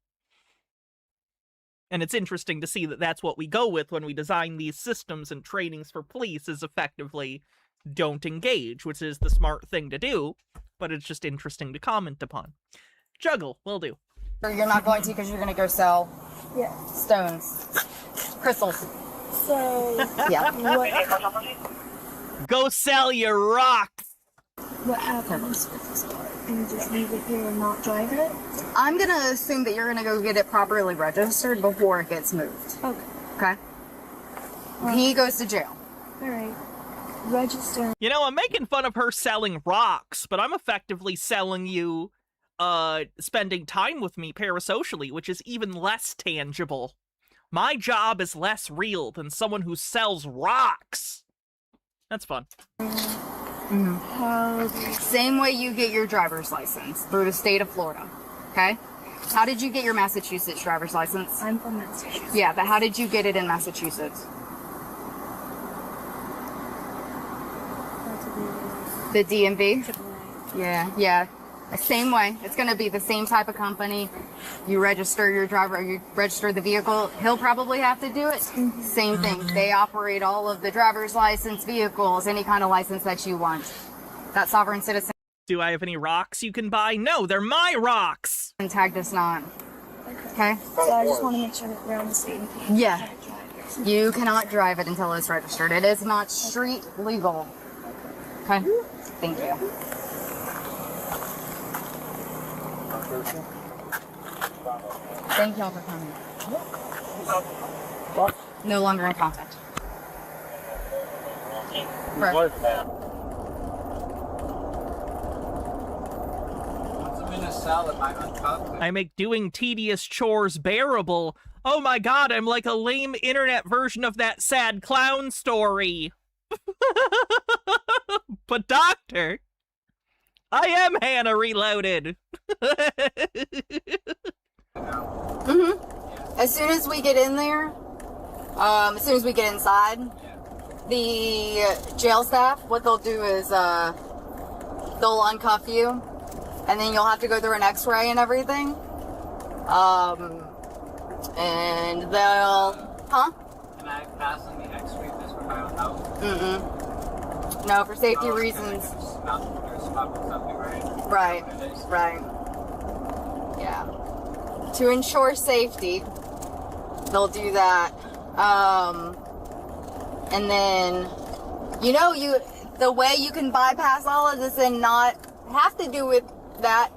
And it's interesting to see that that's what we go with when we design these systems and trainings for police, is effectively don't engage, which is the smart thing to do, but it's just interesting to comment upon. Juggle, will do. You're not going to because you're going to go sell stones, crystals. So, Yeah. what, Go sell your rocks! what happens with this car? And you just leave it here and not drive it? I'm going to assume that you're going to go get it properly registered before it gets moved. Okay. Okay? He goes to jail. Alright. Register. You know, I'm making fun of her selling rocks, but I'm effectively selling you, spending time with me parasocially, which is even less tangible. My job is less real than someone who sells rocks. That's fun. Same way you get your driver's license, through the state of Florida. Okay? How did you get your Massachusetts driver's license? I'm from Massachusetts. Yeah, but how did you get it in Massachusetts? The DMV? Yeah. Same way. It's going to be the same type of company. You register your driver, you register the vehicle. He'll probably have to do it. Same thing. They operate all of the driver's license vehicles, any kind of license that you want. That sovereign citizen. Do I have any rocks you can buy? No, they're my rocks! And tag does not. Okay? So I just want to make sure that we're on the same page. Yeah. You cannot drive it until it's registered. It is not street legal. Okay? Thank you. Thank y'all for coming. No longer in contact. Right. I make doing tedious chores bearable. Oh my god, I'm like a lame internet version of that sad clown story. But doctor, I am Hannah Reloaded. As soon as we get in there, as soon as we get inside, the jail staff, what they'll do is they'll uncuff you, and then you'll have to go through an x-ray and everything. And they'll... Huh? Can I pass on the x-ray this for my own house? No, for safety reasons. Right. Yeah. To ensure safety, they'll do that. And then, you know, the way you can bypass all of this and not have to do with that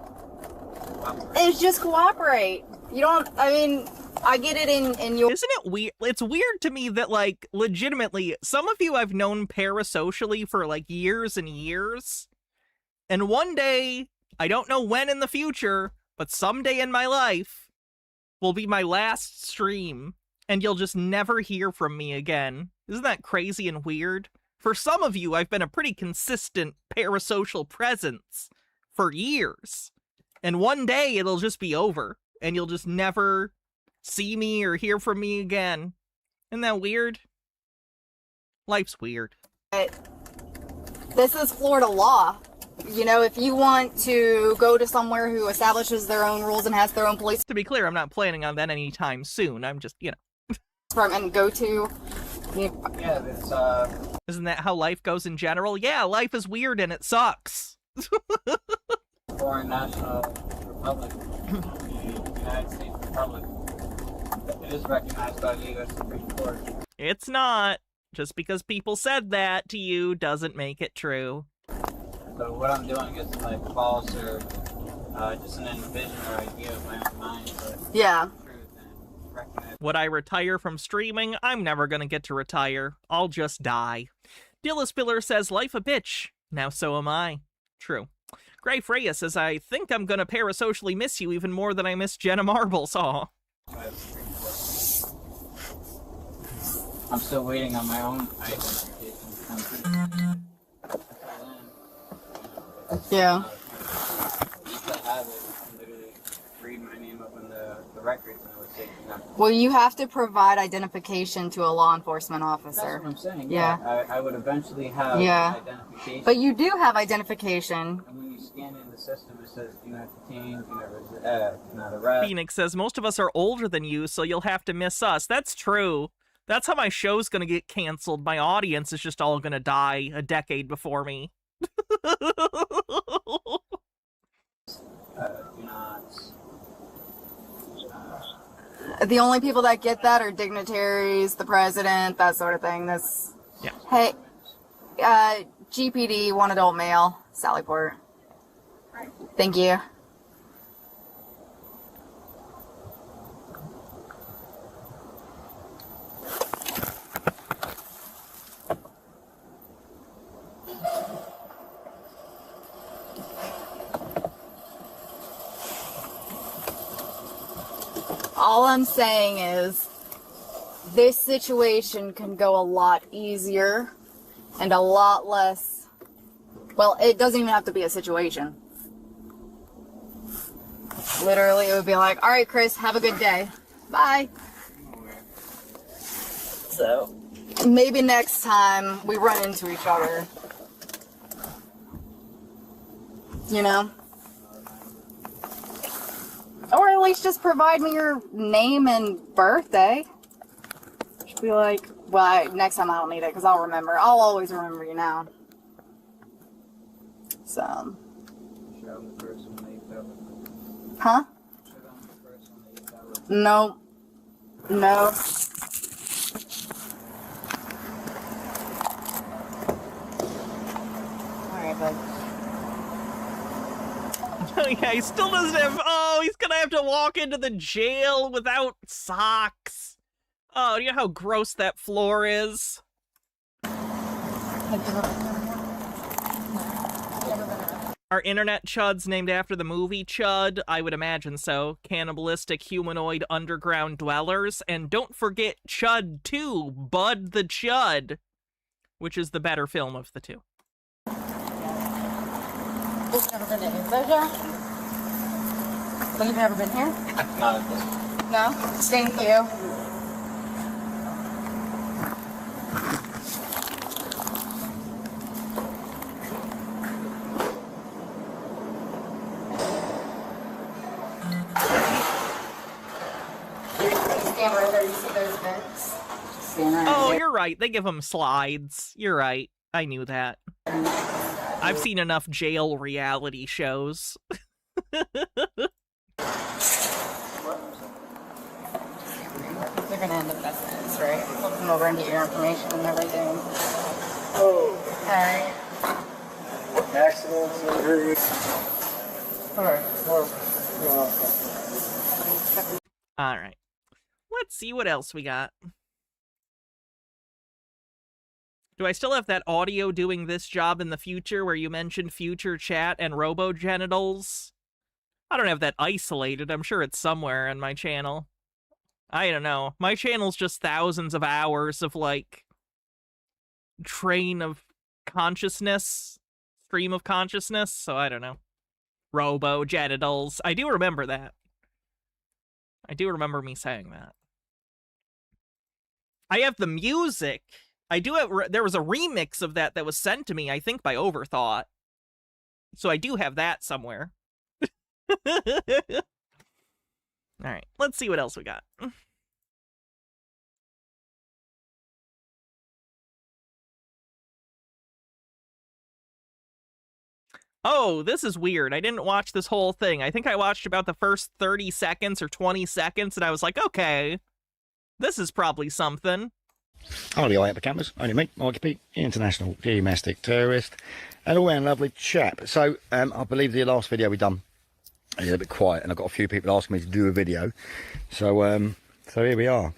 is just cooperate. You don't, I mean, I get it in your... Isn't it weird? It's weird to me that, like, legitimately, some of you I've known parasocially for, like, years and years. And one day, I don't know when in the future, but someday in my life will be my last stream, and you'll just never hear from me again. Isn't that crazy and weird? For some of you, I've been a pretty consistent parasocial presence for years. And one day, it'll just be over, and you'll just never see me or hear from me again. Isn't that weird? Life's weird. This is Florida law. You know, if you want to go to somewhere who establishes their own rules and has their own police To be clear, I'm not planning on that anytime soon. I'm just, department, go to. Yeah, it's Isn't that how life goes in general? Yeah, life is weird and it sucks. foreign national republic, the United States Republic. It is recognized by the U.S. Supreme Court. It's not. Just because people said that to you doesn't make it true. So what I'm doing is like false or just an envision or idea of my own mind, but Yeah. Would I retire from streaming? I'm never gonna get to retire. I'll just die. Dillaspiller says, life a bitch. Now so am I. True. Gray Freya says, I think I'm gonna parasocially miss you even more than I miss Jenna Marbles. Aw. I'm still waiting on my own identification to come through. Yeah. Once I have it, I can literally read my name up in the records and it would say nothing. Well, you have to provide identification to a law enforcement officer. That's what I'm saying. Yeah. I would eventually have identification. But you do have identification. And when you scan in the system, it says do not detain, do not arrest. Phoenix says, most of us are older than you, so you'll have to miss us. That's true. That's how my show's gonna get canceled. My audience is just all gonna die a decade before me. Do not. The only people that get that are dignitaries, the president, that sort of thing. This. Yeah. Hey, GPD, one adult male, Sallyport. Thank you. All I'm saying is, this situation can go a lot easier and a lot less. Well, it doesn't even have to be a situation. Literally, it would be like, all right, Chris, have a good day. Bye. So, maybe next time we run into each other. You know? Or at least just provide me your name and birthday. Just be like, well, next time I don't need it because I'll remember. I'll always remember you now. So. Huh? No. No. Alright, bud. Yeah, he still doesn't have. Oh, he's gonna have to walk into the jail without socks. Oh, do you know how gross that floor is? Are internet chuds named after the movie Chud? I would imagine so. Cannibalistic humanoid underground dwellers. And don't forget Chud 2, Bud the Chud, which is the better film of the two. You've never been to Asia? So you've never been here? Not at this. No? Thank you. Stand right there, you see those vents? Stand right Oh, there. you're right. They give them slides. You're right. I knew that. I've seen enough jail reality shows. They're gonna end up best friends, right? Flip them over and get your information and everything. Oh. Alright. Accidents, injuries. Alright. Let's see what else we got. Do I still have that audio doing this job in the future where you mentioned future chat and robo-genitals? I don't have that isolated. I'm sure it's somewhere on my channel. I don't know. My channel's just thousands of hours of, like, train of consciousness, stream of consciousness, so I don't know. Robo-genitals. I do remember that. I do remember me saying that. I have the music I do have, there was a remix of that was sent to me, I think by Overthought. So I do have that somewhere. All right, let's see what else we got. Oh, this is weird. I didn't watch this whole thing. I think I watched about the first 30 seconds or 20 seconds, and I was like, okay, this is probably something. Only I have the cameras, only me, Mikey Pete, international domestic terrorist, and all-round lovely chap. So, I believe the last video we done, a little bit quiet, and I've got a few people asking me to do a video. So, so here we are.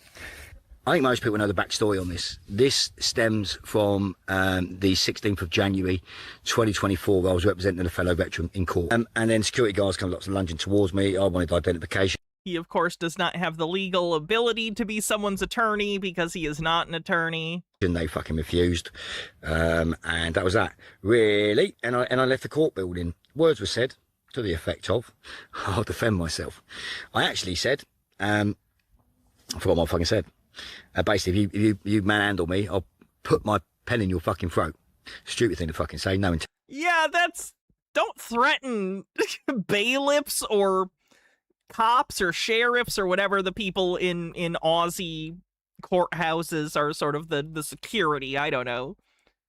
I think most people know the backstory on this. This stems from the 16th of January 2024, where I was representing a fellow veteran in court. And then security guards come lots of lunging towards me. I wanted identification. He, of course, does not have the legal ability to be someone's attorney because he is not an attorney. And they fucking refused. And that was that. Really? And I left the court building. Words were said to the effect of, I'll defend myself. I actually said, I forgot what I fucking said. Basically, if you manhandle me, I'll put my pen in your fucking throat. Stupid thing to fucking say. No intent. Yeah, don't threaten bailiffs or cops or sheriffs or whatever the people in Aussie courthouses are sort of the security. I don't know.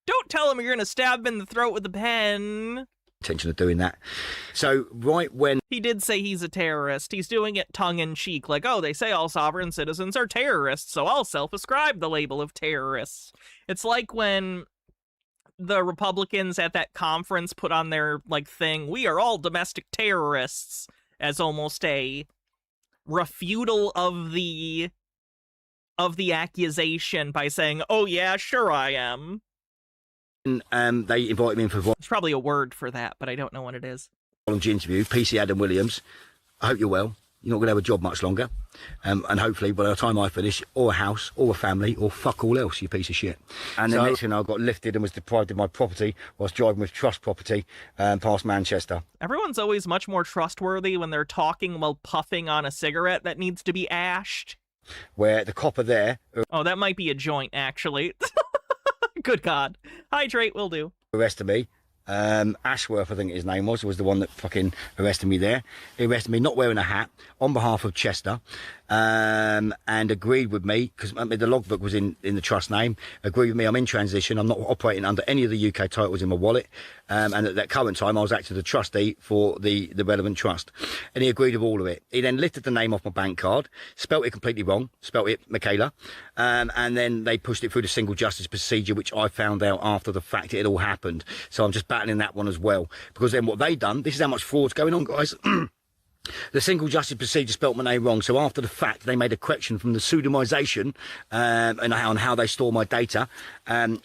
Don't tell them you're going to stab him in the throat with a pen. Intention of doing that. So right when he did say he's a terrorist, he's doing it tongue-in-cheek, like, oh, they say all sovereign citizens are terrorists, so I'll self-ascribe the label of terrorists. It's like when the Republicans at that conference put on their like thing, we are all domestic terrorists, as almost a refutal of the accusation by saying, oh yeah, sure I am. They invited me in for There's probably a word for that, but I don't know what it is. voluntary interview. PC Adam Williams, I hope you're well. You're not going to have a job much longer. And hopefully by the time I finish, or a house, or a family, or fuck all else, you piece of shit. And then next thing I got lifted and was deprived of my property whilst driving with trust property past Manchester. Everyone's always much more trustworthy when they're talking while puffing on a cigarette that needs to be ashed. Where the copper there... Oh, that might be a joint, actually. Good God. Hydrate will do. Arrested me. Ashworth, I think his name was the one that fucking arrested me there. He arrested me not wearing a hat on behalf of Chester, and agreed with me, because the logbook was in the trust name, agreed with me, I'm in transition, I'm not operating under any of the UK titles in my wallet, and at that current time I was acting as a trustee for the relevant trust, and he agreed with all of it. He then lifted the name off my bank card, spelt it completely wrong, spelt it Michaela, and then they pushed it through the single justice procedure, which I found out after the fact it had all happened. So I'm just battling that one as well, because then what they done, this is how much fraud's going on, guys. The single justice procedure spelt my name wrong, so after the fact they made a correction from the pseudonymization and on how they store my data,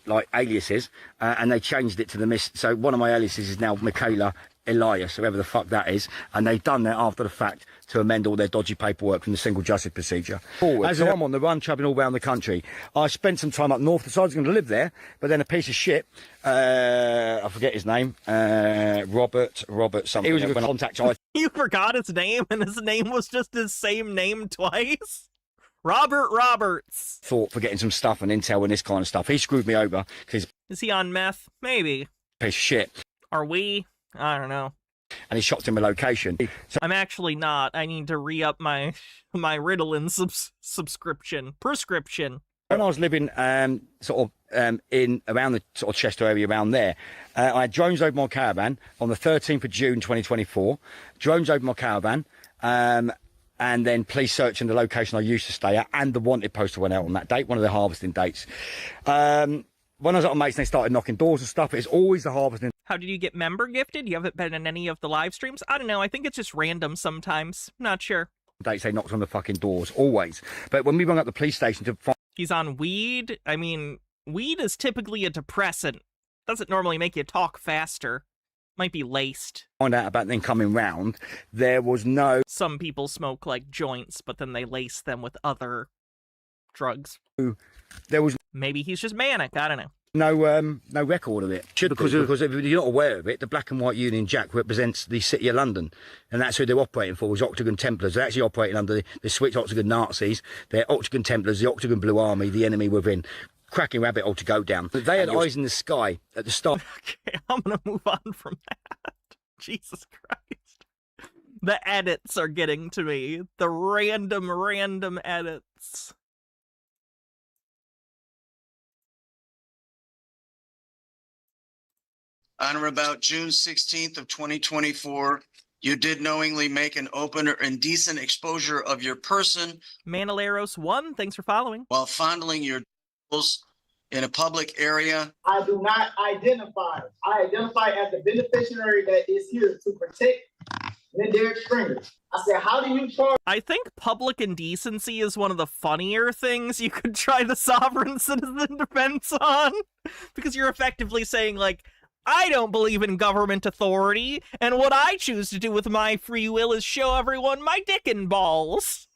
like aliases, and they changed it to the so one of my aliases is now Michaela Elias, whoever the fuck that is, and they've done that after the fact to amend all their dodgy paperwork from the single justice procedure. As I'm on the run, travelling all around the country, I spent some time up north, decided I was going to live there, but then a piece of shit, I forget his name, Robert something. He was a contact. You forgot his name, and his name was just his same name twice? Robert Roberts. Thought for getting some stuff and intel and this kind of stuff. He screwed me over. Cause is he on meth? Maybe. Piece of shit. Are we? I don't know. And he shot him a location. So I'm actually not. I need to re-up my Ritalin prescription. When I was living in around the sort of Chester area around there, I had drones over my caravan on the 13th of June 2024. Drones over my caravan, and then police searching the location I used to stay at, and the wanted poster went out on that date, one of the harvesting dates. When I was at my mates, they started knocking doors and stuff. It's always the harvesting. How did you get member gifted? You haven't been in any of the live streams? I don't know. I think it's just random sometimes. Not sure. Dates they knocked on the fucking doors, always. But when we rung up the police station to find... He's on weed. I mean, weed is typically a depressant. Doesn't normally make you talk faster. Might be laced. Find out about them coming round. There was no... Some people smoke like joints, but then they lace them with other drugs. There was... Maybe he's just manic. I don't know. No record of it. Because if you're not aware of it, the black and white Union Jack represents the City of London, and that's who they're operating for, is Octagon Templars. They're actually operating under the switch Octagon Nazis. They're Octagon Templars, the Octagon Blue Army, the enemy within. cracking rabbit hole to go down. But they had eyes in the sky at the start. Okay, I'm gonna move on from that. Jesus Christ. The edits are getting to me. The random edits. On or about June 16th of 2024, you did knowingly make an open or indecent exposure of your person. Manileros1, thanks for following. While fondling your genitals in a public area. I do not identify. I identify as the beneficiary that is here to protect Derek Stringer. I said, how do you charge? I think public indecency is one of the funnier things you could try the sovereign citizen defense on. Because you're effectively saying, like, I don't believe in government authority, and what I choose to do with my free will is show everyone my dick and balls.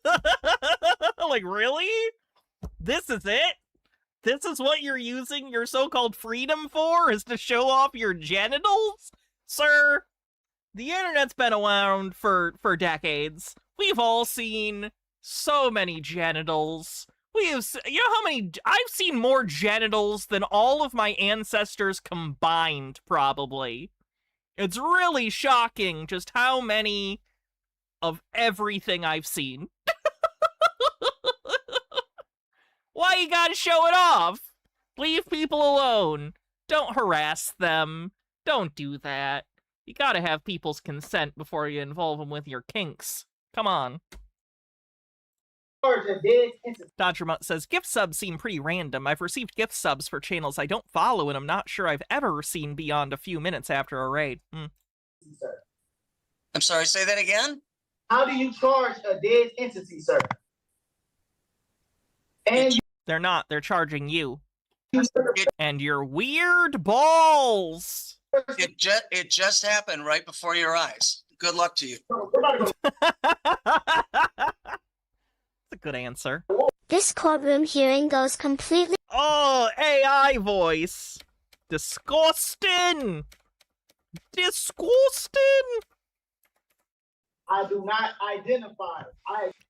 Like, really? This is it? This is what you're using your so-called freedom for, is to show off your genitals? Sir, the internet's been around for decades. We've all seen so many genitals. You know how many, I've seen more genitals than all of my ancestors combined, probably. It's really shocking just how many of everything I've seen. Why you gotta show it off? Leave people alone. Don't harass them. Don't do that. You gotta have people's consent before you involve them with your kinks. Come on. Dodger Mutt says, gift subs seem pretty random. I've received gift subs for channels I don't follow, and I'm not sure I've ever seen beyond a few minutes after a raid. I'm sorry, say that again? How do you charge a dead entity, sir? And they're not. They're charging you. And your weird balls. It just happened right before your eyes. Good luck to you. That's a good answer. This courtroom hearing goes completely. Oh, AI voice. Disgusting. Disgusting. I do not identify.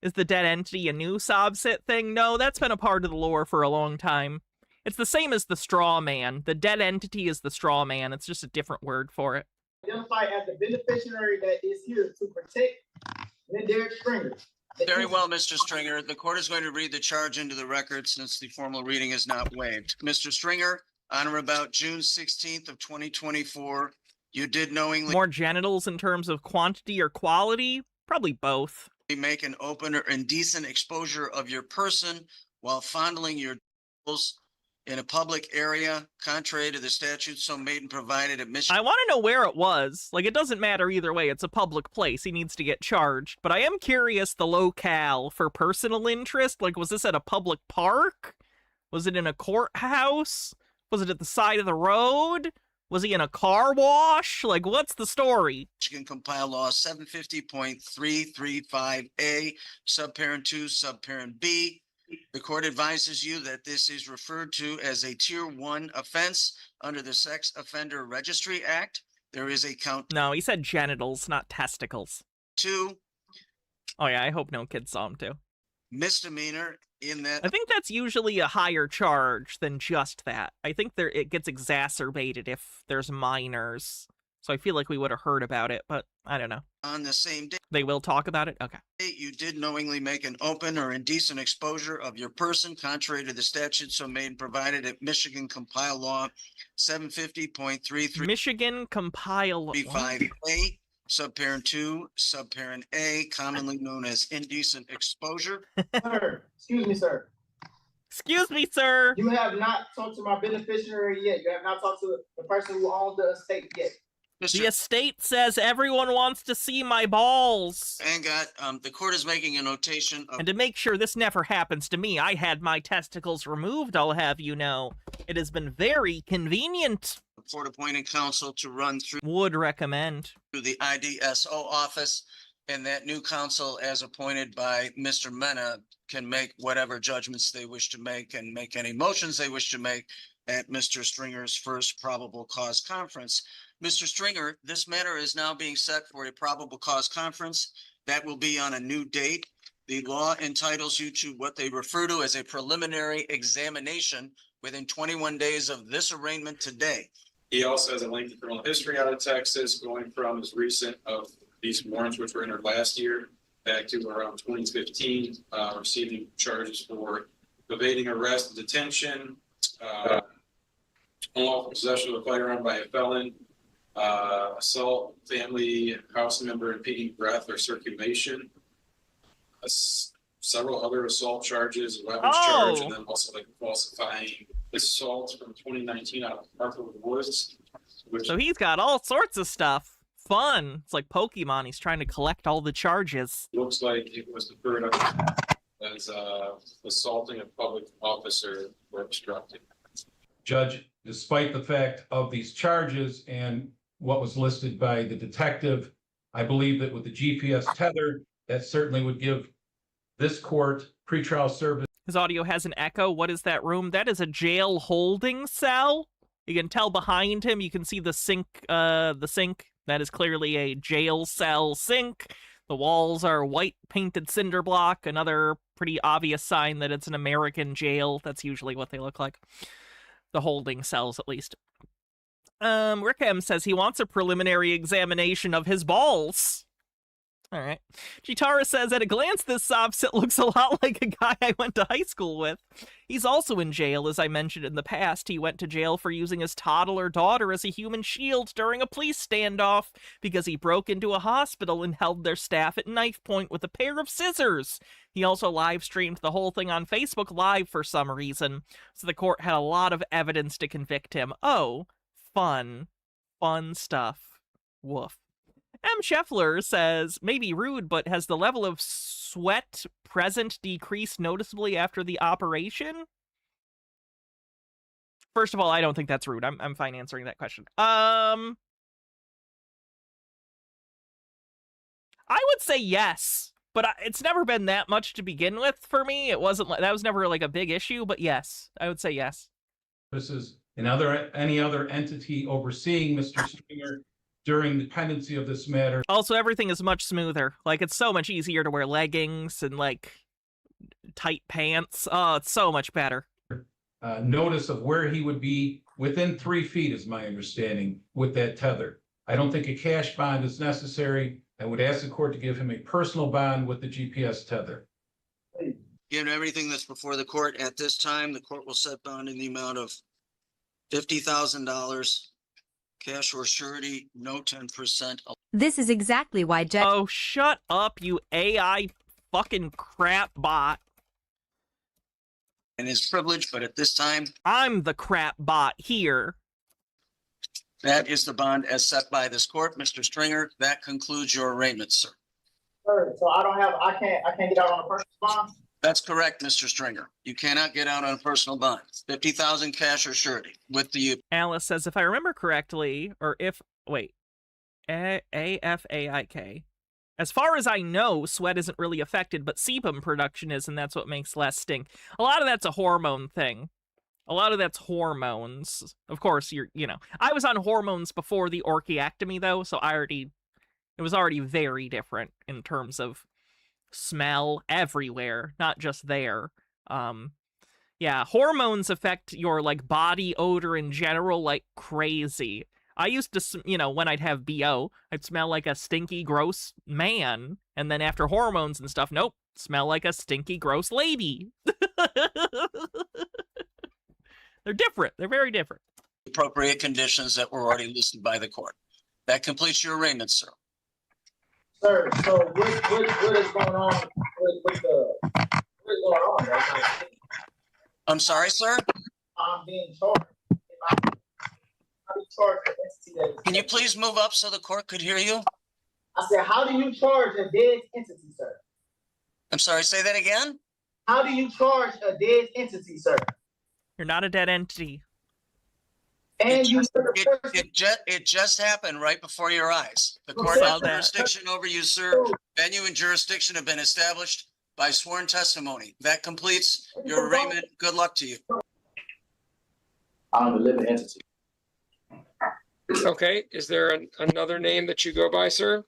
Is the dead entity a new Sobsit thing? No, that's been a part of the lore for a long time. It's the same as the straw man. The dead entity is the straw man. It's just a different word for it. Identify as the beneficiary that is here to protect Derek Stringer. Very well, Mr. Stringer. The court is going to read the charge into the record since the formal reading is not waived. Mr. Stringer, on or about June 16th of 2024, you did knowingly more genitals in terms of quantity or quality? Probably both. Make an open or indecent exposure of your person while fondling your genitals in a public area, contrary to the statute so made and provided at Michigan. I want to know where it was. Like, it doesn't matter either way. It's a public place. He needs to get charged. But I am curious the locale for personal interest. Like, was this at a public park? Was it in a courthouse? Was it at the side of the road? Was he in a car wash? Like, what's the story? Michigan Compile Law 750.335A, subparent 2, subparent B. The court advises you that this is referred to as a Tier 1 offense under the Sex Offender Registry Act. There is a count. No, he said genitals, not testicles. 2. Oh yeah, I hope no kids saw him too. Misdemeanor in that. I think that's usually a higher charge than just that. I think it gets exacerbated if there's minors. So I feel like we would have heard about it, but I don't know. On the same day. They will talk about it? Okay. You did knowingly make an open or indecent exposure of your person, contrary to the statute so made and provided at Michigan Compile Law 750.33. Michigan Compile Law 35A, subparent 2, subparent A, commonly known as indecent exposure. Sir, excuse me, sir. Excuse me, sir. You have not talked to my beneficiary yet. You have not talked to the person who owns the estate yet. The estate says everyone wants to see my balls. And the court is making a notation of. And to make sure this never happens to me, I had my testicles removed, I'll have you know. It has been very convenient. The court appointed counsel to run through. Would recommend. Through the IDSO office, and that new counsel, as appointed by Mr. Mena, can make whatever judgments they wish to make and make any motions they wish to make at Mr. Stringer's first probable cause conference. Mr. Stringer, this matter is now being set for a probable cause conference. That will be on a new date. The law entitles you to what they refer to as a preliminary examination within 21 days of this arraignment today. He also has a lengthy criminal history out of Texas, going from as recent of these warrants, which were entered last year, back to around 2015, receiving charges for evading arrest and detention, unlawful possession of a firearm by a felon, assault, family, house member, impeding breath or circulation, several other assault charges, weapons charge, and then also like falsifying assault from 2019 out of Marcel Woods. So he's got all sorts of stuff. Fun. It's like Pokemon. He's trying to collect all the charges. Looks like it was deferred as assaulting a public officer or obstructing. Judge, despite the fact of these charges and what was listed by the detective, I believe that with the GPS tether, that certainly would give this court pretrial service. His audio has an echo. What is that room? That is a jail holding cell. You can tell behind him, you can see the sink. That is clearly a jail cell sink. The walls are white painted cinder block. Another pretty obvious sign that it's an American jail. That's usually what they look like. The holding cells, at least. Rick M says he wants a preliminary examination of his balls. All right. Chitara says, at a glance, this Sovsit looks a lot like a guy I went to high school with. He's also in jail, as I mentioned in the past. He went to jail for using his toddler daughter as a human shield during a police standoff because he broke into a hospital and held their staff at knife point with a pair of scissors. He also live streamed the whole thing on Facebook Live for some reason, so the court had a lot of evidence to convict him. Oh, fun. Fun stuff. Woof. M. Scheffler says, maybe rude, but has the level of sweat present decreased noticeably after the operation? First of all, I don't think that's rude. I'm fine answering that question. I would say yes, but it's never been that much to begin with for me. It wasn't that was never like a big issue, but yes, I would say yes. This is any other entity overseeing Mr. Stringer during the pendency of this matter. Also, everything is much smoother. Like, it's so much easier to wear leggings and, like, tight pants. Oh, it's so much better. Notice of where he would be within 3 feet, is my understanding, with that tether. I don't think a cash bond is necessary. I would ask the court to give him a personal bond with the GPS tether. Given everything that's before the court at this time, the court will set bond in the amount of $50,000. Cash or surety, no 10%. This is exactly why Oh, shut up, you AI fucking crap bot. And his privilege, but at this time, I'm the crap bot here. That is the bond as set by this court. Mr. Stringer, that concludes your arraignment, sir. Sir, so I can't get out on a personal bond? That's correct, Mr. Stringer. You cannot get out on a personal bond. 50,000 cash or surety with the... Alice says, if I remember correctly, AFAIK. As far as I know, sweat isn't really affected, but sebum production is, and that's what makes less stink. A lot of that's a hormone thing. A lot of that's hormones. Of course, I was on hormones before the orchiectomy, though, so it was already very different in terms of smell everywhere, not just there. Yeah, hormones affect your, like, body odor in general like crazy. I used to, when I'd have BO, I'd smell like a stinky, gross man. And then after hormones and stuff, nope, smell like a stinky, gross lady. They're different. They're very different. Appropriate conditions that were already listed by the court. That completes your arraignment, sir. Sir, so what is going on with what is going on right now? I'm sorry, sir? I'm being charged. I'm charged with entity that is... Can you please move up so the court could hear you? I said, how do you charge a dead entity, sir? I'm sorry, say that again? How do you charge a dead entity, sir? You're not a dead entity. And it just happened right before your eyes. The court has jurisdiction over you, sir. Venue and jurisdiction have been established by sworn testimony. That completes your arraignment. Good luck to you. I'm a living entity. Okay. Is there another name that you go by, sir?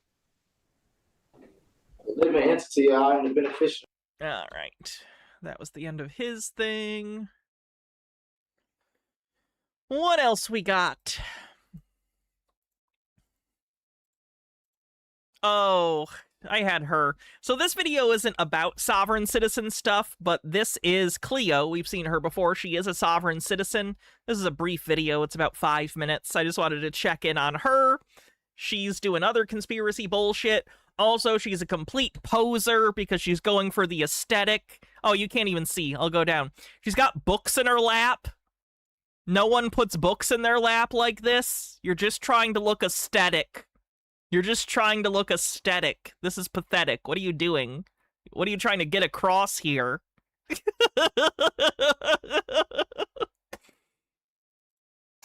living entity and the beneficiary. All right. That was the end of his thing. What else we got? Oh, I had her. So this video isn't about sovereign citizen stuff, but this is Cleo. We've seen her before. She is a sovereign citizen. This is a brief video. It's about 5 minutes. I just wanted to check in on her. She's doing other conspiracy bullshit. Also, she's a complete poser because she's going for the aesthetic. Oh, you can't even see. I'll go down. She's got books in her lap. No one puts books in their lap like this. You're just trying to look aesthetic. You're just trying to look aesthetic. This is pathetic. What are you doing? What are you trying to get across here?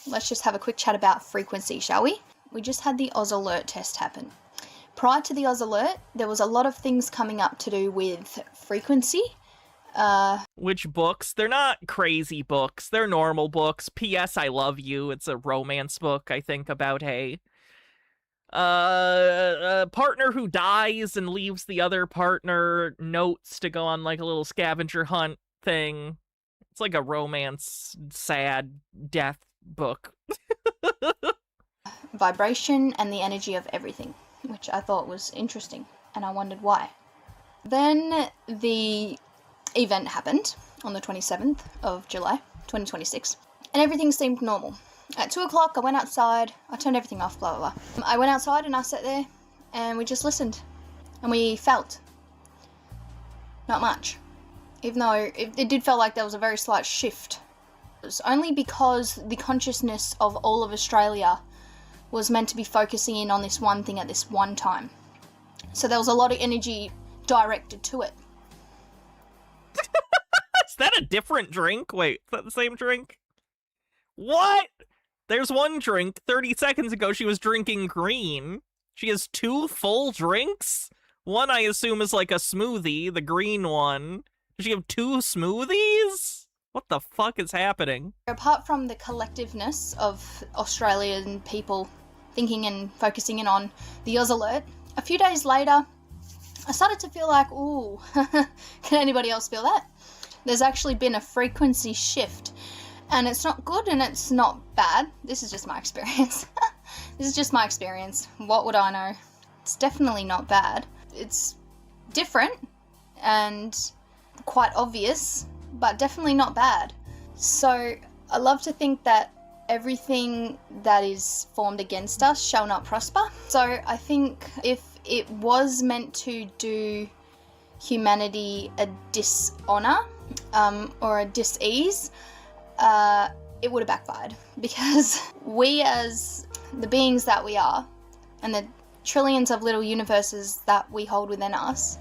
Let's just have a quick chat about frequency, shall we? We just had the Oz Alert test happen. Prior to the Oz Alert, there was a lot of things coming up to do with frequency. Which books? They're not crazy books. They're normal books. P.S. I Love You. It's a romance book, I think, about a partner who dies and leaves the other partner notes to go on like a little scavenger hunt thing. It's like a romance, sad death book. Vibration and the energy of everything, which I thought was interesting, and I wondered why. Then the event happened on the 27th of July, 2026, and everything seemed normal. At 2 o'clock, I went outside, I turned everything off, blah, blah, blah. I went outside and I sat there, and we just listened, and we felt. Not much. Even though it did feel like there was a very slight shift. It was only because the consciousness of all of Australia was meant to be focusing in on this one thing at this one time. So there was a lot of energy directed to it. Is that a different drink? Wait, is that the same drink? What? There's one drink. 30 seconds ago, she was drinking green. She has 2 full drinks? One, I assume, is like a smoothie, the green one. Does she have 2 smoothies? What the fuck is happening? Apart from the collectiveness of Australian people thinking and focusing in on the Oz Alert, a few days later, I started to feel like, ooh, can anybody else feel that? There's actually been a frequency shift, and it's not good and it's not bad. This is just my experience. This is just my experience. What would I know? It's definitely not bad. It's different and quite obvious, but definitely not bad. So I love to think that everything that is formed against us shall not prosper. So I think if it was meant to do humanity a dishonor or a dis-ease, it would have backfired, because we, as the beings that we are, and the trillions of little universes that we hold within us.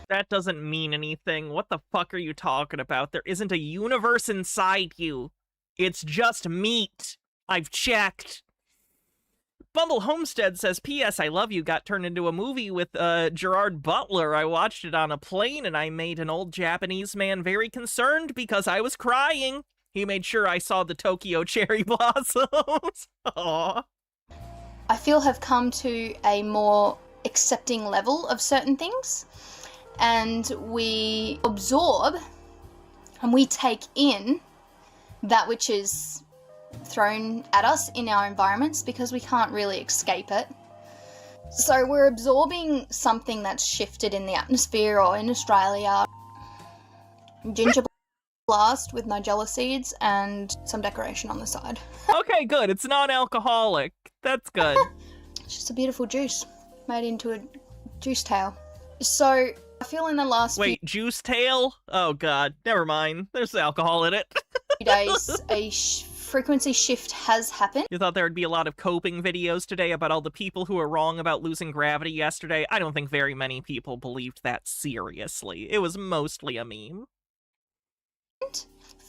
That doesn't mean anything. What the fuck are you talking about? There isn't a universe inside you. It's just meat. I've checked. Bumble Homestead says, P.S. I Love You got turned into a movie with Gerard Butler. I watched it on a plane, and I made an old Japanese man very concerned because I was crying. He made sure I saw the Tokyo cherry blossoms. Aww. I feel have come to a more accepting level of certain things, and we absorb and we take in that which is thrown at us in our environments, because we can't really escape it. So we're absorbing something that's shifted in the atmosphere or in Australia. Ginger blast with nigella seeds and some decoration on the side. Okay, good. It's non-alcoholic. That's good. It's just a beautiful juice made into a juice tail. So I feel in the last Wait, juice tail? Oh god, never mind. There's alcohol in it. few days a frequency shift has happened. You thought there would be a lot of coping videos today about all the people who were wrong about losing gravity yesterday? I don't think very many people believed that seriously. It was mostly a meme.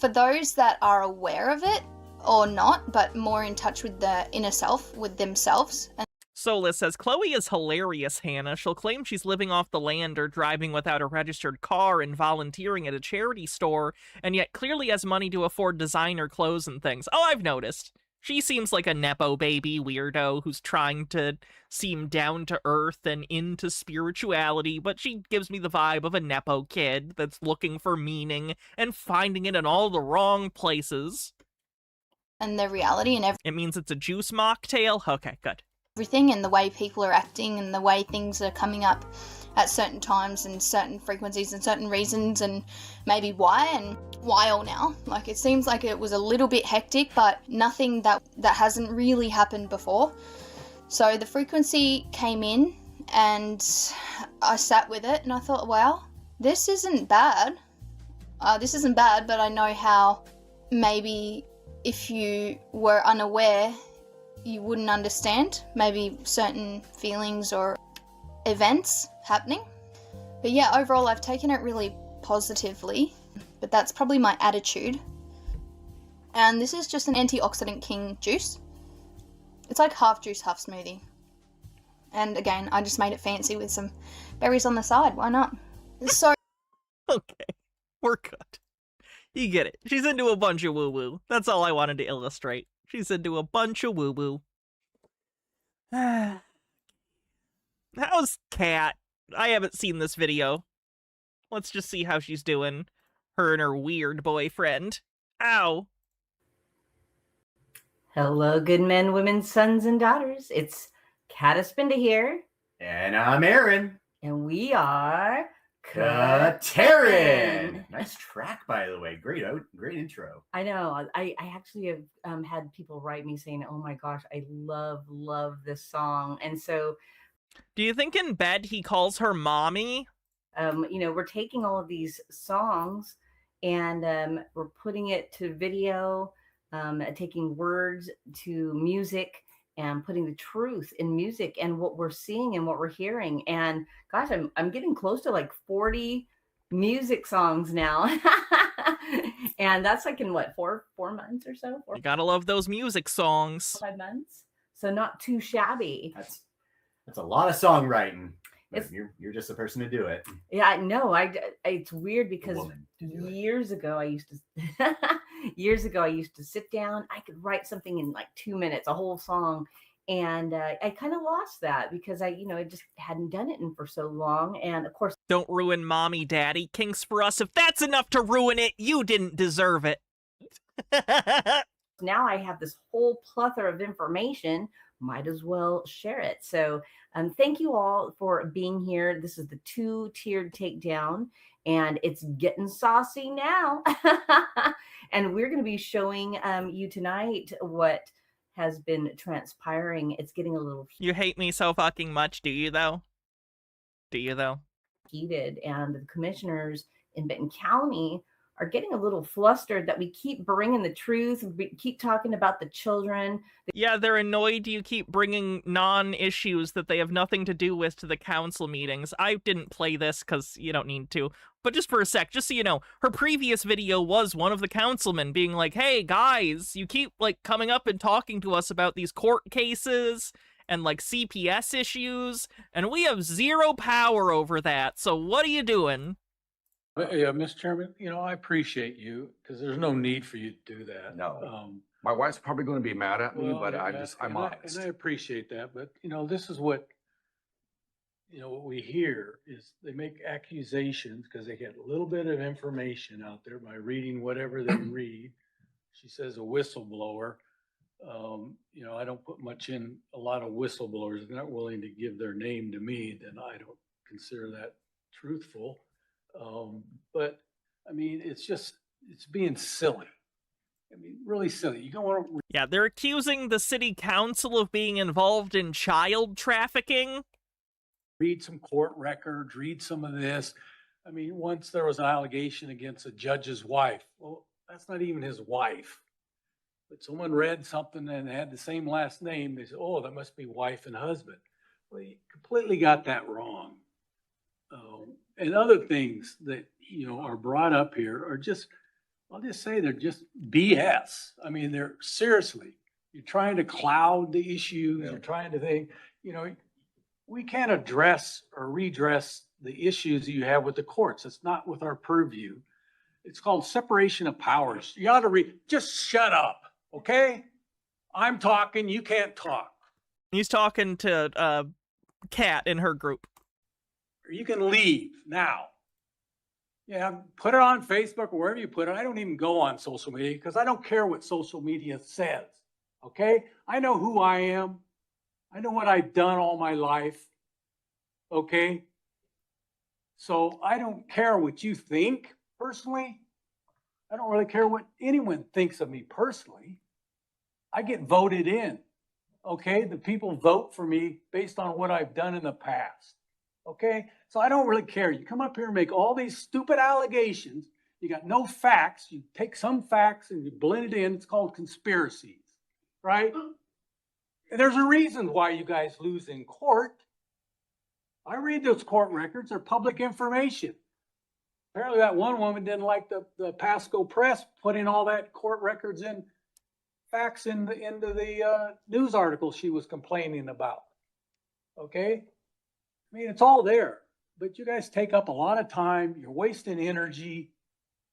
For those that are aware of it, or not, but more in touch with the inner self, with themselves. And Solis says, Chloe is hilarious, Hannah. She'll claim she's living off the land or driving without a registered car and volunteering at a charity store, and yet clearly has money to afford designer clothes and things. Oh, I've noticed. She seems like a Nepo baby weirdo who's trying to seem down to earth and into spirituality, but she gives me the vibe of a Nepo kid that's looking for meaning and finding it in all the wrong places. And the reality and It means it's a juice mocktail? Okay, good. everything, and the way people are acting and the way things are coming up at certain times and certain frequencies and certain reasons, and maybe why and why all now. Like, it seems like it was a little bit hectic, but nothing that hasn't really happened before. So the frequency came in and I sat with it and I thought, wow, this isn't bad. But I know how maybe if you were unaware, you wouldn't understand maybe certain feelings or events happening. But yeah, overall I've taken it really positively, but that's probably my attitude. And this is just an antioxidant king juice. It's like half juice, half smoothie. And again, I just made it fancy with some berries on the side. Why not? So okay, we're good. You get it. She's into a bunch of woo-woo. That's all I wanted to illustrate. She's into a bunch of woo-woo. How's Kat? I haven't seen this video. Let's just see how she's doing. Her and her weird boyfriend. Ow. Hello, good men, women, sons, and daughters. It's Kat Espinda here. And I'm Aaron. And we are... Katerin. Nice track, by the way. Great intro. I know. I actually have had people write me saying, oh my gosh, I love this song. And so... Do you think in bed he calls her mommy? We're taking all of these songs and we're putting it to video, taking words to music, and putting the truth in music and what we're seeing and what we're hearing. And gosh, I'm getting close to like 40 music songs now. And that's like in what, four months or so? You gotta love those music songs. 5 months. So not too shabby. That's a lot of songwriting. You're just the person to do it. Yeah, I know. It's weird because years ago I used to sit down. I could write something in like 2 minutes, a whole song, and I kind of lost that because I just hadn't done it in for so long. And of course, don't ruin mommy daddy kinks for us. If that's enough to ruin it, you didn't deserve it. Now I have this whole plethora of information. Might as well share it. So thank you all for being here. This is the 2-tiered takedown, and it's getting saucy now. And we're going to be showing you tonight what has been transpiring. It's getting a little... You hate me so fucking much, do you though? Heated, and the commissioners in Benton County are getting a little flustered that we keep bringing the truth, we keep talking about the children. Yeah, they're annoyed you keep bringing non-issues that they have nothing to do with to the council meetings. I didn't play this because you don't need to, but just for a sec, just so you know, her previous video was one of the councilmen being like, hey guys, you keep like coming up and talking to us about these court cases and like CPS issues, and we have zero power over that, so what are you doing? Yeah, Mr. Chairman, I appreciate you because there's no need for you to do that. No. My wife's probably going to be mad at me, but I'm honest. And I appreciate that. But, this is what, what we hear is they make accusations because they get a little bit of information out there by reading whatever they read. She says a whistleblower. I don't put much in a lot of whistleblowers. They're not willing to give their name to me, then I don't consider that truthful. But I mean, it's being silly. I mean, really silly. You don't want to... Yeah, they're accusing the city council of being involved in child trafficking. Read some court records, read some of this. I mean, once there was an allegation against a judge's wife. Well, that's not even his wife. But someone read something and had the same last name. They said, oh, that must be wife and husband. Well, you completely got that wrong. And other things that, are brought up here are just, I'll just say they're just BS. I mean, they're seriously, you're trying to cloud the issues. You're trying to think, we can't address or redress the issues that you have with the courts. It's not with our purview. It's called separation of powers. You ought to just shut up, okay? I'm talking, you can't talk. He's talking to Kat in her group. Or you can leave now. Yeah, put it on Facebook or wherever you put it. I don't even go on social media because I don't care what social media says. Okay? I know who I am. I know what I've done all my life. Okay? So I don't care what you think personally. I don't really care what anyone thinks of me personally. I get voted in. Okay? The people vote for me based on what I've done in the past. Okay? So I don't really care. You come up here and make all these stupid allegations. You got no facts. You take some facts and you blend it in. It's called conspiracies, right? And there's a reason why you guys lose in court. I read those court records. They're public information. Apparently that one woman didn't like the Pasco Press putting all that court records in facts into the news article she was complaining about. Okay? I mean, it's all there, but you guys take up a lot of time. You're wasting energy.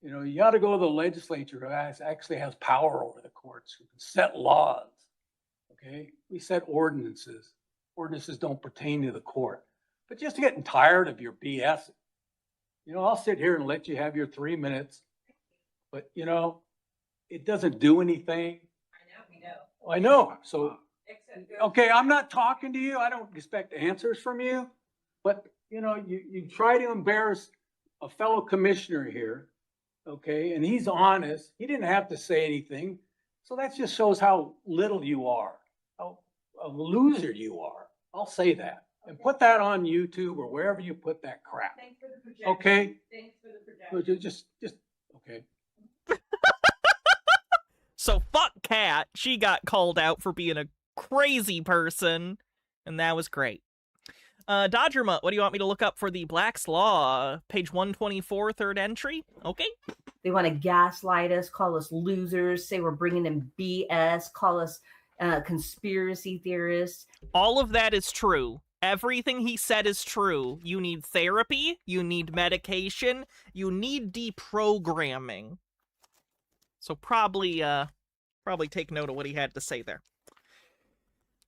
You know, you got to go to the legislature who actually has power over the courts, who can set laws. Okay? We set ordinances. Ordinances don't pertain to the court. But just getting tired of your BS. You know, I'll sit here and let you have your 3 minutes, but you know, it doesn't do anything. I know. So, okay, I'm not talking to you. I don't expect answers from you. But, you know, you try to embarrass a fellow commissioner here, okay, and he's honest. He didn't have to say anything. So that just shows how little you are, how a loser you are. I'll say that. And put that on YouTube or wherever you put that crap. Thanks for the projection. Okay? Thanks for the projection. Just okay. So fuck Kat. She got called out for being a crazy person, and that was great. Dodger Mutt, what do you want me to look up for the Black's Law? Page 124, third entry? Okay. They want to gaslight us, call us losers, say we're bringing in BS, call us conspiracy theorists. All of that is true. Everything he said is true. You need therapy, you need medication, you need deprogramming. So probably take note of what he had to say there.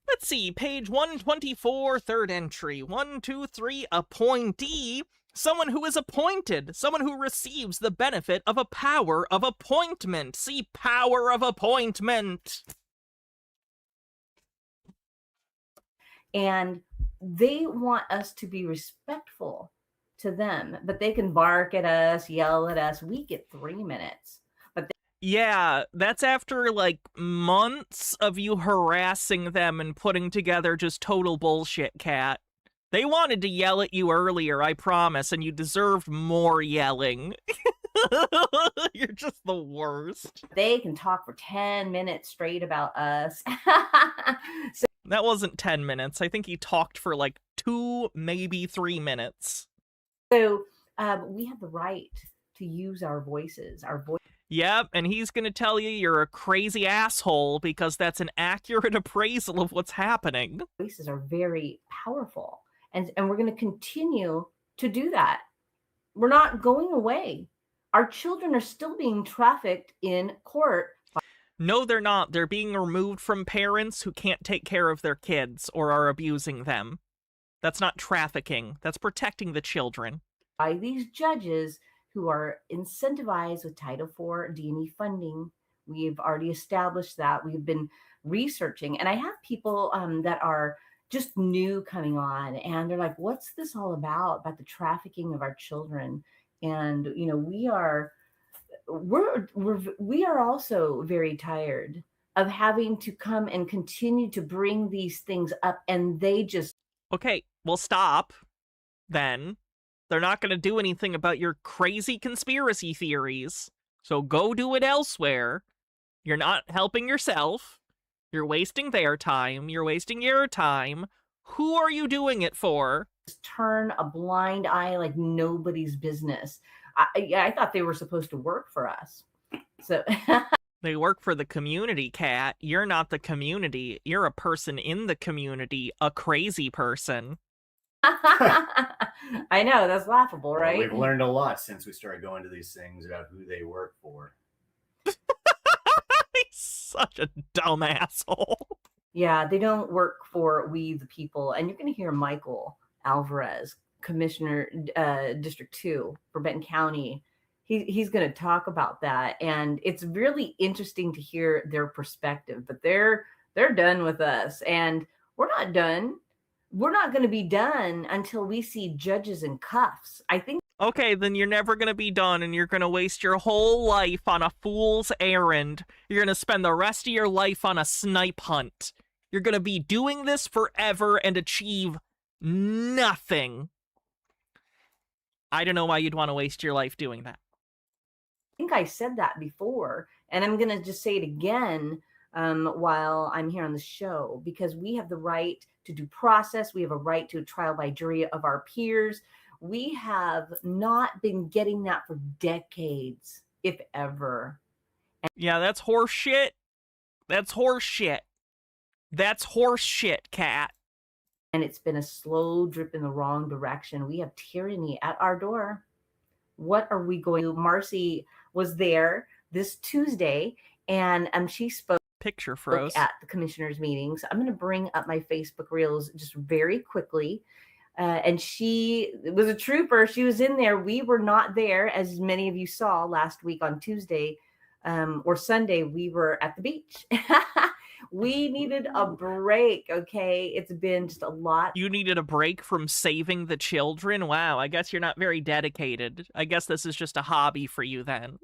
Let's see, page 124, third entry. 1, 2, 3, appointee. Someone who is appointed. Someone who receives the benefit of a power of appointment. See, power of appointment. And they want us to be respectful to them, but they can bark at us, yell at us. We get 3 minutes. Yeah, that's after, like, months of you harassing them and putting together just total bullshit, Kat. They wanted to yell at you earlier, I promise, and you deserved more yelling. You're just the worst. They can talk for 10 minutes straight about us. So, that wasn't 10 minutes. I think he talked for, like, 2, maybe 3 minutes. So, we have the right to use our voices, Yep, and he's gonna tell you you're a crazy asshole because that's an accurate appraisal of what's happening. Voices are very powerful, and we're gonna continue to do that. We're not going away. Our children are still being trafficked in court. No, they're not. They're being removed from parents who can't take care of their kids or are abusing them. That's not trafficking. That's protecting the children. By these judges who are incentivized with Title IV D&E funding. We've already established that. We've been researching, and I have people that are just new coming on, and they're like, what's this all about the trafficking of our children? And, you know, we are also very tired of having to come and continue to bring these things up, and they just... Okay, well, stop, then. They're not going to do anything about your crazy conspiracy theories, so go do it elsewhere. You're not helping yourself. You're wasting their time. You're wasting your time. Who are you doing it for? Turn a blind eye like nobody's business. I thought they were supposed to work for us. So they work for the community, Kat. You're not the community. You're a person in the community, a crazy person. I know, that's laughable, right? Well, we've learned a lot since we started going to these things about who they work for. Such a dumb asshole. Yeah, they don't work for we the people. And you're going to hear Michael Alvarez, Commissioner, District 2 for Benton County. He's going to talk about that, and it's really interesting to hear their perspective. But they're done with us, and we're not done. We're not going to be done until we see judges in cuffs. I think. Okay, then you're never going to be done, and you're going to waste your whole life on a fool's errand. You're going to spend the rest of your life on a snipe hunt. You're going to be doing this forever and achieve nothing. I don't know why you'd want to waste your life doing that. I think I said that before, and I'm going to just say it again while I'm here on the show, because we have the right to due process. We have a right to a trial by jury of our peers. We have not been getting that for decades, if ever. Yeah, that's horse shit. That's horse shit. That's horse shit, Kat. And it's been a slow drip in the wrong direction. We have tyranny at our door. What are we going to do? Marcy was there this Tuesday, and she spoke. Picture froze. At the commissioners' meetings. I'm going to bring up my Facebook reels just very quickly. And she was a trooper. She was in there. We were not there, as many of you saw last week on Tuesday or Sunday. We were at the beach. We needed a break, okay? It's been just a lot. You needed a break from saving the children? Wow, I guess you're not very dedicated. I guess this is just a hobby for you then.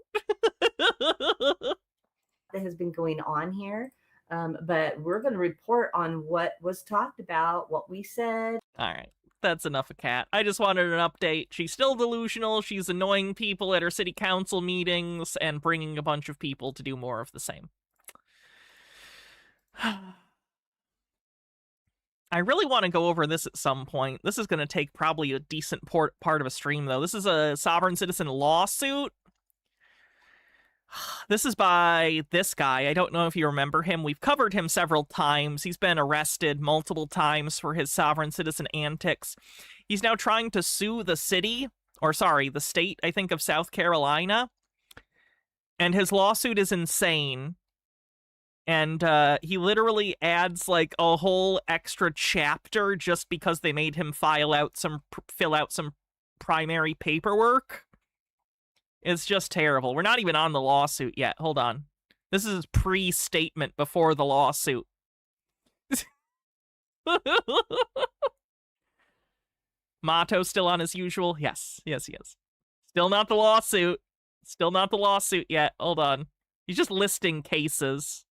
That has been going on here. But we're going to report on what was talked about, what we said. All right. That's enough of Kat. I just wanted an update. She's still delusional. She's annoying people at her city council meetings and bringing a bunch of people to do more of the same. I really want to go over this at some point. This is going to take probably a decent part of a stream, though. This is a sovereign citizen lawsuit. This is by this guy. I don't know if you remember him. We've covered him several times. He's been arrested multiple times for his sovereign citizen antics. He's now trying to sue the city, or sorry, the state, I think, of South Carolina. And his lawsuit is insane. And he literally adds like a whole extra chapter just because they made him fill out some primary paperwork. It's just terrible. We're not even on the lawsuit yet. Hold on. This is pre-statement before the lawsuit. Motto still on as usual? Yes, he is. Still not the lawsuit. Still not the lawsuit yet. Hold on. He's just listing cases.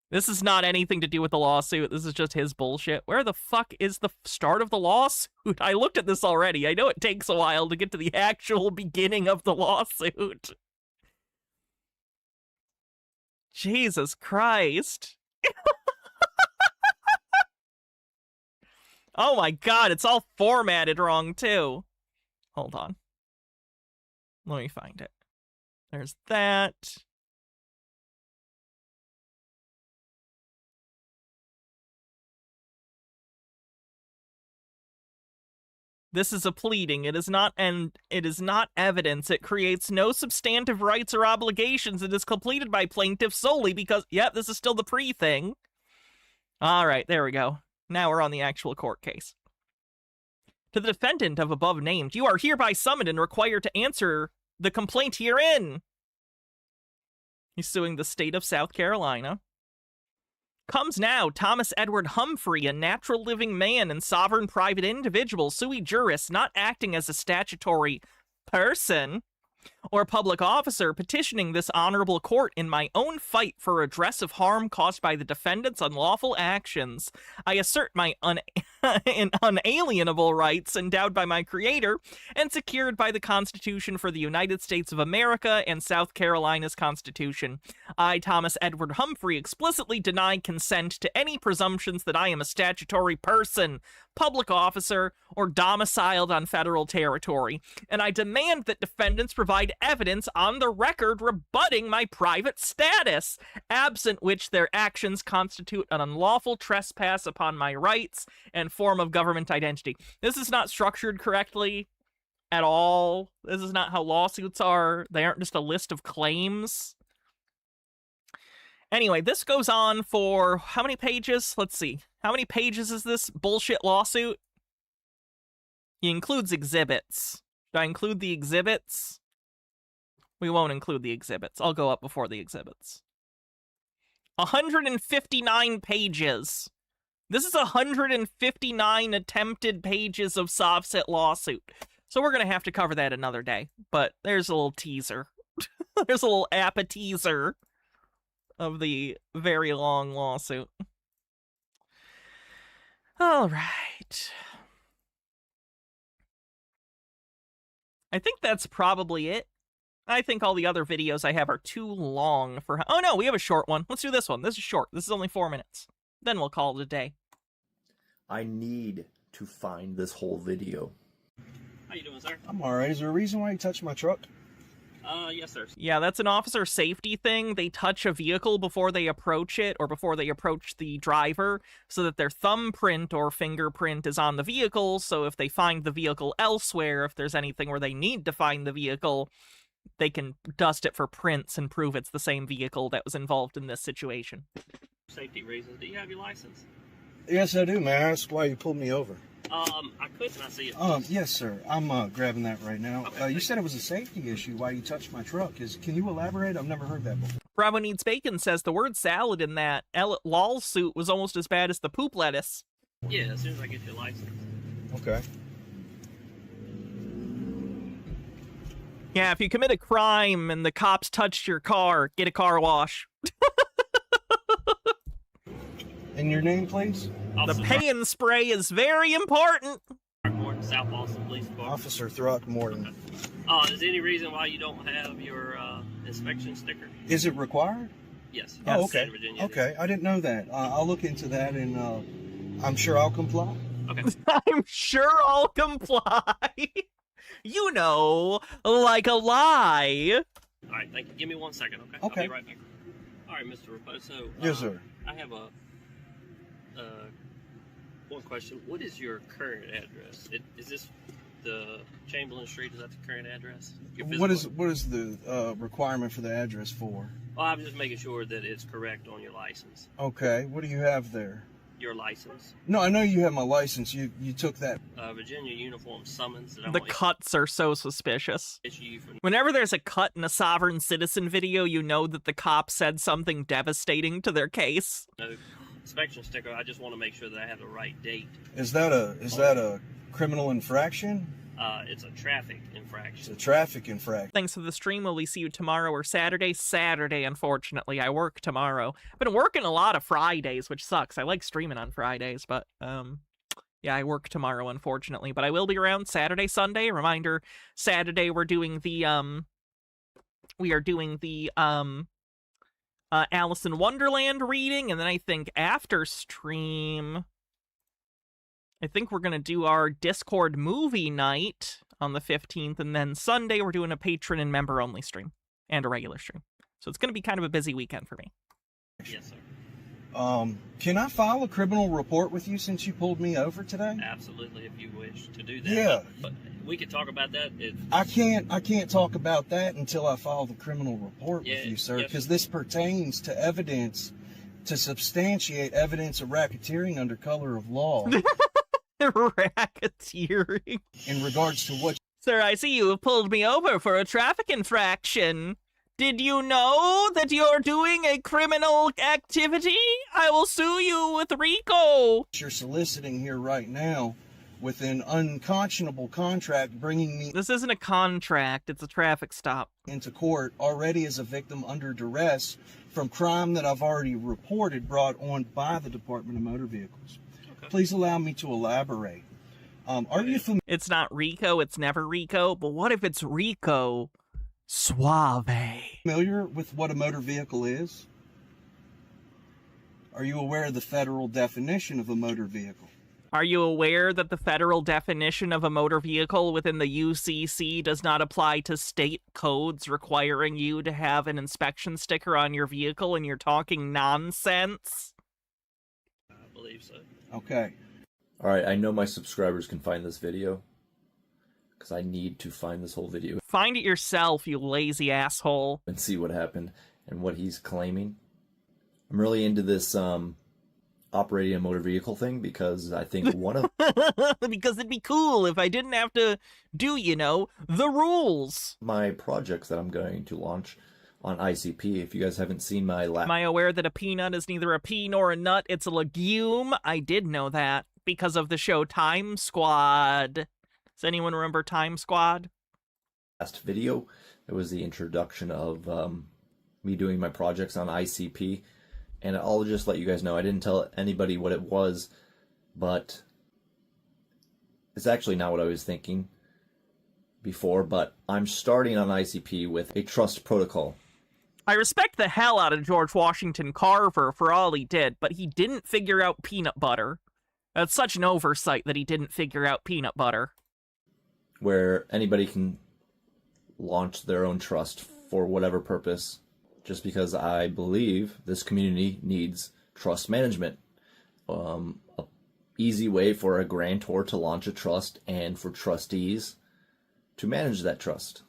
This is not anything to do with the lawsuit. This is just his bullshit. Where the fuck is the start of the lawsuit? I looked at this already. I know it takes a while to get to the actual beginning of the lawsuit. Jesus Christ. Oh my god, it's all formatted wrong too. Hold on. Let me find it. There's that. This is a pleading. It is not evidence. It creates no substantive rights or obligations. It is completed by plaintiff solely because, yep, this is still the pre-thing. All right, there we go. Now we're on the actual court case. To the defendant of above named, you are hereby summoned and required to answer the complaint herein. He's suing the state of South Carolina. Comes now Thomas Edward Humphrey, a natural living man and sovereign private individual, sui juris, not acting as a statutory person or public officer, petitioning this honorable court in my own fight for redress of harm caused by the defendant's unlawful actions. I assert my unalienable rights endowed by my Creator and secured by the Constitution for the United States of America and South Carolina's Constitution. I, Thomas Edward Humphrey, explicitly deny consent to any presumptions that I am a statutory person, public officer, or domiciled on federal territory, and I demand that defendants provide evidence on the record rebutting my private status, absent which their actions constitute an unlawful trespass upon my rights and form of government identity. This is not structured correctly at all. This is not how lawsuits are. They aren't just a list of claims. Anyway, this goes on for how many pages? Let's see. How many pages is this bullshit lawsuit? It includes exhibits. Should I include the exhibits? We won't include the exhibits. I'll go up before the exhibits. 159 pages. This is 159 attempted pages of Sovset lawsuit. So we're going to have to cover that another day. But there's a little teaser. There's a little appetizer of the very long lawsuit. All right. I think that's probably it. I think all the other videos I have are too long for... Oh no, we have a short one. Let's do this one. This is short. This is only 4 minutes. Then we'll call it a day. I need to find this whole video. How you doing, sir? I'm alright. Is there a reason why you touched my truck? Yes, sir. Yeah, that's an officer safety thing. They touch a vehicle before they approach it, or before they approach the driver, so that their thumbprint or fingerprint is on the vehicle, so if they find the vehicle elsewhere, if there's anything where they need to find the vehicle, they can dust it for prints and prove it's the same vehicle that was involved in this situation. Safety reasons. Do you have your license? Yes, I do, man. That's why you pulled me over. I couldn't. I see it. Yes, sir. I'm grabbing that right now. Okay, you said it was a safety issue why you touched my truck. Can you elaborate? I've never heard that before. Bravo Needs Bacon says the word salad in that lawsuit was almost as bad as the poop lettuce. Yeah, as soon as I get your license. Okay. Yeah, if you commit a crime and the cops touched your car, get a car wash. And your name, please? The pay and spray is very important. Throckmorton, South Boston Police Department. Officer Throckmorton. Is there any reason why you don't have your inspection sticker? Is it required? Yes. Oh, Yes, okay. in Virginia, Okay, I didn't know that. I'll look into that, and I'm sure I'll comply. Okay. I'm sure I'll comply. You know, like a lie. All right, thank you. Give me 1 second, okay? Okay. I'll be right back. All right, Mr. Raposo. Yes, sir. I have a one question. What is your current address? Is this the Chamberlain Street? Is that the current address? What is the requirement for the address for? Well, I'm just making sure that it's correct on your license. Okay, what do you have there? Your license. No, I know you have my license. You took that. Virginia uniform summons. That I The want to cuts are so suspicious. issue you for. Whenever there's a cut in a Sovereign Citizen video, you know that the cop said something devastating to their case. No inspection sticker. I just want to make sure that I have the right date. Is that a criminal infraction? It's a traffic infraction. It's a traffic infraction. Thanks for the stream. Will we see you tomorrow or Saturday? Saturday, unfortunately. I work tomorrow. I've been working a lot of Fridays, which sucks. I like streaming on Fridays, but yeah, I work tomorrow, unfortunately. But I will be around Saturday, Sunday. Reminder, Saturday we're doing the Alice in Wonderland reading, and then I think after stream, I think we're going to do our Discord movie night on the 15th, and then Sunday we're doing a patron and member-only stream, and a regular stream. So it's going to be kind of a busy weekend for me. Yes, sir. Can I file a criminal report with you since you pulled me over today? Absolutely, if you wish to do that. Yeah. But we could talk about that. I can't talk about that until I file the criminal report with you, sir, because this pertains to evidence, to substantiate evidence of racketeering under color of law. Racketeering. In regards to what... Sir, I see you have pulled me over for a traffic infraction. Did you know that you're doing a criminal activity? I will sue you with RICO. You're soliciting here right now with an unconscionable contract bringing me... This isn't a contract, it's a traffic stop. ...into court already as a victim under duress from crime that I've already reported brought on by the Department of Motor Vehicles. Okay. Please allow me to elaborate. Are you familiar... It's not RICO, it's never RICO, but what if it's RICO Suave? Familiar with what a motor vehicle is? Are you aware of the federal definition of a motor vehicle? Are you aware that the federal definition of a motor vehicle within the UCC does not apply to state codes requiring you to have an inspection sticker on your vehicle, and you're talking nonsense? I believe so. Okay. All right, I know my subscribers can find this video because I need to find this whole video. Find it yourself, you lazy asshole. And see what happened and what he's claiming. I'm really into this operating a motor vehicle thing because I think one of because it'd be cool if I didn't have to do, you know, the rules. my projects that I'm going to launch on ICP, if you guys haven't seen my last... Am I aware that a peanut is neither a pea nor a nut? It's a legume. I did know that because of the show Time Squad. Does anyone remember Time Squad? Last video, it was the introduction of me doing my projects on ICP. And I'll just let you guys know, I didn't tell anybody what it was, but it's actually not what I was thinking before, but I'm starting on ICP with a trust protocol. I respect the hell out of George Washington Carver for all he did, but he didn't figure out peanut butter. That's such an oversight that he didn't figure out peanut butter. Where anybody can launch their own trust for whatever purpose, just because I believe this community needs trust management. A easy way for a grantor to launch a trust and for trustees to manage that trust.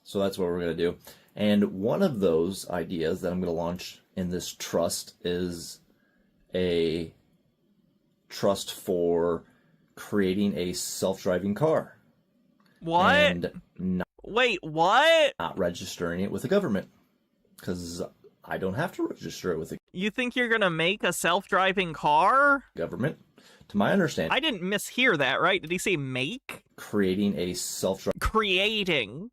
So that's what we're going to do. And one of those ideas that I'm going to launch in this trust is a trust for creating a self-driving car. What? And wait, what? Not registering it with the government. Because I don't have to register it with the You think you're gonna make a self-driving car? government. To my understanding, I didn't mishear that, right? Did he say make? creating a self-driving... Creating.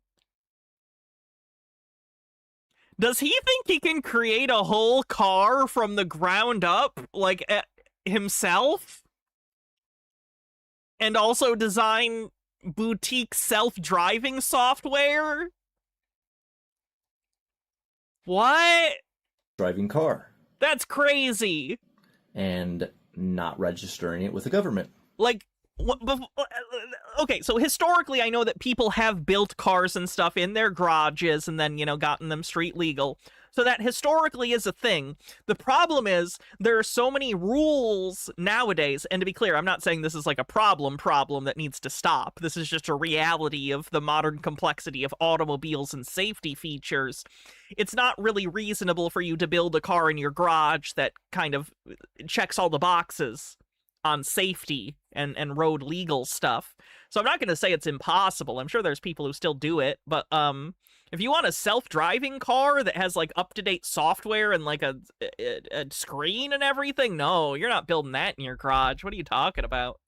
Does he think he can create a whole car from the ground up, like, himself? And also design boutique self-driving software? What? driving car. That's crazy. And not registering it with the government. Like, okay, so historically I know that people have built cars and stuff in their garages and then, you know, gotten them street legal. So that historically is a thing. The problem is there are so many rules nowadays, and to be clear, I'm not saying this is like a problem that needs to stop. This is just a reality of the modern complexity of automobiles and safety features. It's not really reasonable for you to build a car in your garage that kind of checks all the boxes on safety and road legal stuff. So I'm not going to say it's impossible. I'm sure there's people who still do it, but if you want a self-driving car that has like up-to-date software and like a screen and everything, no, you're not building that in your garage. What are you talking about?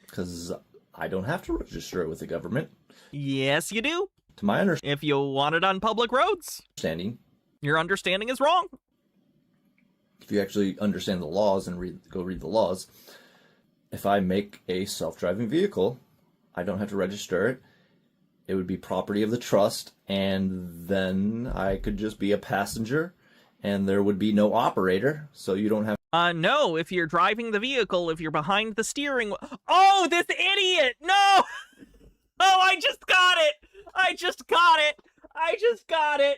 Because I don't have to register it with the government. Yes, you do. To my understanding, if you want it on public roads, your understanding is wrong. If you actually understand the laws and go read the laws, if I make a self-driving vehicle, I don't have to register it. It would be property of the trust, and then I could just be a passenger, and there would be no operator, so you don't have... No, if you're driving the vehicle, if you're behind the steering... Oh, this idiot! No! Oh, I just got it! I just got it! I just got it!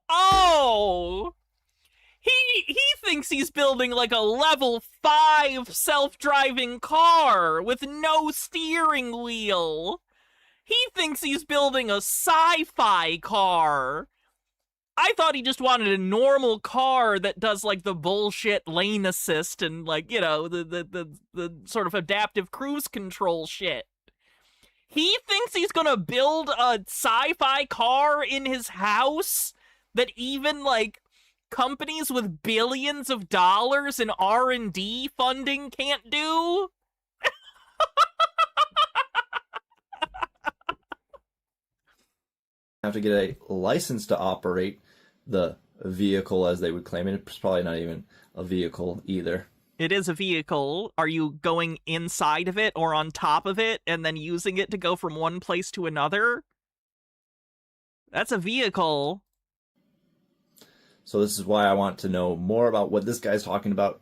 Oh! He thinks he's building like a level 5 self-driving car with no steering wheel. He thinks he's building a sci-fi car. I thought he just wanted a normal car that does like the bullshit lane assist and like, you know, the sort of adaptive cruise control shit. He thinks he's gonna build a sci-fi car in his house that even like companies with billions of dollars in R&D funding can't do? Have to get a license to operate the vehicle, as they would claim it. It's probably not even a vehicle either. It is a vehicle. Are you going inside of it or on top of it and then using it to go from one place to another? That's a vehicle. So this is why I want to know more about what this guy's talking about,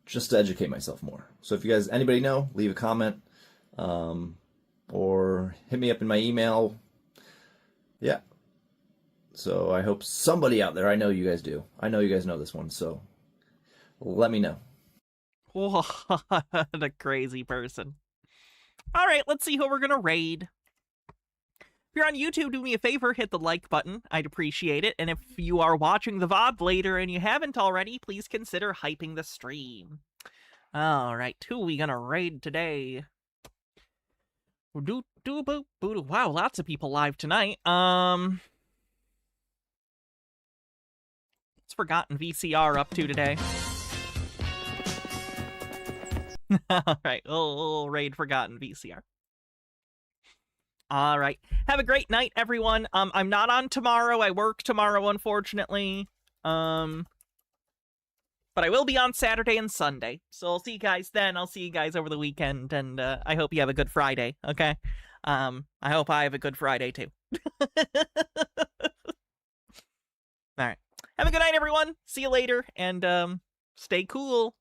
just to educate myself more. So if you guys, anybody know, leave a comment, or hit me up in my email. Yeah. So I hope somebody out there, I know you guys do. I know you guys know this one, so let me know. What a crazy person. All right, let's see who we're going to raid. you're on YouTube, do me a favor, hit the like button. I'd appreciate it. And if you are watching the VOD later and you haven't already, please consider hyping the stream. All right, who are we gonna raid today? Wow, lots of people live tonight. What's Forgotten VCR up to today? All right, we'll raid Forgotten VCR. All right, have a great night, everyone. I'm not on tomorrow. I work tomorrow, unfortunately. But I will be on Saturday and Sunday. So I'll see you guys then. I'll see you guys over the weekend, and I hope you have a good Friday, okay? I hope I have a good Friday, too. All right. Have a good night, everyone. See you later, and stay cool.